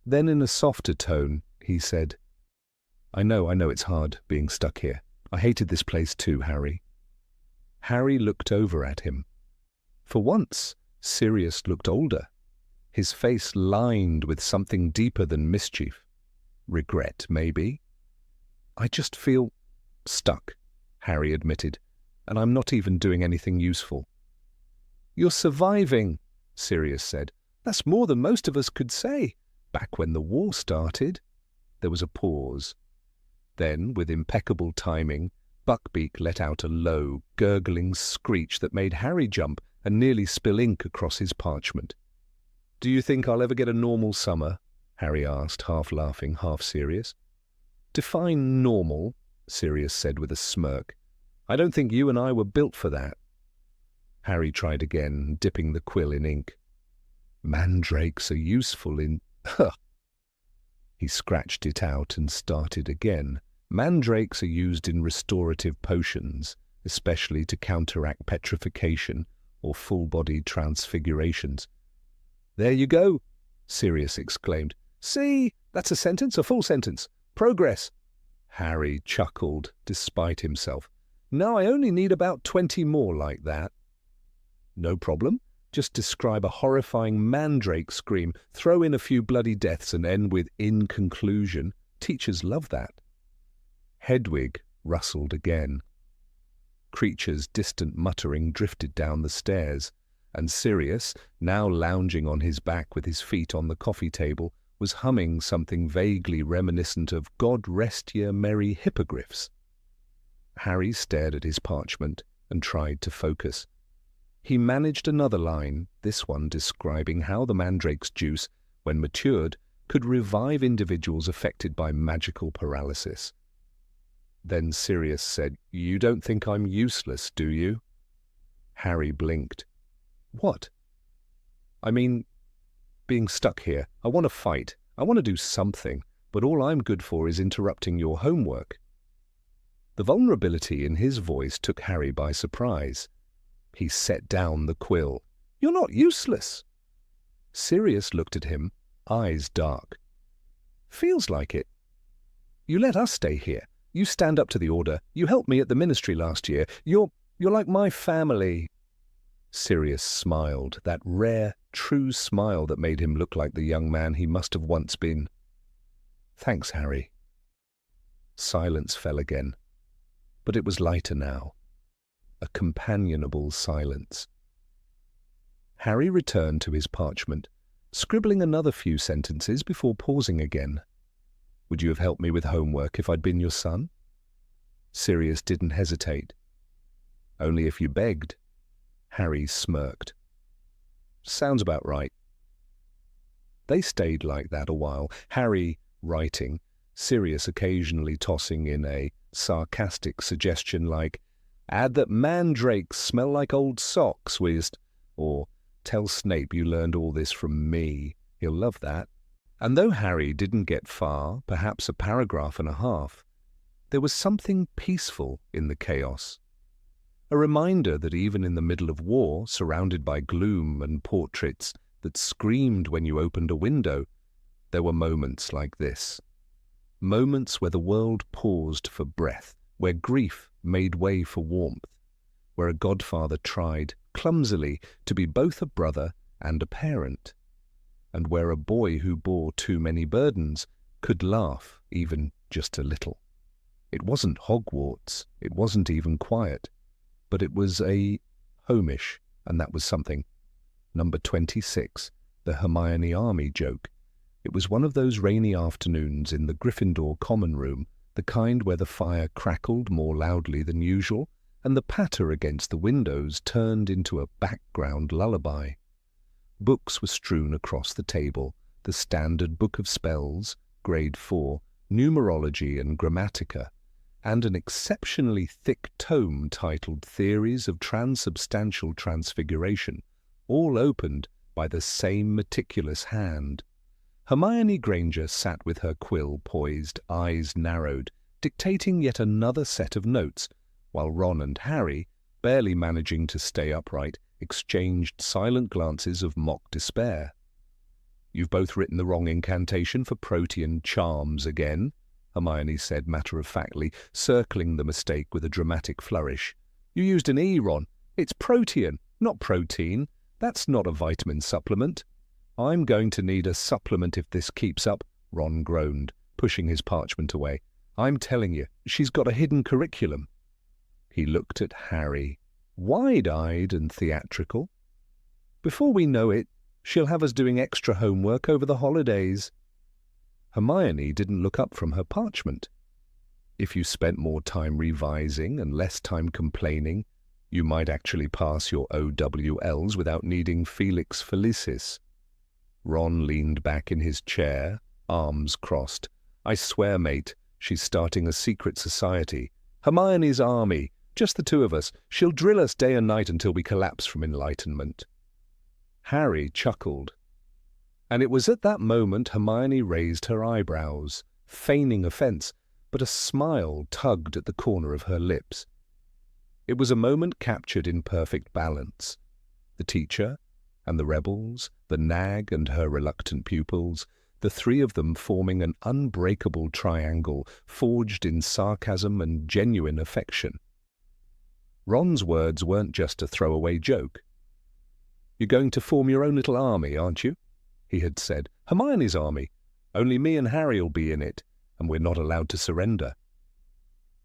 Then in a softer tone, he said, I know it's hard being stuck here. I hated this place too, Harry." Harry looked over at him. For once, Sirius looked older, his face lined with something deeper than mischief. Regret, maybe. "I just feel stuck," Harry admitted, "and I'm not even doing anything useful." "You're surviving," Sirius said. "That's more than most of us could say, back when the war started." There was a pause. Then, with impeccable timing, Buckbeak let out a low, gurgling screech that made Harry jump and nearly spill ink across his parchment. "Do you think I'll ever get a normal summer?" Harry asked, half laughing, half serious. "Define normal," Sirius said with a smirk. "I don't think you and I were built for that." Harry tried again, dipping the quill in ink. "Mandrakes are useful in..." He scratched it out and started again. "Mandrakes are used in restorative potions, especially to counteract petrification or full-body transfigurations." "There you go," Sirius exclaimed. "See, that's a sentence, a full sentence. Progress." Harry chuckled, despite himself. "Now I only need about 20 more like that." "No problem. Just describe a horrifying mandrake scream, throw in a few bloody deaths, and end with 'in conclusion.' Teachers love that." Hedwig rustled again. Creature's distant muttering drifted down the stairs, and Sirius, now lounging on his back with his feet on the coffee table, was humming something vaguely reminiscent of God rest ye merry hippogriffs. Harry stared at his parchment and tried to focus. He managed another line, this one describing how the mandrake's juice, when matured, could revive individuals affected by magical paralysis. Then Sirius said, "You don't think I'm useless, do you?" Harry blinked. "What?" "I mean, being stuck here. I want to fight. I want to do something, but all I'm good for is interrupting your homework." The vulnerability in his voice took Harry by surprise. He set down the quill. "You're not useless." Sirius looked at him, eyes dark. "Feels like it. You let us stay here. You stand up to the order. You helped me at the ministry last year. You're like my family." Sirius smiled, that rare, true smile that made him look like the young man he must have once been. "Thanks, Harry." Silence fell again, but it was lighter now. A companionable silence. Harry returned to his parchment, scribbling another few sentences before pausing again. "Would you have helped me with homework if I'd been your son?" Sirius didn't hesitate. "Only if you begged." Harry smirked. "Sounds about right." They stayed like that a while, Harry writing, Sirius occasionally tossing in a sarcastic suggestion like, "Add that mandrakes smell like old socks, whizzed," or "Tell Snape you learned all this from me. He'll love that." And though Harry didn't get far, perhaps a paragraph and a half, there was something peaceful in the chaos. A reminder that even in the middle of war, surrounded by gloom and portraits that screamed when you opened a window, there were moments like this. Moments where the world paused for breath, where grief made way for warmth, where a godfather tried, clumsily, to be both a brother and a parent, and where a boy who bore too many burdens could laugh even just a little. It wasn't Hogwarts, it wasn't even quiet, but it was a homish, and that was something. Number 26, the Hermione army joke. It was one of those rainy afternoons in the Gryffindor common room, the kind where the fire crackled more loudly than usual, and the patter against the windows turned into a background lullaby. Books were strewn across the table, the standard book of spells, grade 4, numerology and grammatica, and an exceptionally thick tome titled Theories of Transubstantial Transfiguration, all opened by the same meticulous hand. Hermione Granger sat with her quill poised, eyes narrowed, dictating yet another set of notes, while Ron and Harry, barely managing to stay upright, exchanged silent glances of mock despair. "You've both written the wrong incantation for Protean charms again," Hermione said matter-of-factly, circling the mistake with a dramatic flourish. "You used an E, Ron. It's Protean, not protein. That's not a vitamin supplement." "I'm going to need a supplement if this keeps up," Ron groaned, pushing his parchment away. "I'm telling you, she's got a hidden curriculum." He looked at Harry, wide-eyed and theatrical. "Before we know it, she'll have us doing extra homework over the holidays." Hermione didn't look up from her parchment. "If you spent more time revising and less time complaining, you might actually pass your OWLs without needing Felix Felicis." Ron leaned back in his chair, arms crossed. "I swear, mate, she's starting a secret society. Hermione's army, just the two of us. She'll drill us day and night until we collapse from enlightenment." Harry chuckled. And it was at that moment Hermione raised her eyebrows, feigning offence, but a smile tugged at the corner of her lips. It was a moment captured in perfect balance. The teacher and the rebels, the nag and her reluctant pupils, the three of them forming an unbreakable triangle forged in sarcasm and genuine affection. Ron's words weren't just a throwaway joke. "You're going to form your own little army, aren't you?" he had said. "Hermione's army. Only me and Harry'll be in it, and we're not allowed to surrender."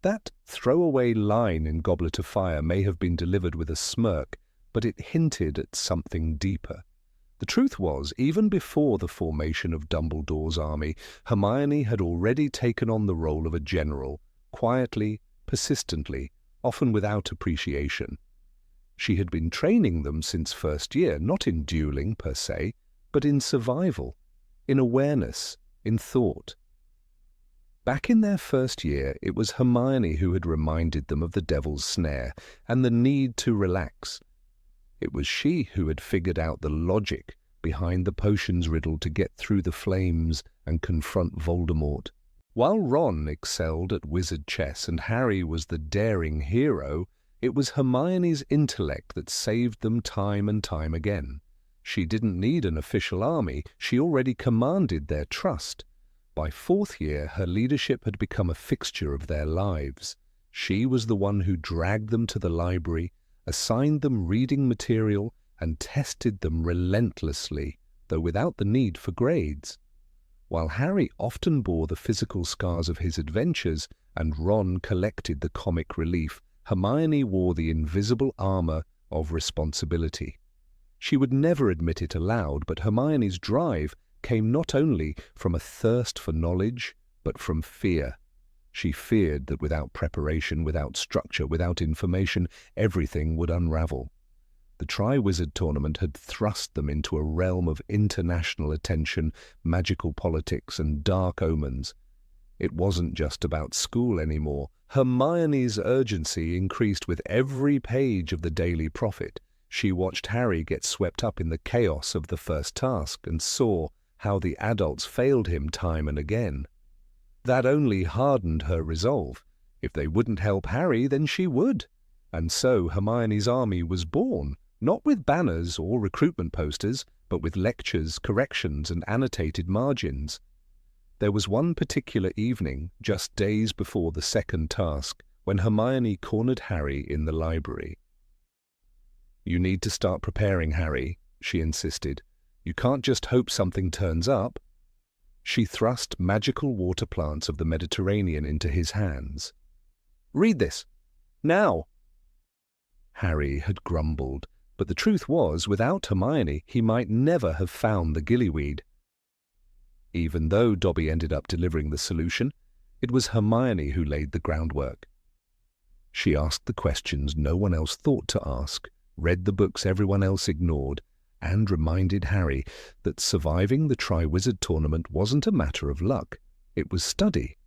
That throwaway line in Goblet of Fire may have been delivered with a smirk, but it hinted at something deeper. The truth was, even before the formation of Dumbledore's army, Hermione had already taken on the role of a general, quietly, persistently, often without appreciation. She had been training them since first year, not in dueling per se, but in survival, in awareness, in thought. Back in their first year, it was Hermione who had reminded them of the devil's snare and the need to relax. It was she who had figured out the logic behind the potions riddle to get through the flames and confront Voldemort. While Ron excelled at wizard chess and Harry was the daring hero, it was Hermione's intellect that saved them time and time again. She didn't need an official army, she already commanded their trust. By fourth year, her leadership had become a fixture of their lives. She was the one who dragged them to the library, assigned them reading material, and tested them relentlessly, though without the need for grades. While Harry often bore the physical scars of his adventures and Ron collected the comic relief, Hermione wore the invisible armor of responsibility. She would never admit it aloud, but Hermione's drive came not only from a thirst for knowledge, but from fear. She feared that without preparation, without structure, without information, everything would unravel. The Triwizard Tournament had thrust them into a realm of international attention, magical politics, and dark omens. It wasn't just about school anymore. Hermione's urgency increased with every page of the Daily Prophet. She watched Harry get swept up in the chaos of the first task and saw how the adults failed him time and again. That only hardened her resolve. If they wouldn't help Harry, then she would. And so Hermione's army was born, not with banners or recruitment posters, but with lectures, corrections, and annotated margins. There was one particular evening, just days before the second task, when Hermione cornered Harry in the library. "You need to start preparing, Harry," she insisted. "You can't just hope something turns up." She thrust magical water plants of the Mediterranean into his hands. "Read this. Now!" Harry had grumbled, but the truth was, without Hermione, he might never have found the gillyweed. Even though Dobby ended up delivering the solution, it was Hermione who laid the groundwork. She asked the questions no one else thought to ask, read the books everyone else ignored, and reminded Harry that surviving the Triwizard Tournament wasn't a matter of luck, it was study.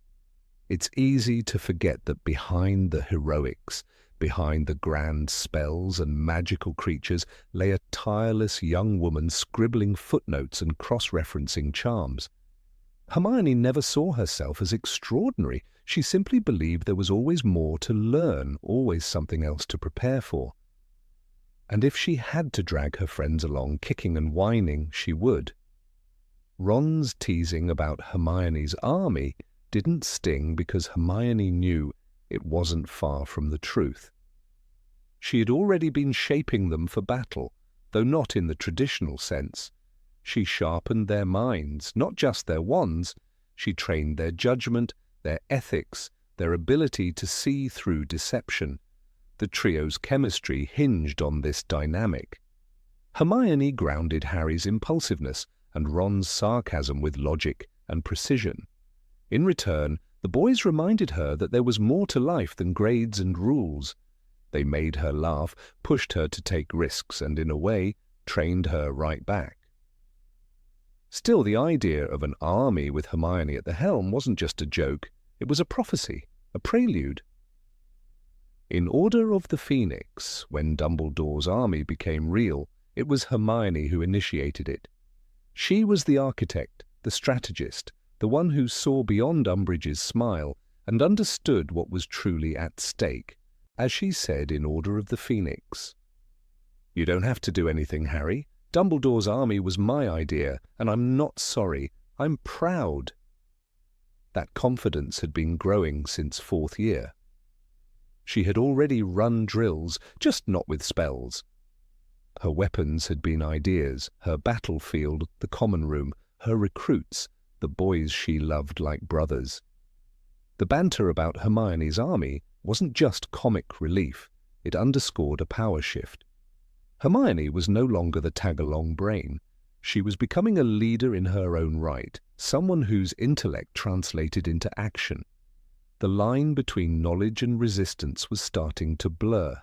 It's easy to forget that behind the heroics, behind the grand spells and magical creatures, lay a tireless young woman scribbling footnotes and cross-referencing charms. Hermione never saw herself as extraordinary. She simply believed there was always more to learn, always something else to prepare for. And if she had to drag her friends along, kicking and whining, she would. Ron's teasing about Hermione's army didn't sting because Hermione knew it wasn't far from the truth. She had already been shaping them for battle, though not in the traditional sense. She sharpened their minds, not just their wands. She trained their judgment, their ethics, their ability to see through deception. The trio's chemistry hinged on this dynamic. Hermione grounded Harry's impulsiveness and Ron's sarcasm with logic and precision. In return, the boys reminded her that there was more to life than grades and rules. They made her laugh, pushed her to take risks, and in a way, trained her right back. Still, the idea of an army with Hermione at the helm wasn't just a joke, it was a prophecy, a prelude. In Order of the Phoenix, when Dumbledore's army became real, it was Hermione who initiated it. She was the architect, the strategist, the one who saw beyond Umbridge's smile and understood what was truly at stake. As she said in Order of the Phoenix, "You don't have to do anything, Harry. Dumbledore's army was my idea, and I'm not sorry. I'm proud." That confidence had been growing since fourth year. She had already run drills, just not with spells. Her weapons had been ideas, her battlefield, the common room, her recruits, the boys she loved like brothers. The banter about Hermione's army wasn't just comic relief, it underscored a power shift. Hermione was no longer the tag-along brain. She was becoming a leader in her own right, someone whose intellect translated into action. The line between knowledge and resistance was starting to blur.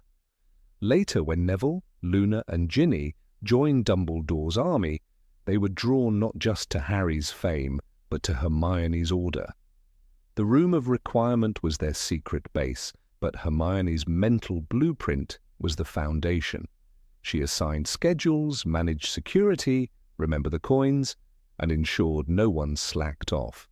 Later, when Neville, Luna and Ginny joined Dumbledore's army, they were drawn not just to Harry's fame, but to Hermione's order. The Room of Requirement was their secret base, but Hermione's mental blueprint was the foundation. She assigned schedules, managed security, remember the coins, and ensured no one slacked off.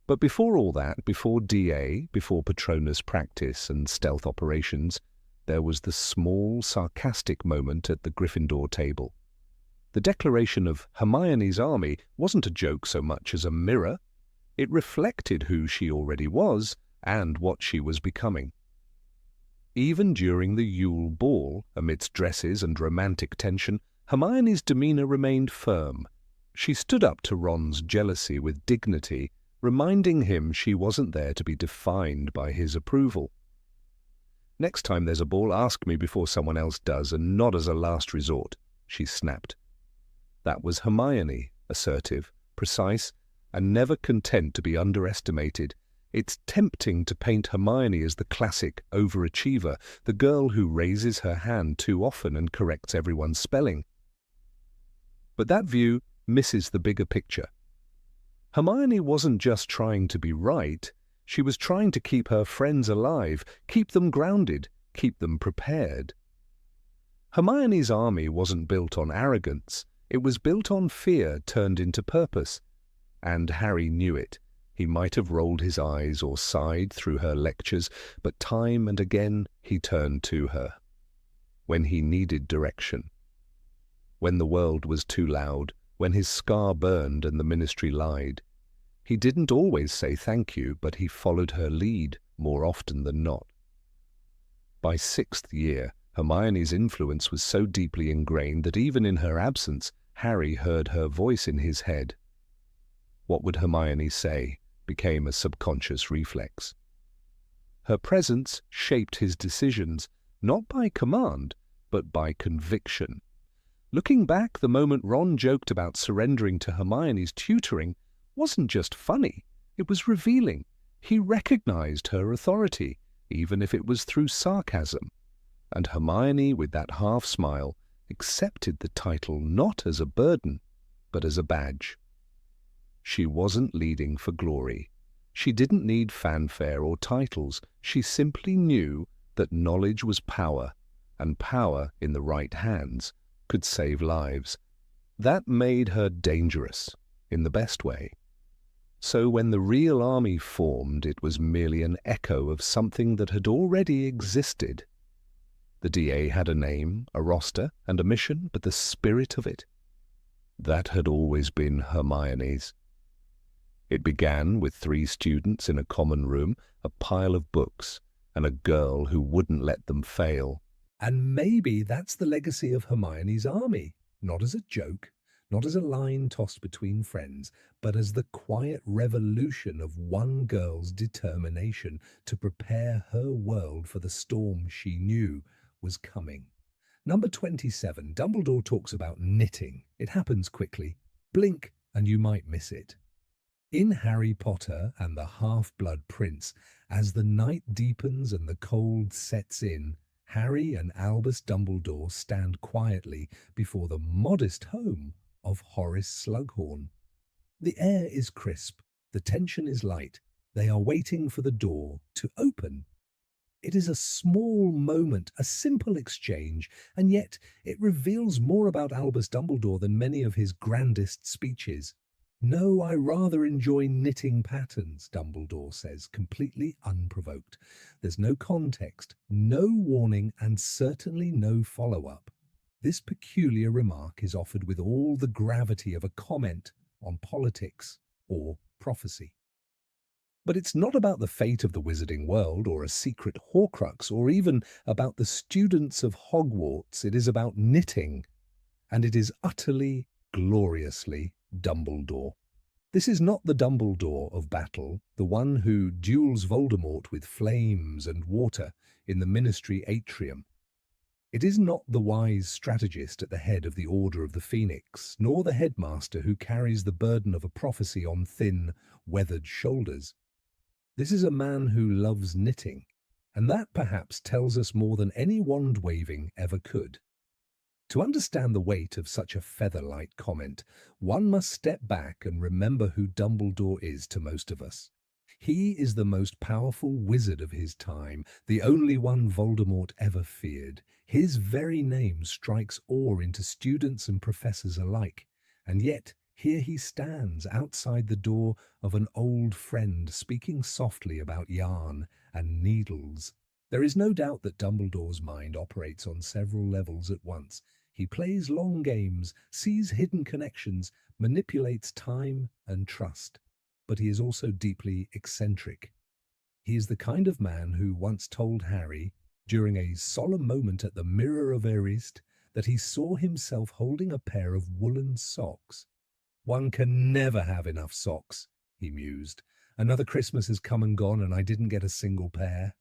But before all that, before DA, before Patronus practice and stealth operations, there was the small, sarcastic moment at the Gryffindor table. The declaration of Hermione's army wasn't a joke so much as a mirror. It reflected who she already was and what she was becoming. Even during the Yule Ball, amidst dresses and romantic tension, Hermione's demeanour remained firm. She stood up to Ron's jealousy with dignity, reminding him she wasn't there to be defined by his approval. "Next time there's a ball, ask me before someone else does, and not as a last resort," she snapped. That was Hermione, assertive, precise, and never content to be underestimated. It's tempting to paint Hermione as the classic overachiever, the girl who raises her hand too often and corrects everyone's spelling. But that view misses the bigger picture. Hermione wasn't just trying to be right, she was trying to keep her friends alive, keep them grounded, keep them prepared. Hermione's army wasn't built on arrogance, it was built on fear turned into purpose. And Harry knew it. He might have rolled his eyes or sighed through her lectures, but time and again he turned to her. When he needed direction. When the world was too loud, when his scar burned and the ministry lied. He didn't always say thank you, but he followed her lead more often than not. By 6th year, Hermione's influence was so deeply ingrained that even in her absence, Harry heard her voice in his head. What would Hermione say became a subconscious reflex. Her presence shaped his decisions, not by command, but by conviction. Looking back, the moment Ron joked about surrendering to Hermione's tutoring wasn't just funny, it was revealing. He recognized her authority, even if it was through sarcasm. And Hermione, with that half-smile, accepted the title not as a burden, but as a badge. She wasn't leading for glory. She didn't need fanfare or titles. She simply knew that knowledge was power, and power, in the right hands, could save lives. That made her dangerous, in the best way. So when the real army formed, it was merely an echo of something that had already existed. The DA had a name, a roster, and a mission, but the spirit of it, that had always been Hermione's. It began with 3 students in a common room, a pile of books, and a girl who wouldn't let them fail. And maybe that's the legacy of Hermione's army, not as a joke, not as a line tossed between friends, but as the quiet revolution of one girl's determination to prepare her world for the storm she knew was coming. Number 27, Dumbledore talks about knitting. It happens quickly. Blink and you might miss it. In Harry Potter and the Half-Blood Prince, as the night deepens and the cold sets in, Harry and Albus Dumbledore stand quietly before the modest home of Horace Slughorn. The air is crisp, the tension is light. They are waiting for the door to open. It is a small moment, a simple exchange, and yet it reveals more about Albus Dumbledore than many of his grandest speeches. "No, I rather enjoy knitting patterns," Dumbledore says, completely unprovoked. There's no context, no warning, and certainly no follow-up. This peculiar remark is offered with all the gravity of a comment on politics or prophecy. But it's not about the fate of the wizarding world or a secret Horcrux or even about the students of Hogwarts. It is about knitting, and it is utterly, gloriously Dumbledore. This is not the Dumbledore of battle, the one who duels Voldemort with flames and water in the Ministry atrium. It is not the wise strategist at the head of the Order of the Phoenix, nor the headmaster who carries the burden of a prophecy on thin, weathered shoulders. This is a man who loves knitting, and that perhaps tells us more than any wand-waving ever could. To understand the weight of such a feather-light comment, one must step back and remember who Dumbledore is to most of us. He is the most powerful wizard of his time, the only one Voldemort ever feared. His very name strikes awe into students and professors alike, and yet here he stands outside the door of an old friend speaking softly about yarn and needles. There is no doubt that Dumbledore's mind operates on several levels at once. He plays long games, sees hidden connections, manipulates time and trust. But he is also deeply eccentric. He is the kind of man who once told Harry, during a solemn moment at the Mirror of Erised, that he saw himself holding a pair of woolen socks. "One can never have enough socks," he mused. "Another Christmas has come and gone and I didn't get a single pair."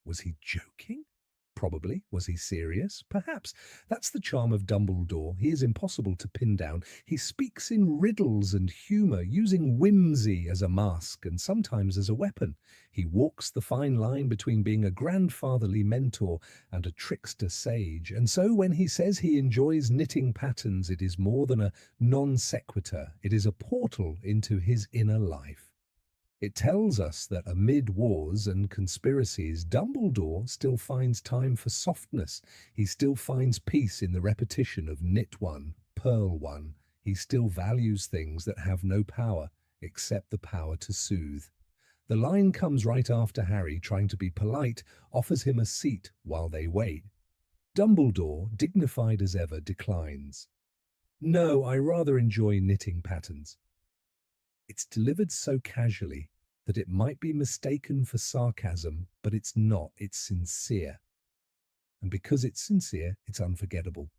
Was he joking? Probably. Was he serious? Perhaps. That's the charm of Dumbledore. He is impossible to pin down. He speaks in riddles and humour, using whimsy as a mask and sometimes as a weapon. He walks the fine line between being a grandfatherly mentor and a trickster sage. And so when he says he enjoys knitting patterns, it is more than a non sequitur. It is a portal into his inner life. It tells us that amid wars and conspiracies, Dumbledore still finds time for softness. He still finds peace in the repetition of knit one, pearl one. He still values things that have no power except the power to soothe. The line comes right after Harry, trying to be polite, offers him a seat while they wait. Dumbledore, dignified as ever, declines. "No, I rather enjoy knitting patterns." It's delivered so casually that it might be mistaken for sarcasm, but it's not. It's sincere. And because it's sincere, it's unforgettable.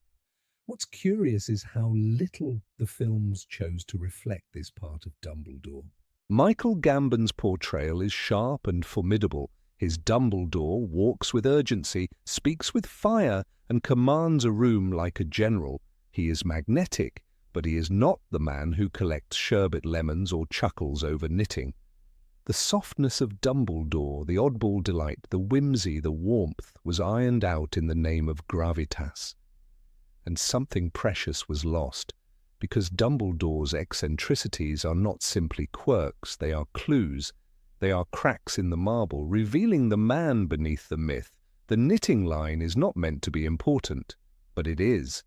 What's curious is how little the films chose to reflect this part of Dumbledore. Michael Gambon's portrayal is sharp and formidable. His Dumbledore walks with urgency, speaks with fire, and commands a room like a general. He is magnetic, but he is not the man who collects sherbet lemons or chuckles over knitting. The softness of Dumbledore, the oddball delight, the whimsy, the warmth, was ironed out in the name of gravitas. And something precious was lost, because Dumbledore's eccentricities are not simply quirks, they are clues. They are cracks in the marble, revealing the man beneath the myth. The knitting line is not meant to be important, but it is.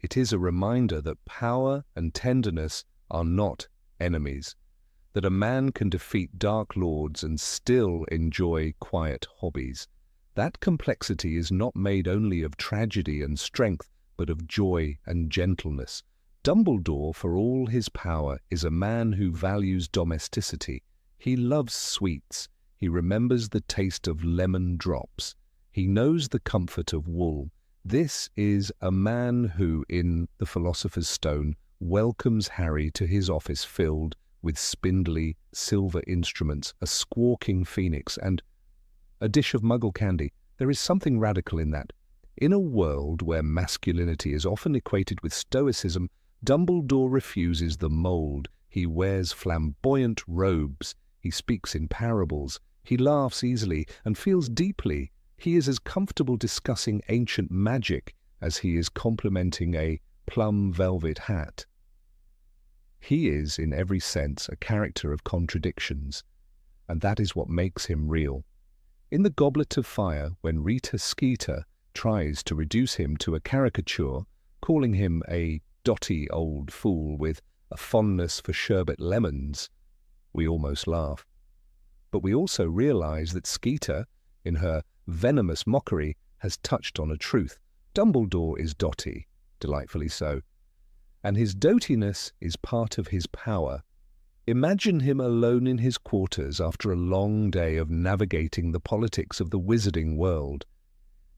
It is a reminder that power and tenderness are not enemies, that a man can defeat dark lords and still enjoy quiet hobbies. That complexity is not made only of tragedy and strength, but of joy and gentleness. Dumbledore, for all his power, is a man who values domesticity. He loves sweets. He remembers the taste of lemon drops. He knows the comfort of wool. This is a man who, in The Philosopher's Stone, welcomes Harry to his office filled with spindly silver instruments, a squawking phoenix, and a dish of muggle candy. There is something radical in that. In a world where masculinity is often equated with stoicism, Dumbledore refuses the mold. He wears flamboyant robes. He speaks in parables. He laughs easily and feels deeply. He is as comfortable discussing ancient magic as he is complimenting a plum velvet hat. He is, in every sense, a character of contradictions, and that is what makes him real. In The Goblet of Fire, when Rita Skeeter tries to reduce him to a caricature, calling him a dotty old fool with a fondness for sherbet lemons, we almost laugh. But we also realize that Skeeter, in her venomous mockery, has touched on a truth. Dumbledore is dotty, delightfully so, and his dotiness is part of his power. Imagine him alone in his quarters after a long day of navigating the politics of the wizarding world.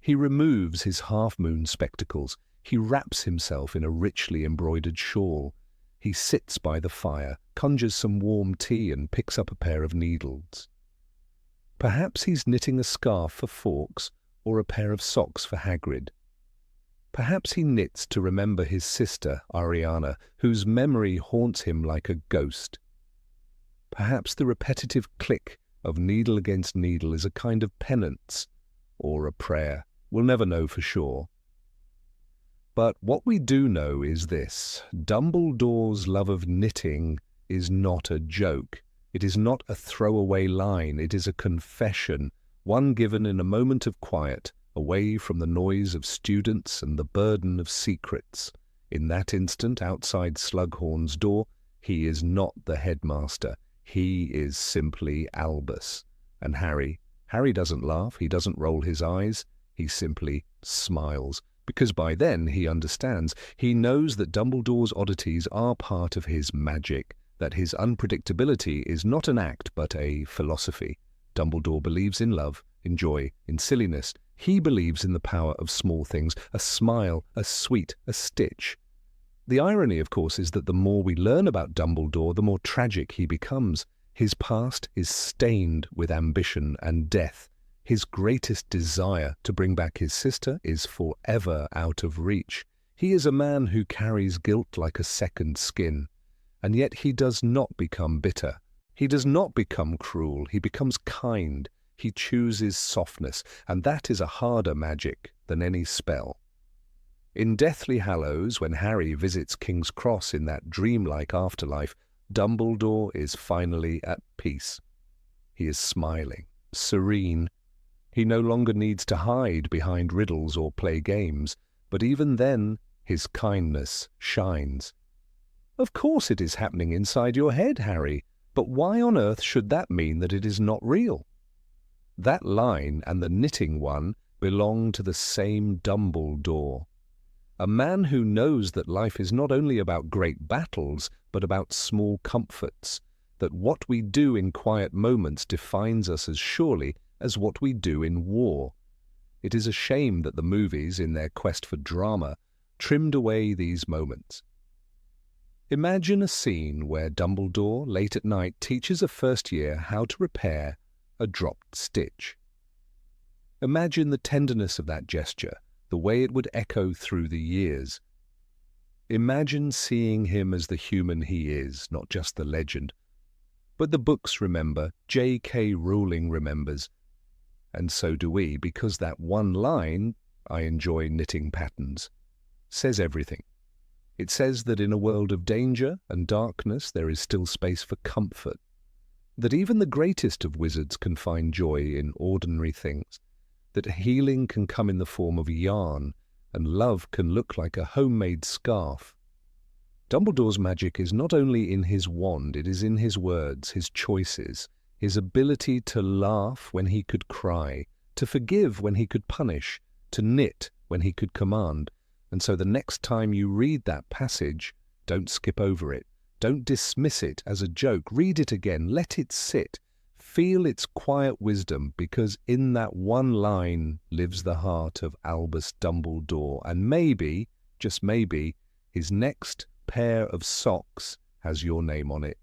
He removes his half-moon spectacles. He wraps himself in a richly embroidered shawl. He sits by the fire, conjures some warm tea and picks up a pair of needles. Perhaps he's knitting a scarf for Fawkes or a pair of socks for Hagrid. Perhaps he knits to remember his sister, Ariana, whose memory haunts him like a ghost. Perhaps the repetitive click of needle against needle is a kind of penance or a prayer. We'll never know for sure. But what we do know is this: Dumbledore's love of knitting is not a joke. It is not a throwaway line. It is a confession, one given in a moment of quiet, away from the noise of students and the burden of secrets. In that instant, outside Slughorn's door, he is not the headmaster. He is simply Albus. And Harry doesn't laugh, he doesn't roll his eyes, he simply smiles. Because by then he understands. He knows that Dumbledore's oddities are part of his magic, that his unpredictability is not an act but a philosophy. Dumbledore believes in love, in joy, in silliness. He believes in the power of small things, a smile, a sweet, a stitch. The irony, of course, is that the more we learn about Dumbledore, the more tragic he becomes. His past is stained with ambition and death. His greatest desire to bring back his sister is forever out of reach. He is a man who carries guilt like a second skin. And yet he does not become bitter. He does not become cruel. He becomes kind. He chooses softness, and that is a harder magic than any spell. In Deathly Hallows, when Harry visits King's Cross in that dreamlike afterlife, Dumbledore is finally at peace. He is smiling, serene. He no longer needs to hide behind riddles or play games, but even then his kindness shines. Of course it is happening inside your head, Harry, but why on earth should that mean that it is not real? That line and the knitting one belong to the same Dumbledore. A man who knows that life is not only about great battles, but about small comforts, that what we do in quiet moments defines us as surely as what we do in war. It is a shame that the movies, in their quest for drama, trimmed away these moments. Imagine a scene where Dumbledore, late at night, teaches a first year how to repair a dropped stitch. Imagine the tenderness of that gesture, the way it would echo through the years. Imagine seeing him as the human he is, not just the legend. But the books remember, J.K. Rowling remembers, and so do we, because that one line, "I enjoy knitting patterns," says everything. It says that in a world of danger and darkness there is still space for comfort, that even the greatest of wizards can find joy in ordinary things, that healing can come in the form of yarn, and love can look like a homemade scarf. Dumbledore's magic is not only in his wand, it is in his words, his choices, his ability to laugh when he could cry, to forgive when he could punish, to knit when he could command. And so the next time you read that passage, don't skip over it. Don't dismiss it as a joke. Read it again. Let it sit. Feel its quiet wisdom, because in that one line lives the heart of Albus Dumbledore. And maybe, just maybe, his next pair of socks has your name on it.